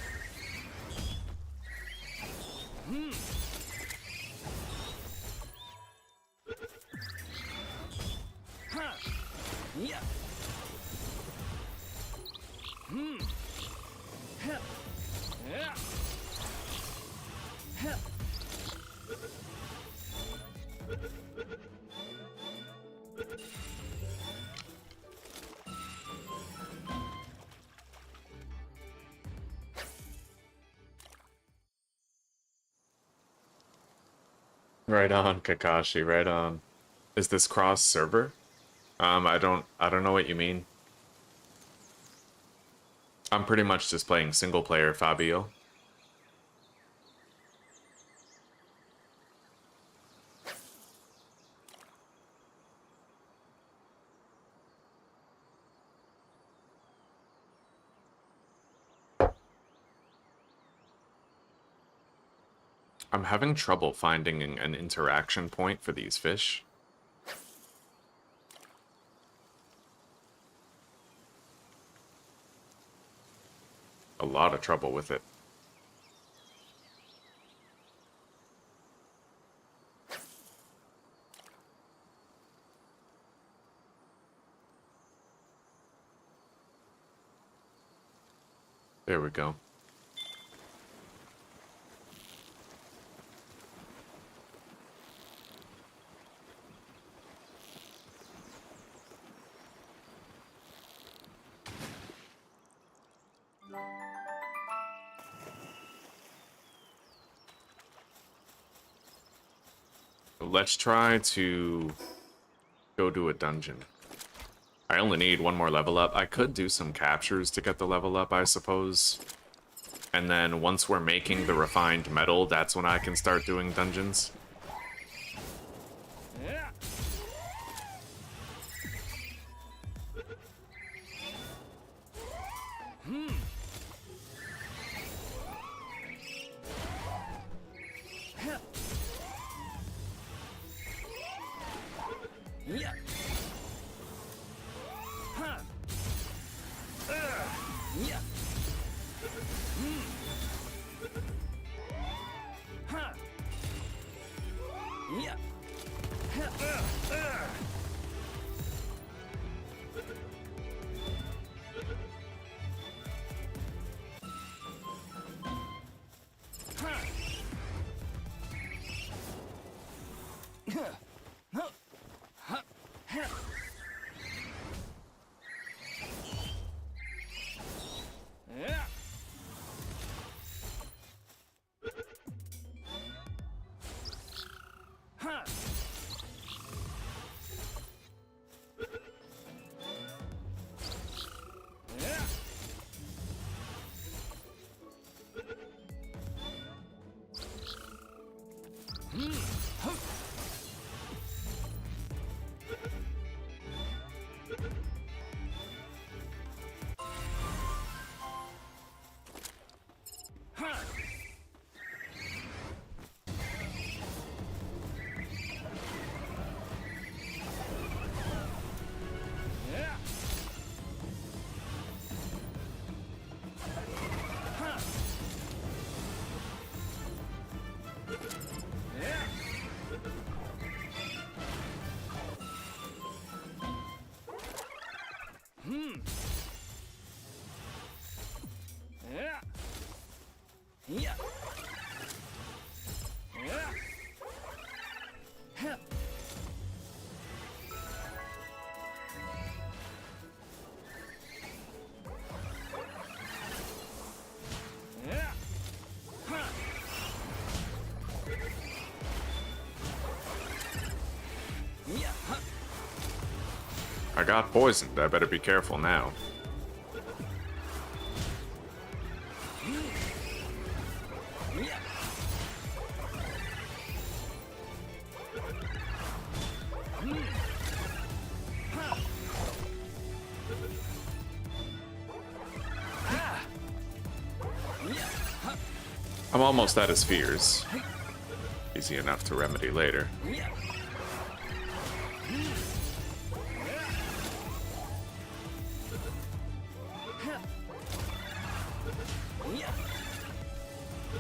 [SPEAKER 1] Right on, Kakashi, right on. Is this cross server? I don't know what you mean. I'm pretty much just playing single player, Fabio. I'm having trouble finding an interaction point for these fish. A lot of trouble with it. There we go. Let's try to go to a dungeon. I only need one more level up. I could do some captures to get the level up, I suppose. And then once we're making the refined metal, that's when I can start doing dungeons.
[SPEAKER 3] Yeah. Yeah. Huh. Yeah. Huh. Yeah. Yeah. Huh. Yeah. Huh. Yeah. Huh. Yeah.
[SPEAKER 1] I got poisoned. I better be careful now. I'm almost out of spheres. Easy enough to remedy later.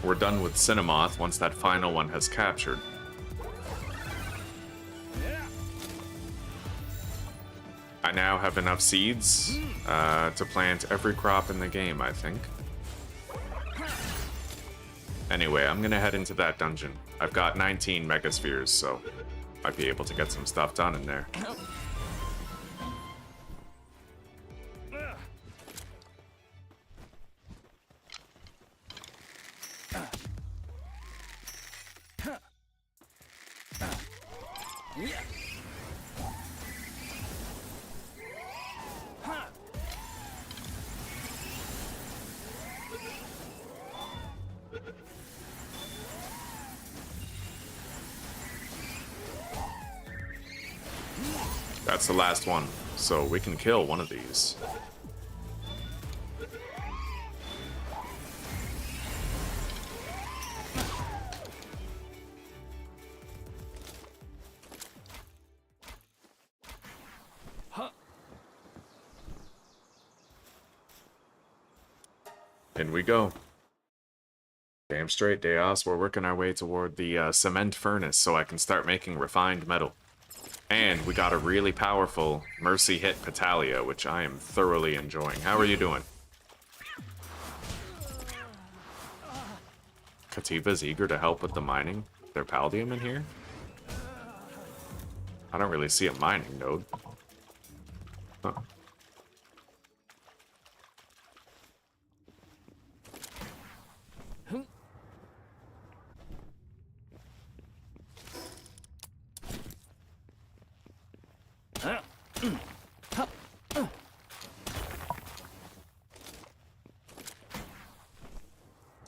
[SPEAKER 1] We're done with Cinemoth once that final one has captured. I now have enough seeds to plant every crop in the game, I think. Anyway, I'm gonna head into that dungeon. I've got 19 Megaspheres, so might be able to get some stuff done in there. That's the last one, so we can kill one of these. In we go. Damn straight, Deos. We're working our way toward the cement furnace so I can start making refined metal. And we got a really powerful Mercy hit Petalia, which I am thoroughly enjoying. How are you doing? Kativa's eager to help with the mining. Their Paldium in here? I don't really see a mining node. Huh.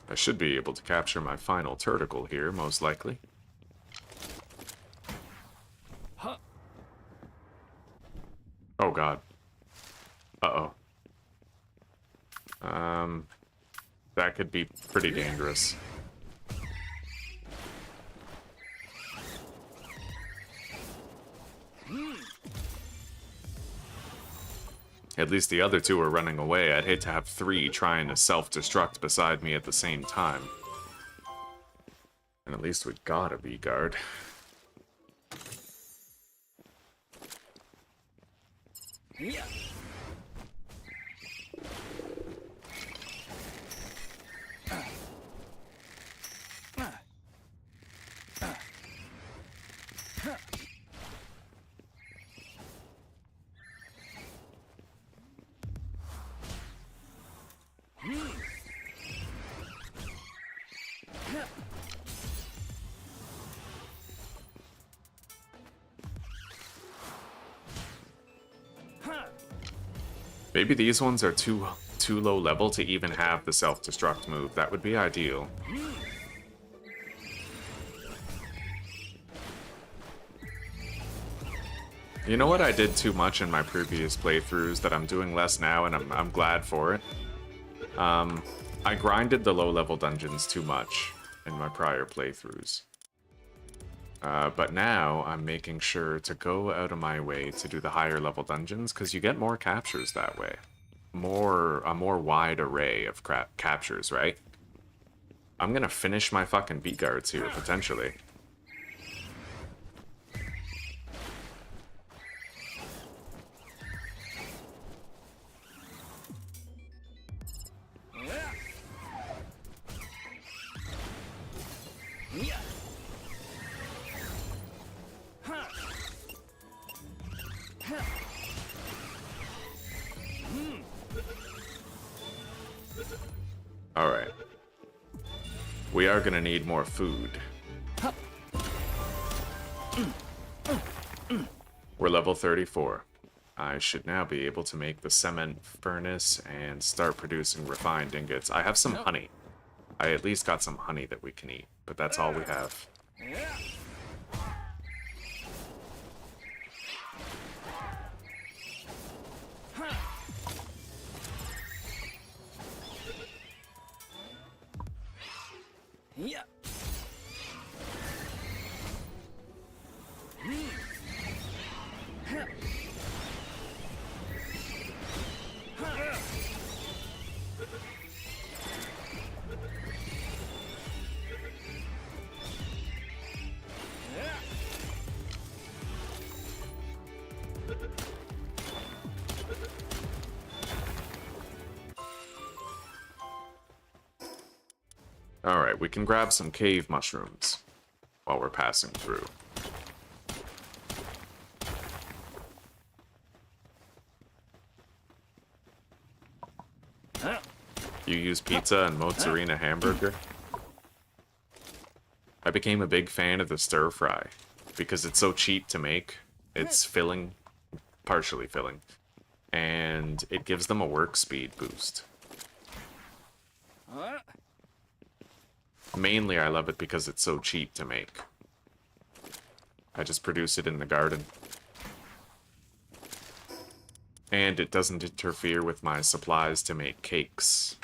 [SPEAKER 1] I should be able to capture my final turticle here, most likely. Oh god. Uh-oh. That could be pretty dangerous. At least the other two are running away. I'd hate to have three trying to self-destruct beside me at the same time. And at least we got a V-guard.
[SPEAKER 3] Yeah.
[SPEAKER 1] Maybe these ones are too low level to even have the self-destruct move. That would be ideal. You know what I did too much in my previous playthroughs that I'm doing less now, and I'm glad for it? I grinded the low-level dungeons too much in my prior playthroughs. But now I'm making sure to go out of my way to do the higher level dungeons, because you get more captures that way. A more wide array of captures, right? I'm gonna finish my fucking V-guards here, potentially. Alright. We are gonna need more food. We're level 34. I should now be able to make the cement furnace and start producing refined ingots. I have some honey. I at least got some honey that we can eat, but that's all we have.
[SPEAKER 3] Yeah.
[SPEAKER 1] Alright, we can grab some cave mushrooms while we're passing through. You use pizza and mozzarella hamburger? I became a big fan of the stir fry because it's so cheap to make. It's filling, partially filling, and it gives them a work speed boost. Mainly, I love it because it's so cheap to make. I just produce it in the garden. And it doesn't interfere with my supplies to make cakes.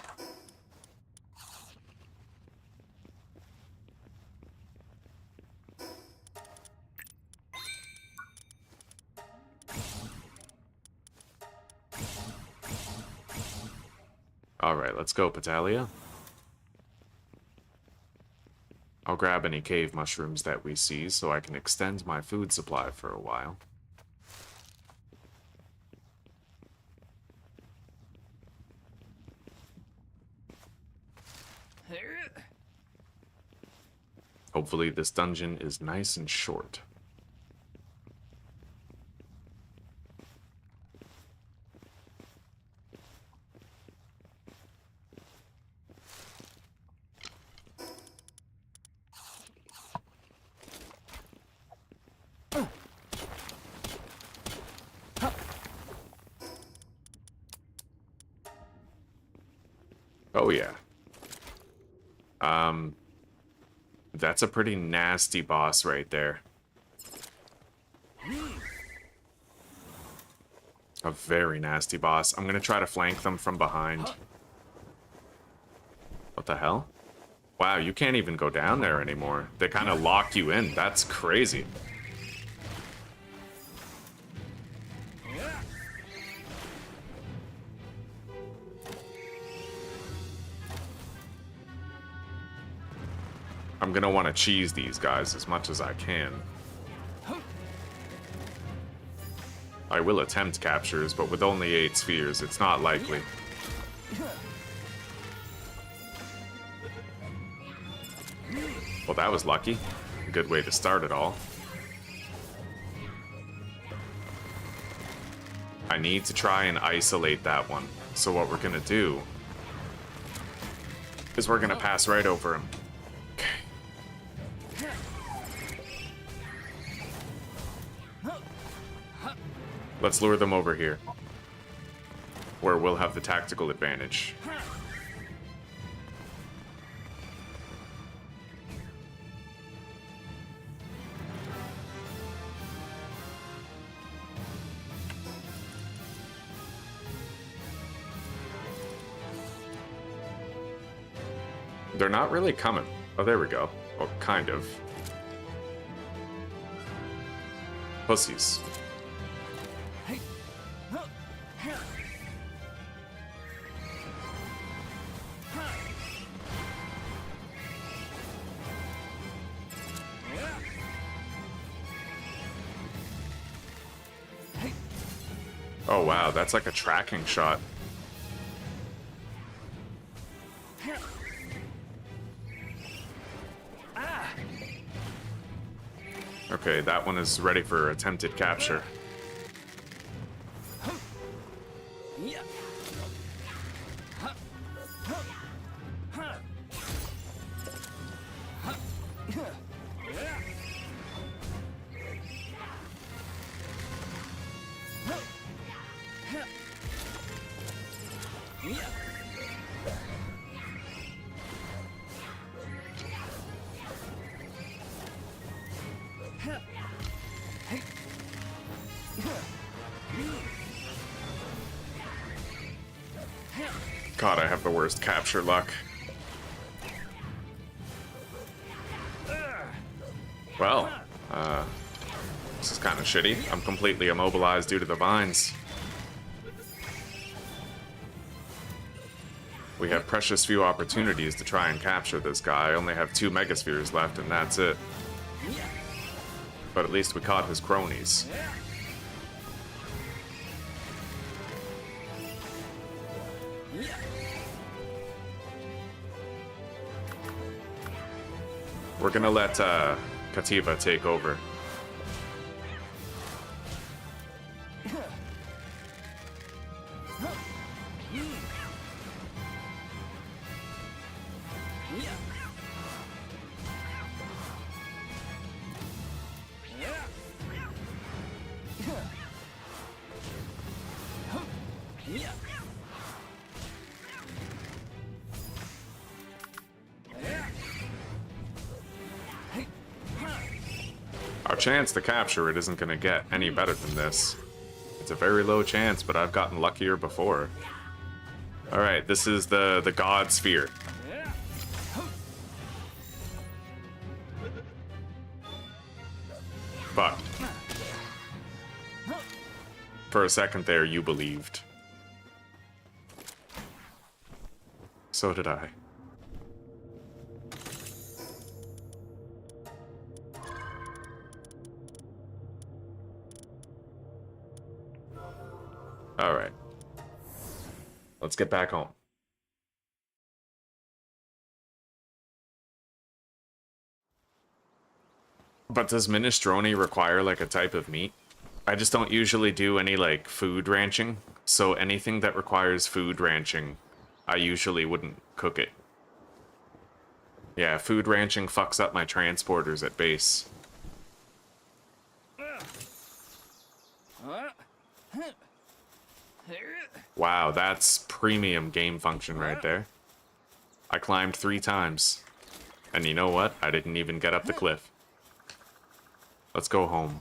[SPEAKER 1] Alright, let's go, Patalia. I'll grab any cave mushrooms that we see so I can extend my food supply for a while. Hopefully this dungeon is nice and short. Oh yeah. That's a pretty nasty boss right there. A very nasty boss. I'm gonna try to flank them from behind. What the hell? Wow, you can't even go down there anymore. They kind of lock you in. That's crazy. I'm gonna want to cheese these guys as much as I can. I will attempt captures, but with only 8 spheres, it's not likely. Well, that was lucky. A good way to start it all. I need to try and isolate that one. So what we're gonna do is we're gonna pass right over him. Let's lure them over here, where we'll have the tactical advantage. They're not really coming. Oh, there we go. Well, kind of. Pussies. Oh wow, that's like a tracking shot. Okay, that one is ready for attempted capture. God, I have the worst capture luck. Well, this is kind of shitty. I'm completely immobilized due to the vines. We have precious few opportunities to try and capture this guy. I only have 2 megaspheres left, and that's it. But at least we caught his cronies. We're gonna let Kativa take over. Our chance to capture it isn't going to get any better than this. It's a very low chance, but I've gotten luckier before. Alright, this is the God Sphere. But for a second there, you believed. So did I. Alright. Let's get back home. But does minestrone require like a type of meat? I just don't usually do any like food ranching, so anything that requires food ranching, I usually wouldn't cook it. Yeah, food ranching fucks up my transporters at base. Wow, that's premium game function right there. I climbed 3 times. And you know what? I didn't even get up the cliff. Let's go home.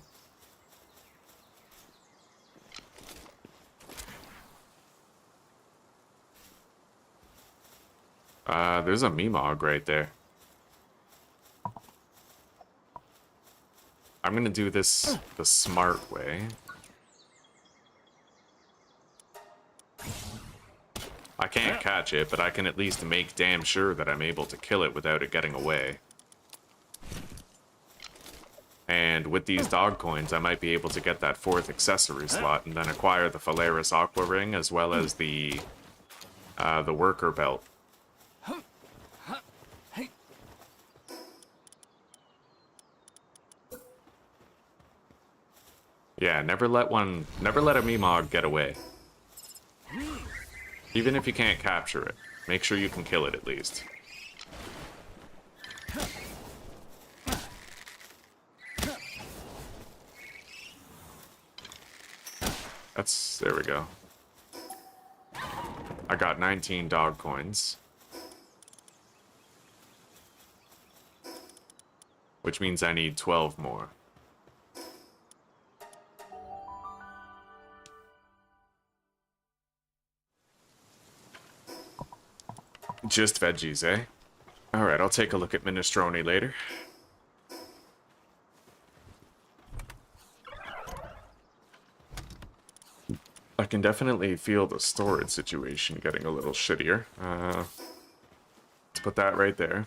[SPEAKER 1] There's a Meemog right there. I'm gonna do this the smart way. I can't catch it, but I can at least make damn sure that I'm able to kill it without it getting away. And with these dog coins, I might be able to get that 4th accessory slot and then acquire the Phalaris Aqua Ring as well as the worker belt. Yeah, never let a Meemog get away. Even if you can't capture it, make sure you can kill it at least. There we go. I got 19 dog coins. Which means I need 12 more. Just veggies, eh? Alright, I'll take a look at minestrone later. I can definitely feel the storage situation getting a little shittier. Let's put that right there.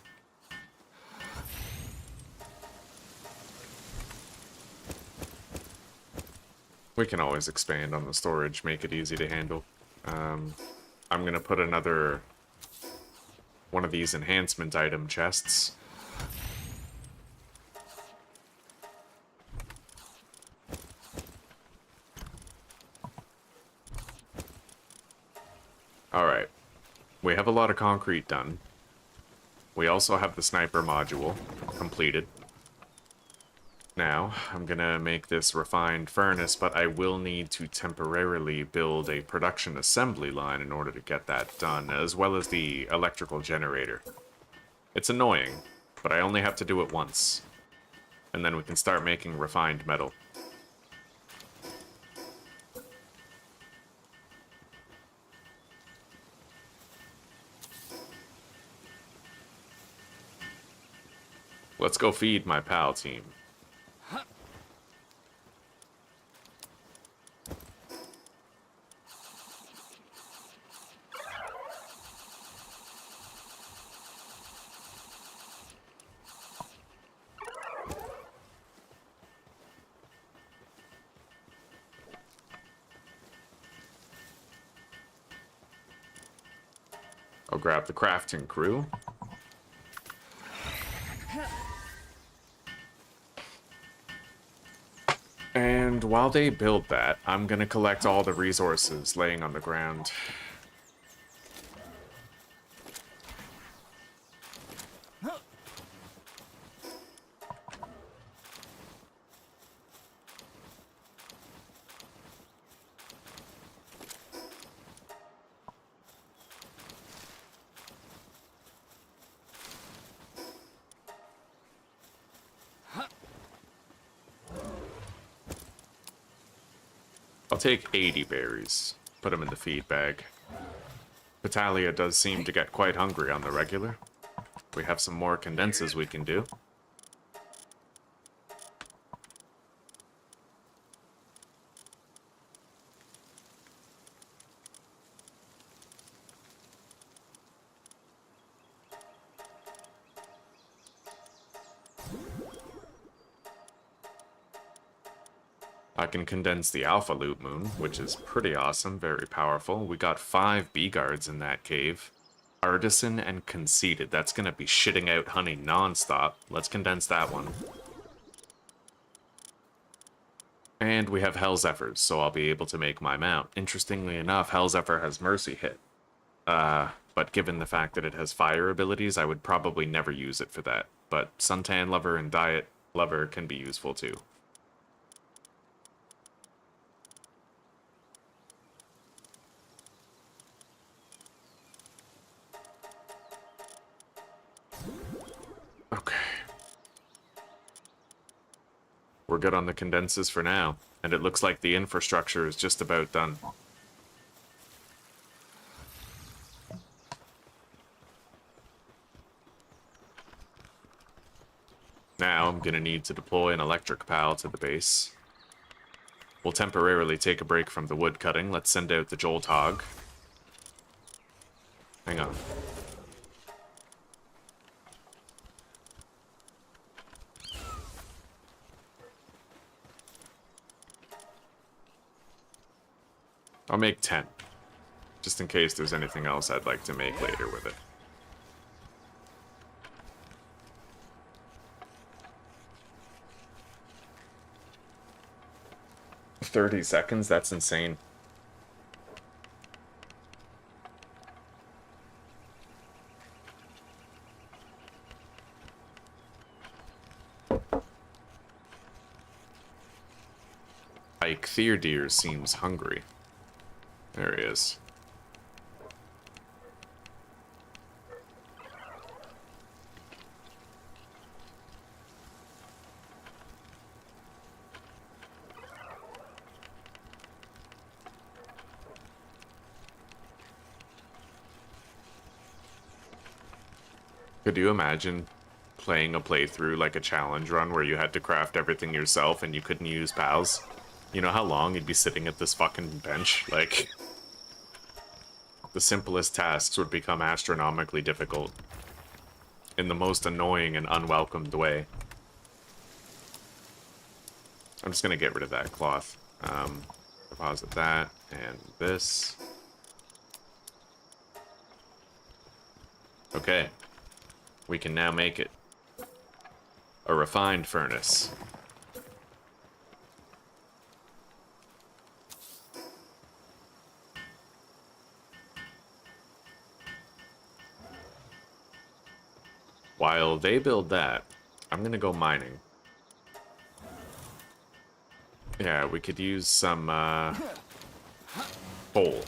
[SPEAKER 1] We can always expand on the storage, make it easy to handle. I'm gonna put another one of these enhancement item chests. Alright. We have a lot of concrete done. We also have the sniper module completed. Now, I'm gonna make this refined furnace, but I will need to temporarily build a production assembly line in order to get that done, as well as the electrical generator. It's annoying, but I only have to do it once. And then we can start making refined metal. Let's go feed my pal team. I'll grab the crafting crew. And while they build that, I'm gonna collect all the resources laying on the ground. I'll take 80 berries, put them in the feed bag. Vitalia does seem to get quite hungry on the regular. We have some more condenses we can do. I can condense the Alpha Loot Moon, which is pretty awesome, very powerful. We got 5 bee guards in that cave. Artisan and Conceited. That's going to be shitting out honey non-stop. Let's condense that one. And we have Hellzephyrs, so I'll be able to make my mount. Interestingly enough, Hellzephyr has Mercy Hit. But given the fact that it has fire abilities, I would probably never use it for that. But Suntan Lover and Diet Lover can be useful too. Okay. We're good on the condenses for now, and it looks like the infrastructure is just about done. Now I'm gonna need to deploy an electric pal to the base. We'll temporarily take a break from the wood cutting. Let's send out the Joltog. Hang on. I'll make 10, just in case there's anything else I'd like to make later with it. $30, that's insane. Ike Theodeer seems hungry. There he is. Could you imagine playing a playthrough like a challenge run where you had to craft everything yourself and you couldn't use pals? You know how long you'd be sitting at this fucking bench? Like, the simplest tasks would become astronomically difficult in the most annoying and unwelcomed way. I'm just gonna get rid of that cloth. Deposit that and this. Okay. We can now make it. A refined furnace. While they build that, I'm gonna go mining. Yeah, we could use some, coal.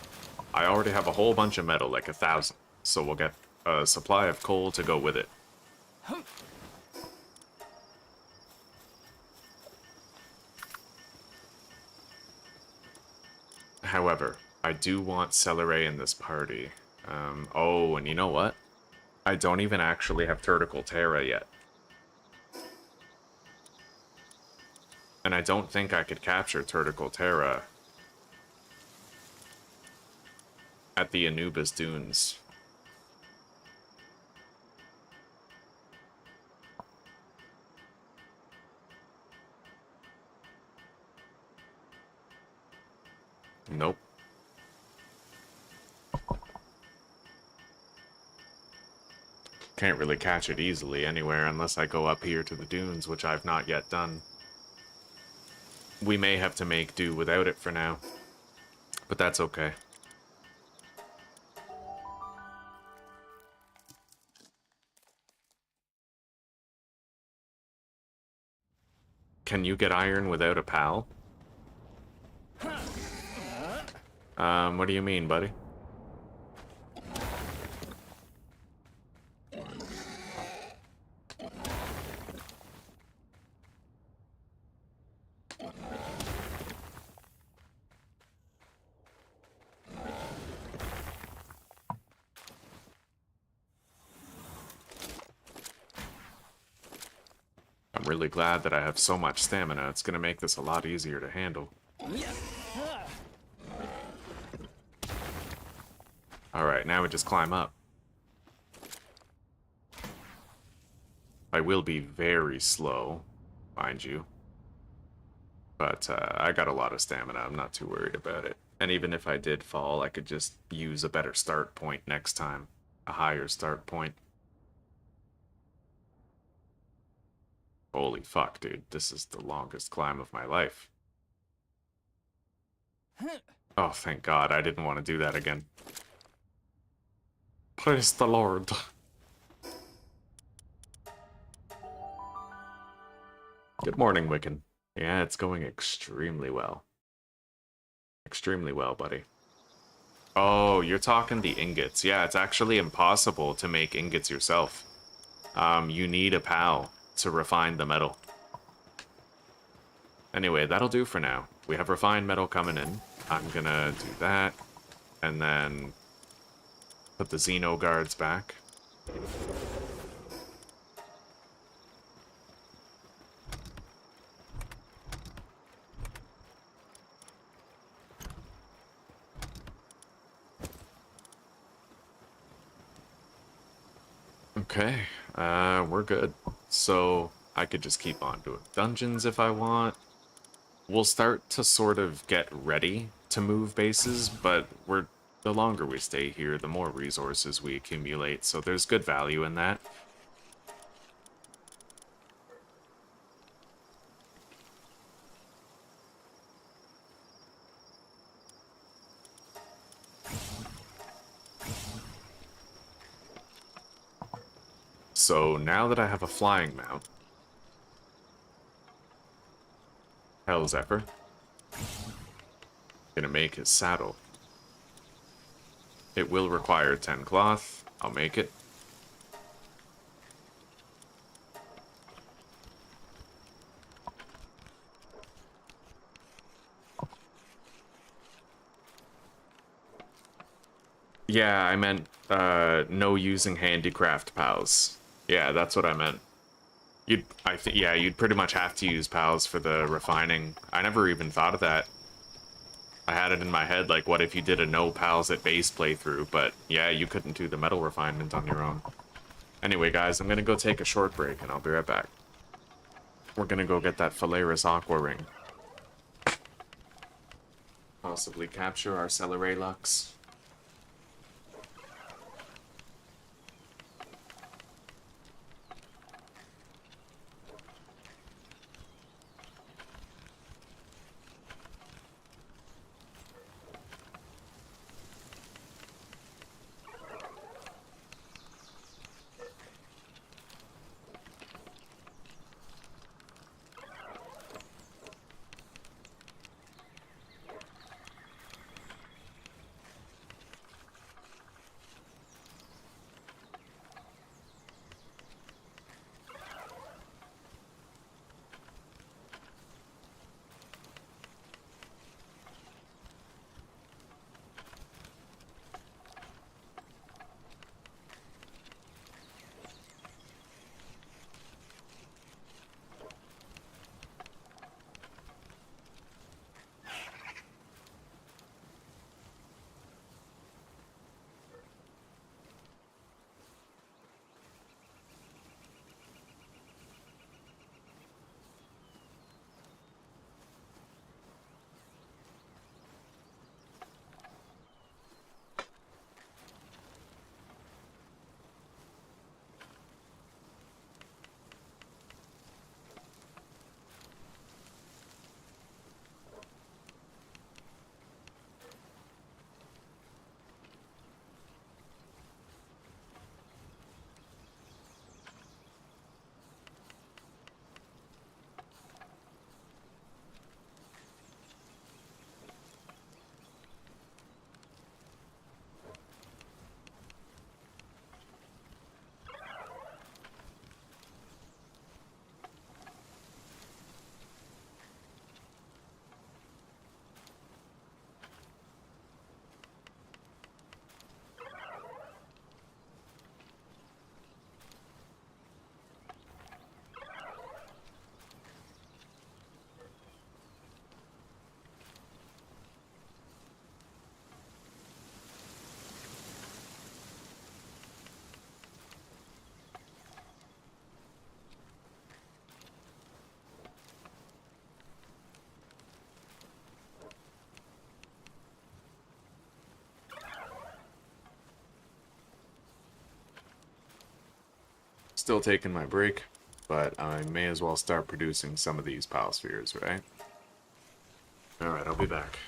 [SPEAKER 1] I already have a whole bunch of metal, like 1,000, so we'll get a supply of coal to go with it. However, I do want Celeray in this party. Oh, and you know what? I don't even actually have Turtical Terra yet. And I don't think I could capture Turtical Terra at the Anubis Dunes. Nope. Can't really catch it easily anywhere unless I go up here to the dunes, which I've not yet done. We may have to make do without it for now, but that's okay. Can you get iron without a pal? What do you mean, buddy? I'm really glad that I have so much stamina. It's gonna make this a lot easier to handle. Alright, now we just climb up. I will be very slow, mind you. But I got a lot of stamina. I'm not too worried about it. And even if I did fall, I could just use a better start point next time. A higher start point. Holy fuck, dude. This is the longest climb of my life. Oh, thank God. I didn't want to do that again. Praise the Lord. Good morning, Wiccan. Yeah, it's going extremely well. Extremely well, buddy. Oh, you're talking the ingots. Yeah, it's actually impossible to make ingots yourself. You need a pal to refine the metal. Anyway, that'll do for now. We have refined metal coming in. I'm gonna do that. And then put the Xeno guards back. Okay, we're good. So I could just keep on doing dungeons if I want. We'll start to sort of get ready to move bases, but the longer we stay here, the more resources we accumulate, so there's good value in that. So now that I have a flying mount, Hellzephyr, gonna make his saddle. It will require 10 cloth. I'll make it. Yeah, I meant no using handicraft pals. Yeah, that's what I meant. You'd pretty much have to use pals for the refining. I never even thought of that. I had it in my head, like, what if you did a no pals at base playthrough, but yeah, you couldn't do the metal refinement on your own. Anyway, guys, I'm gonna go take a short break, and I'll be right back. We're gonna go get that Phalaris Aqua Ring. Possibly capture our Celeray Lux. Still taking my break, but I may as well start producing some of these pal spheres, right? Alright, I'll be back.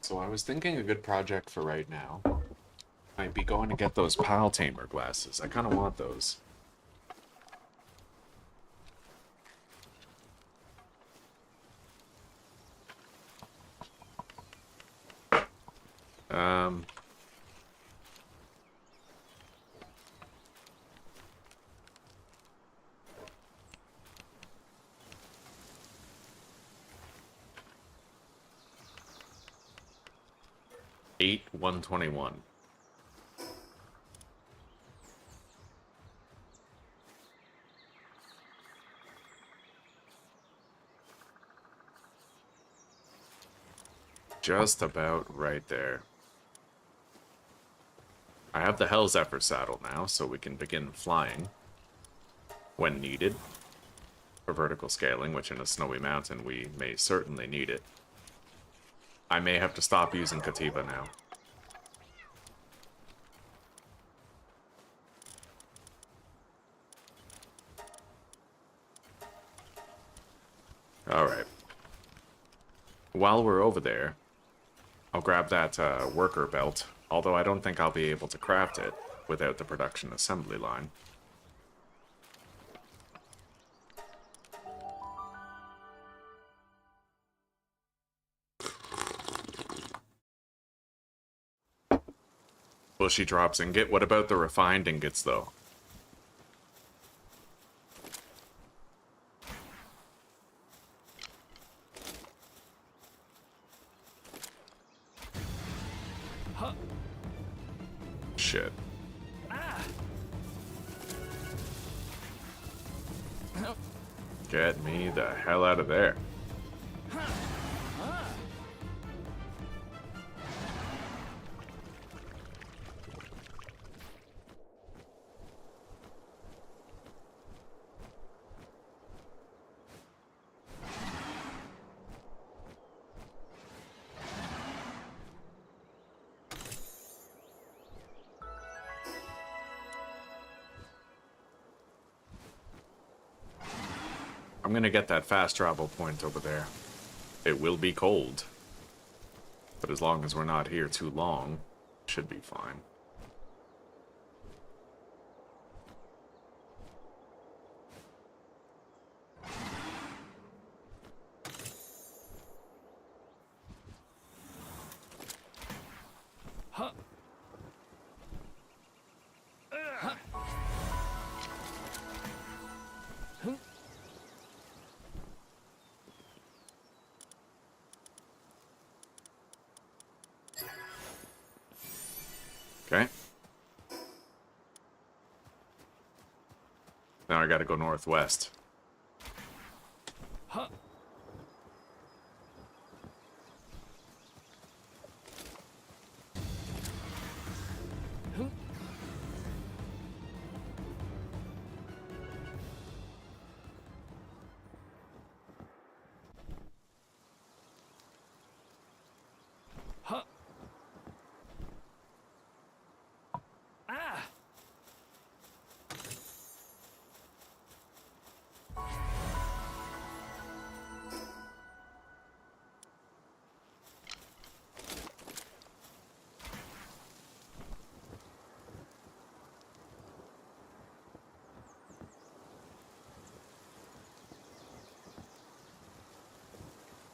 [SPEAKER 1] So I was thinking a good project for right now might be going to get those Pal Tamer glasses. I kind of want those. Um... 121. Just about right there. I have the Hell Zephyr saddle now, so we can begin flying when needed for vertical scaling, which in a snowy mountain we may certainly need it. I may have to stop using Katiba now. Alright. While we're over there, I'll grab that worker belt, although I don't think I'll be able to craft it without the production assembly line. Bushy drops ingot. What about the refined ingots, though? Shit. Get me the hell out of there. I'm I'm gonna get that fast travel point over there. It will be cold. But as long as we're not here too long, should be fine. Okay. Now I gotta go northwest.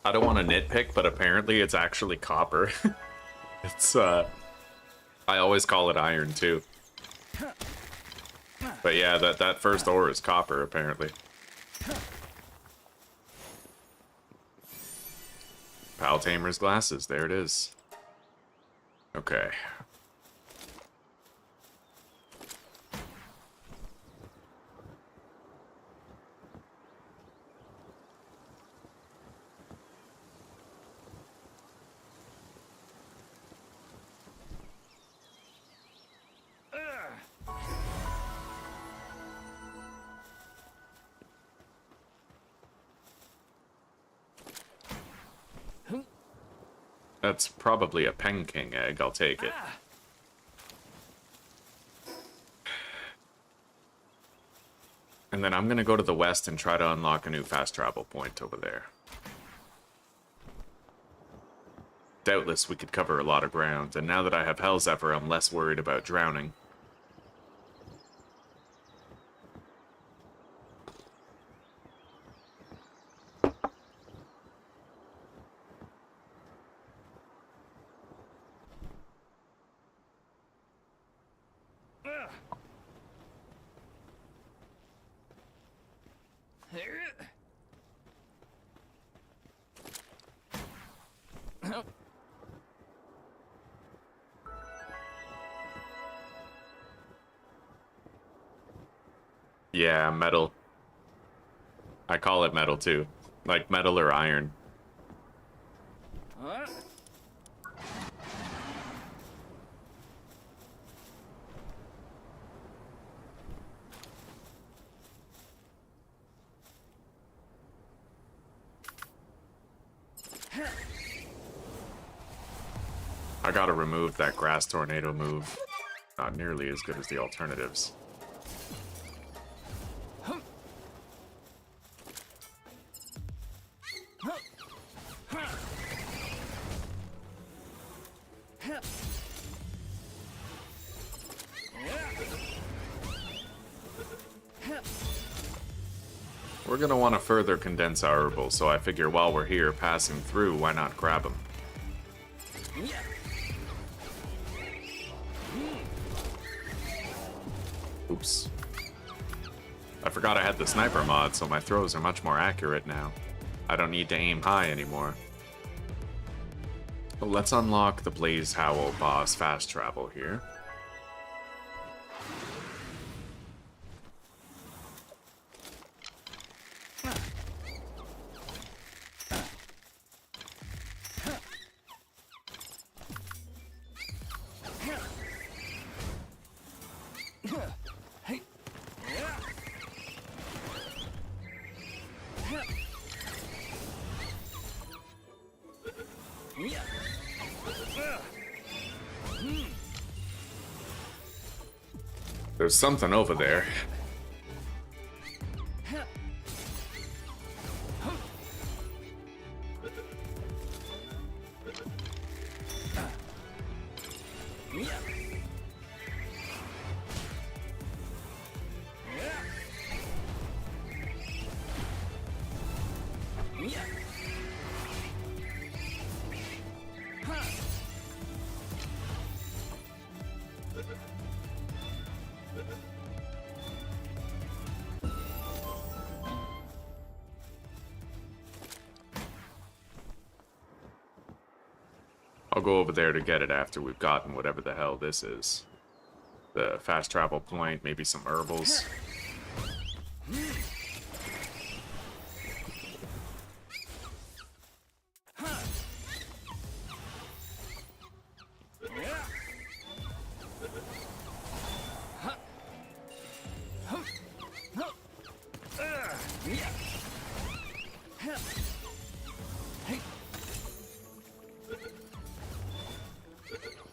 [SPEAKER 1] I don't want to nitpick, but apparently it's actually copper. It's, I always call it iron, too. But yeah, that first ore is copper, apparently. Pal Tamer's glasses, there it is. Okay. That's probably a Pen King egg, I'll take it. And then I'm gonna go to the west and try to unlock a new fast travel point over there. Doubtless we could cover a lot of ground, and now that I have Hell's Zephyr, I'm less worried about drowning. Yeah, metal. I call it metal too. Like metal or iron. I gotta remove that grass tornado move. Not nearly as good as the alternatives. We're gonna want to further condense our herbal, so I figure while we're here passing through, why not grab them? Oops. I forgot I had the sniper mod, so my throws are much more accurate now. I don't need to aim high anymore. Well, let's unlock the Blaze Howl boss fast travel here. There's something over there. I'll go over there to get it after we've gotten whatever the hell this is. The fast travel point, maybe some herbals.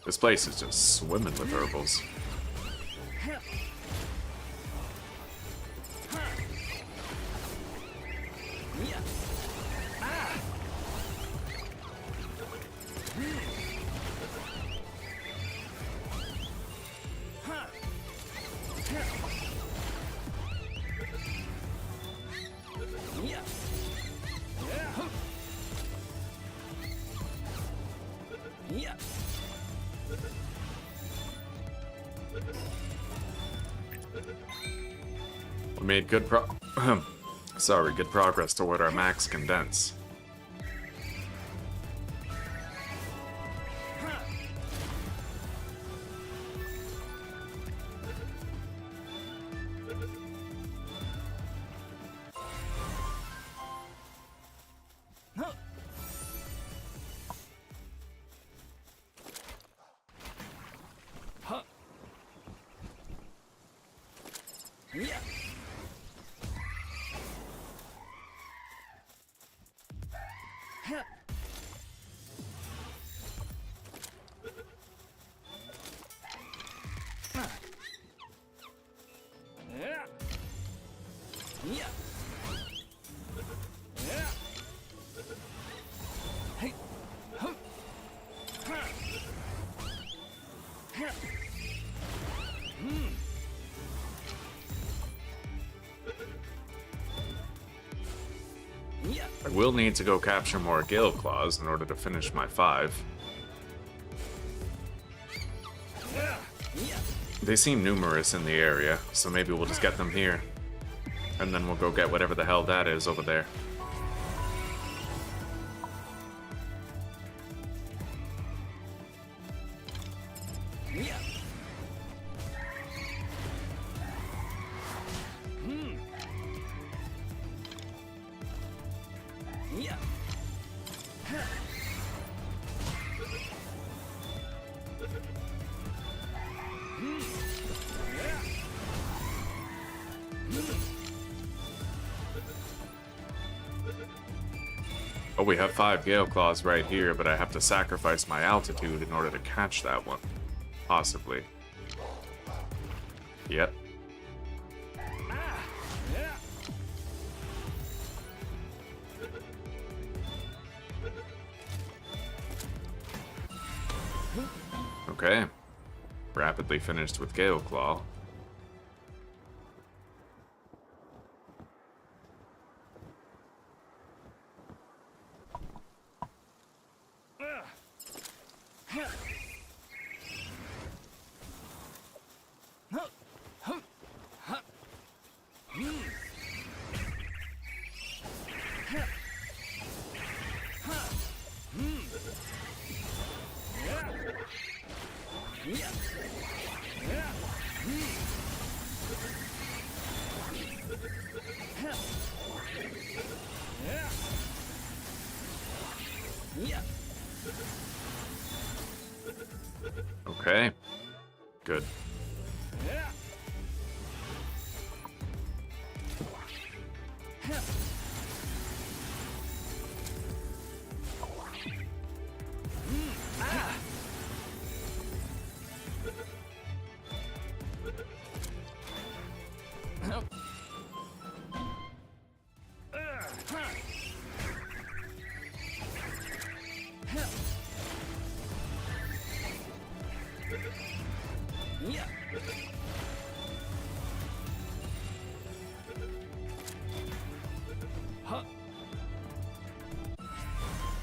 [SPEAKER 1] This place is just swimming with herbals. We made good good progress toward our max condense. I will need to go capture more Gale Claws in order to finish my 5. They seem numerous in the area, so maybe we'll just get them here. And then we'll go get whatever the hell that is over there. Oh, we have 5 Gale Claws right here, but I have to sacrifice my altitude in order to catch that one. Possibly. Yep. Okay. Rapidly finished with Gale Claw. Okay. Good.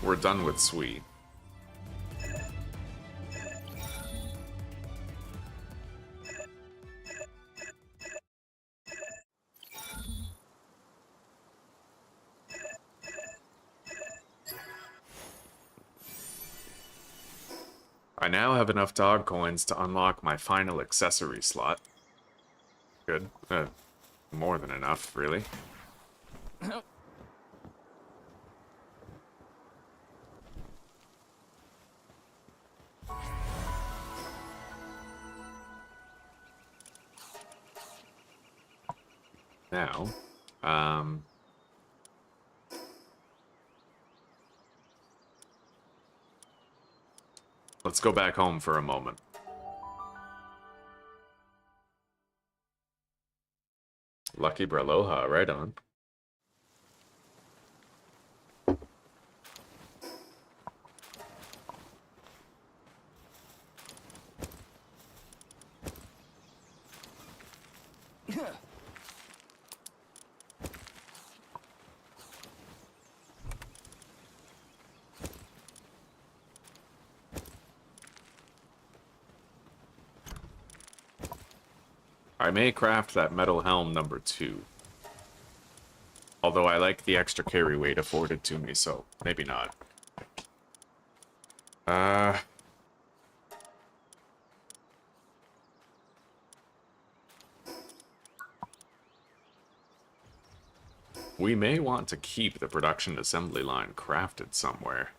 [SPEAKER 1] We're done with Sweet. I now have enough dog coins to unlock my final accessory slot. Good. More than enough, really. Now, let's go back home for a moment. Lucky Braloha, right on. I may craft that metal helm number 2. Although I like the extra carry weight afforded to me, so maybe not. We may want to keep the production assembly line crafted somewhere.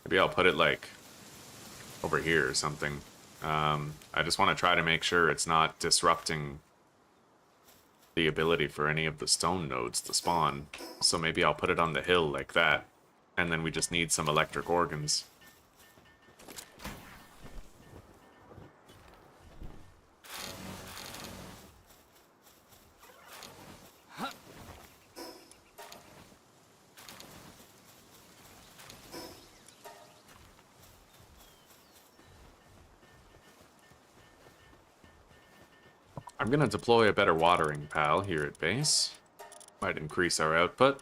[SPEAKER 1] Maybe I'll put it, like, over here or something. I just want to try to make sure it's not disrupting the ability for any of the stone nodes to spawn. So maybe I'll put it on the hill like that. And then we just need some electric organs. I'm gonna deploy a better watering pal here at base. Might increase our output.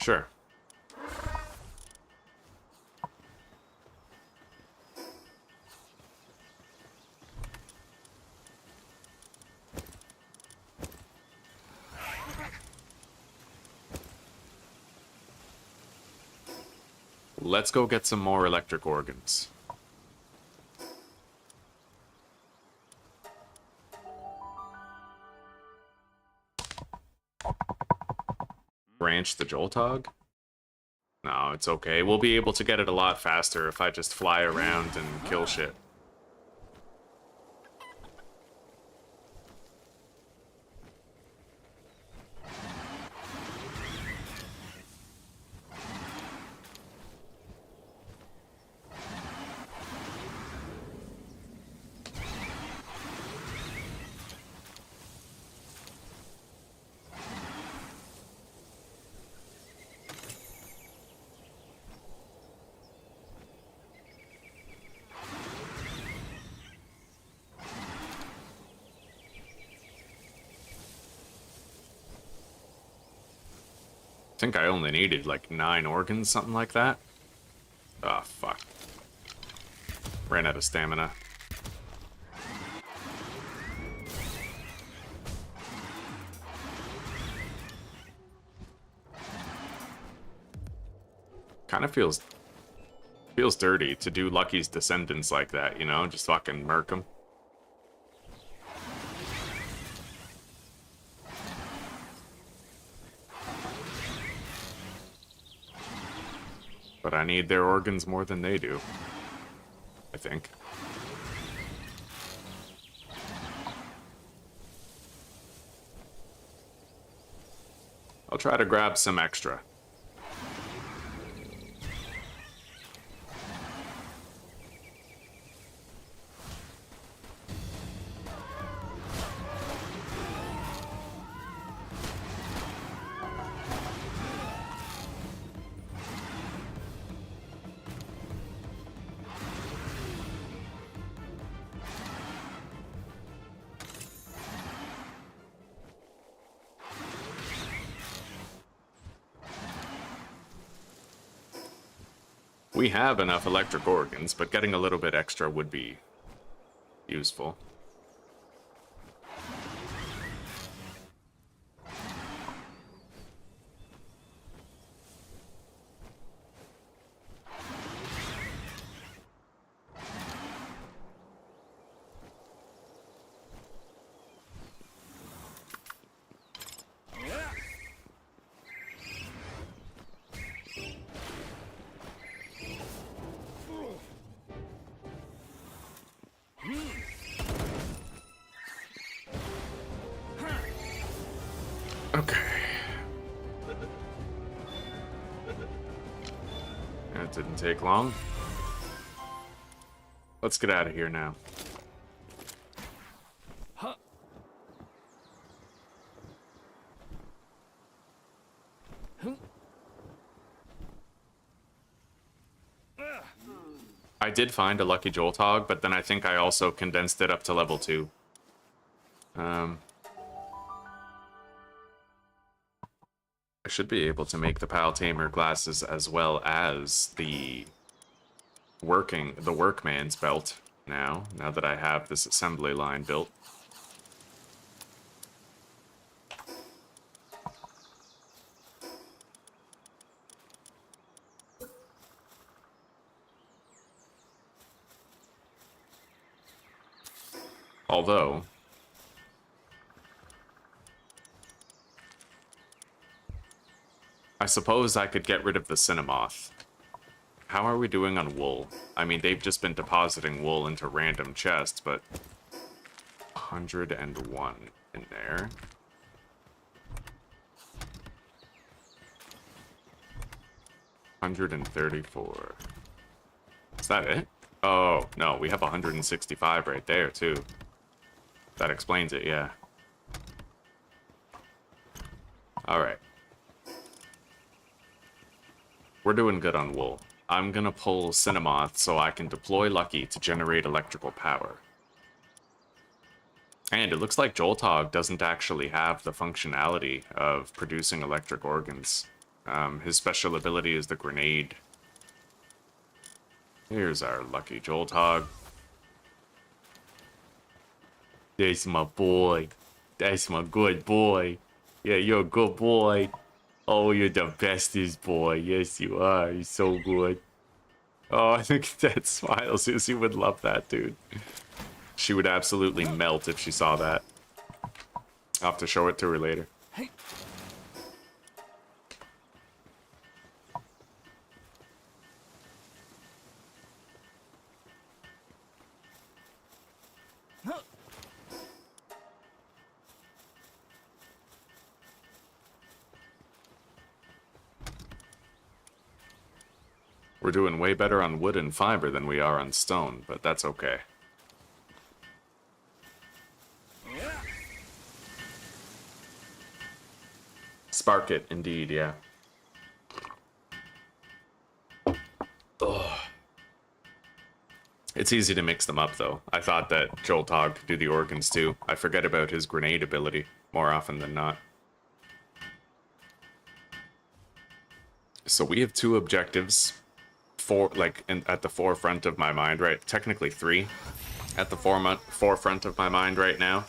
[SPEAKER 1] Sure. Let's go get some more electric organs. Branch the Joltog? No, it's okay. We'll be able to get it a lot faster if I just fly around and kill shit. I think I only needed like 9 organs, something like that. Oh, fuck. Ran out of stamina. Kind of feels dirty to do Lucky's descendants like that, you know? Just fucking murk them. But I need their organs more than they do, I think. I'll try to grab some extra. We have enough electric organs, but getting a little bit extra would be useful. Okay. That didn't take long. Let's get out of here now. I did find a lucky Jolt Hog, but then I think I also condensed it up to level 2. I should be able to make the Pal Tamer glasses as well as the workman's belt now that I have this assembly line built. Although, I suppose I could get rid of the Cinemoth. How are we doing on wool? I mean, they've just been depositing wool into random chests, but 101 in there. $134. Is that it? Oh, no, we have 165 right there, too. That explains it, yeah. Alright. We're doing good on wool. I'm gonna pull Cinemoth so I can deploy Lucky to generate electrical power. And it looks like Joltog doesn't actually have the functionality of producing electric organs. His special ability is the grenade. Here's our lucky Joltog. That's my boy. That's my good boy. Yeah, you're a good boy. Oh, you're the bestest boy. Yes, you are. You're so good. Oh, I think that smile. Susie would love that, dude. She would absolutely melt if she saw that. I'll have to show it to her later.
[SPEAKER 3] Hey.
[SPEAKER 1] We're doing way better on wood and fiber than we are on stone, but that's okay. Spark it, indeed, yeah. Ugh. It's easy to mix them up, though. I thought that Joltog could do the organs, too. I forget about his grenade ability more often than not. So we have 2 objectives. At the forefront of my mind, right? Technically 3 at the forefront of my mind right now.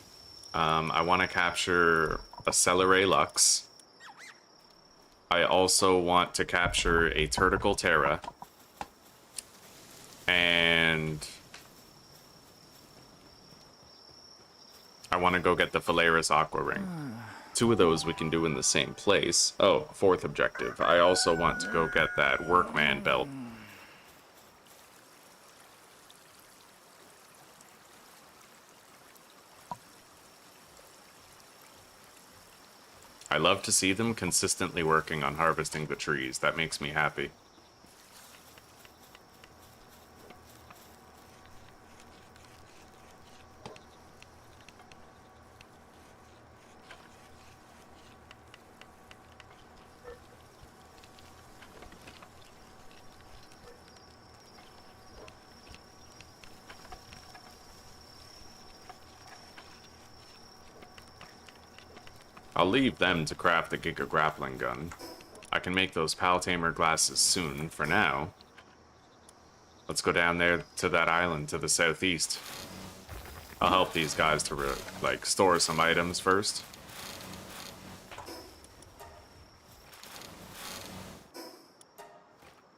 [SPEAKER 1] I want to capture a Celeray Lux. I also want to capture a Turtical Terra. And I want to go get the Phalaris Aqua Ring. 2 of those we can do in the same place. Oh, 4th objective. I also want to go get that Workman belt. I love to see them consistently working on harvesting the trees. That makes me happy. I'll leave them to craft the Giga Grappling Gun. I can make those Pal Tamer glasses soon. For now, let's go down there to that island to the southeast. I'll help these guys to, store some items first.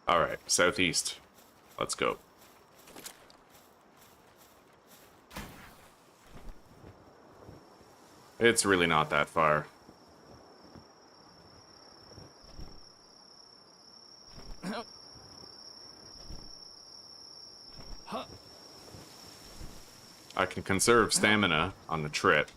[SPEAKER 1] Alright, southeast. Let's go. It's really not that far. I can conserve stamina on the trip.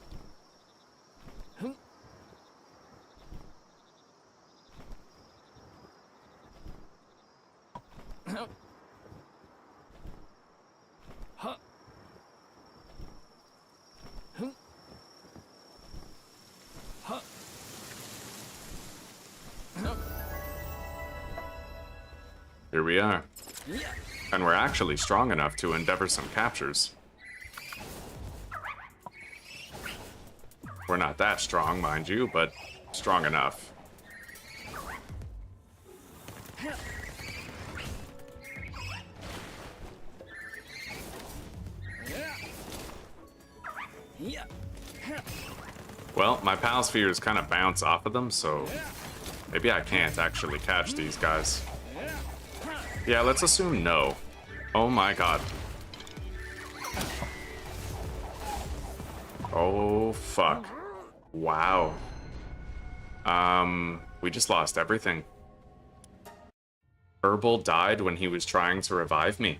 [SPEAKER 1] Here we are.
[SPEAKER 3] Yeah.
[SPEAKER 1] And we're actually strong enough to endeavor some captures. We're not that strong, mind you, but strong enough.
[SPEAKER 3] Yeah.
[SPEAKER 1] Well, my pal spheres kind of bounce off of them, so maybe I can't actually catch these guys. Yeah, let's assume no. Oh my god. Oh, fuck. Wow. We just lost everything. Herbal died when he was trying to revive me.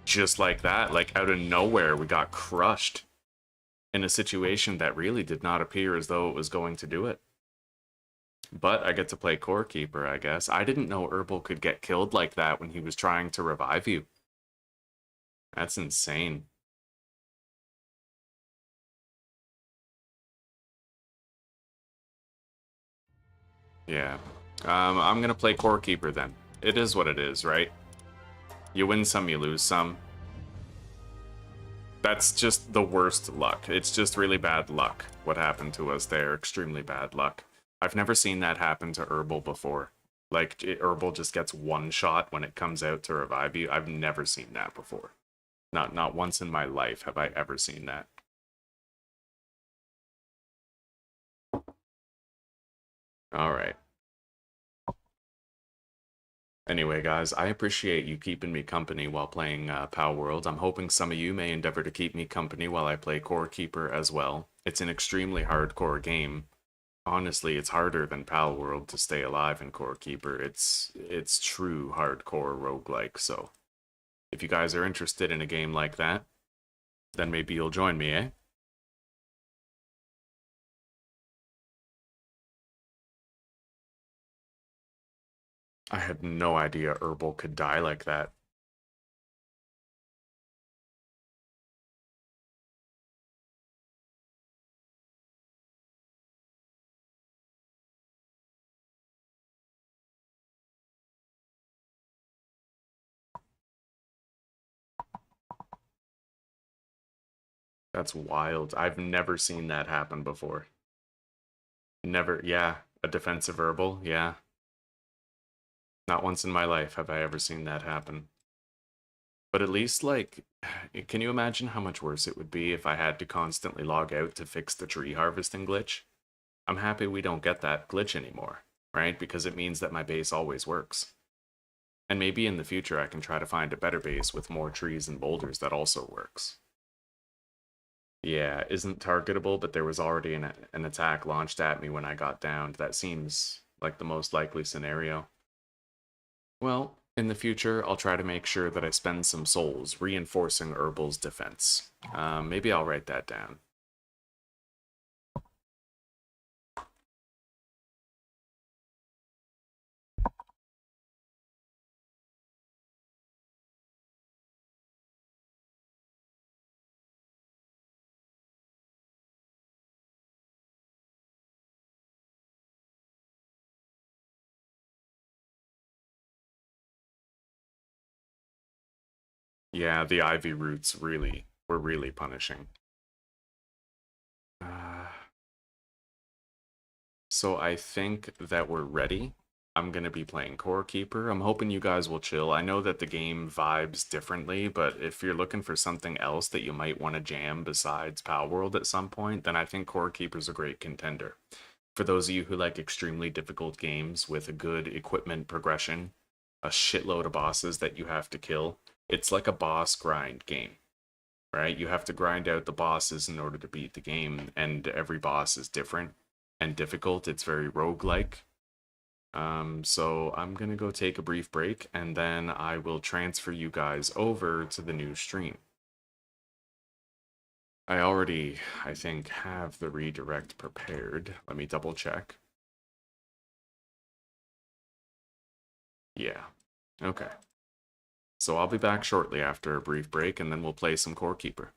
[SPEAKER 1] Just like that, like out of nowhere, we got crushed. In a situation that really did not appear as though it was going to do it. But I get to play Core Keeper, I guess. I didn't know Herbal could get killed like that when he was trying to revive you. That's insane. Yeah. I'm gonna play Core Keeper then. It is what it is, right? You win some, you lose some. That's just the worst luck. It's just really bad luck, what happened to us there. Extremely bad luck. I've never seen that happen to Herbal before. Like, Herbal just gets one shot when it comes out to revive you. I've never seen that before. Not once in my life have I ever seen that. Alright. Anyway, guys, I appreciate you keeping me company while playing Palworld. I'm hoping some of you may endeavor to keep me company while I play Core Keeper as well. It's an extremely hardcore game. Honestly, it's harder than Palworld to stay alive in Core Keeper. It's true hardcore roguelike, so if you guys are interested in a game like that, then maybe you'll join me, eh? I had no idea Herbal could die like that. That's wild. I've never seen that happen before. Never, yeah. A defensive Herbal, yeah. Not once in my life have I ever seen that happen. But at least, like, can you imagine how much worse it would be if I had to constantly log out to fix the tree harvesting glitch? I'm happy we don't get that glitch anymore, right? Because it means that my base always works. And maybe in the future I can try to find a better base with more trees and boulders that also works. Yeah, isn't targetable, but there was already an attack launched at me when I got downed. That seems like the most likely scenario. Well, in the future, I'll try to make sure that I spend some souls reinforcing Herbal's defense. Maybe I'll write that down. Yeah, the ivy roots were really punishing. So I think that we're ready. I'm going to be playing Core Keeper. I'm hoping you guys will chill. I know that the game vibes differently, but if you're looking for something else that you might want to jam besides Palworld at some point, then I think Core Keeper's a great contender. For those of you who like extremely difficult games with a good equipment progression, a shitload of bosses that you have to kill, it's like a boss grind game, right? You have to grind out the bosses in order to beat the game, and every boss is different and difficult. It's very roguelike. So I'm gonna go take a brief break, and then I will transfer you guys over to the new stream. I already, I think, have the redirect prepared. Let me double check. Yeah. Okay. So I'll be back shortly after a brief break, and then we'll play some Core Keeper.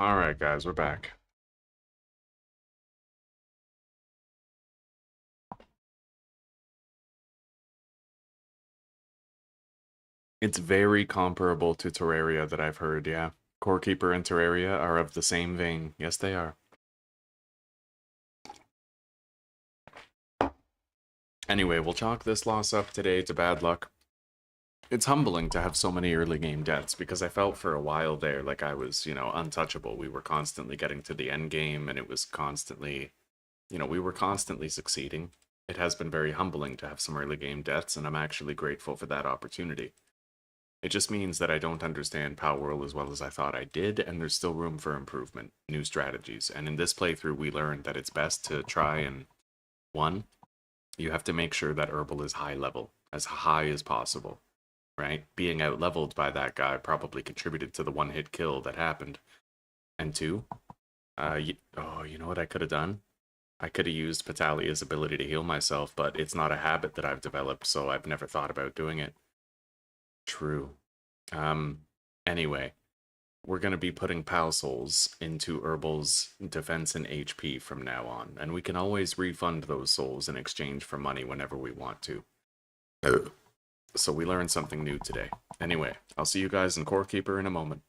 [SPEAKER 1] Alright, guys, we're back. It's very comparable to Terraria that I've heard, yeah. Core Keeper and Terraria are of the same vein. Yes, they are. Anyway, we'll chalk this loss up today to bad luck. It's humbling to have so many early game deaths, because I felt for a while there like I was, untouchable. We were constantly getting to the end game, and it was constantly, we were constantly succeeding. It has been very humbling to have some early game deaths, and I'm actually grateful for that opportunity. It just means that I don't understand Palworld as well as I thought I did, and there's still room for improvement, new strategies. And in this playthrough, we learned that it's best to try and, one, you have to make sure that Herbal is high level, as high as possible, right? Being out-leveled by that guy probably contributed to the one-hit kill that happened. And two, you know what I could have done? I could have used Patalia's ability to heal myself, but it's not a habit that I've developed, so I've never thought about doing it. True. Anyway, we're going to be putting Pal Souls into Herbal's defense and HP from now on, and we can always refund those souls in exchange for money whenever we want to. So we learned something new today. Anyway, I'll see you guys in Core Keeper in a moment.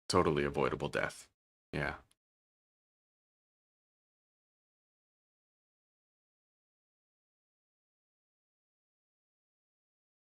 [SPEAKER 1] Totally avoidable death. Yeah.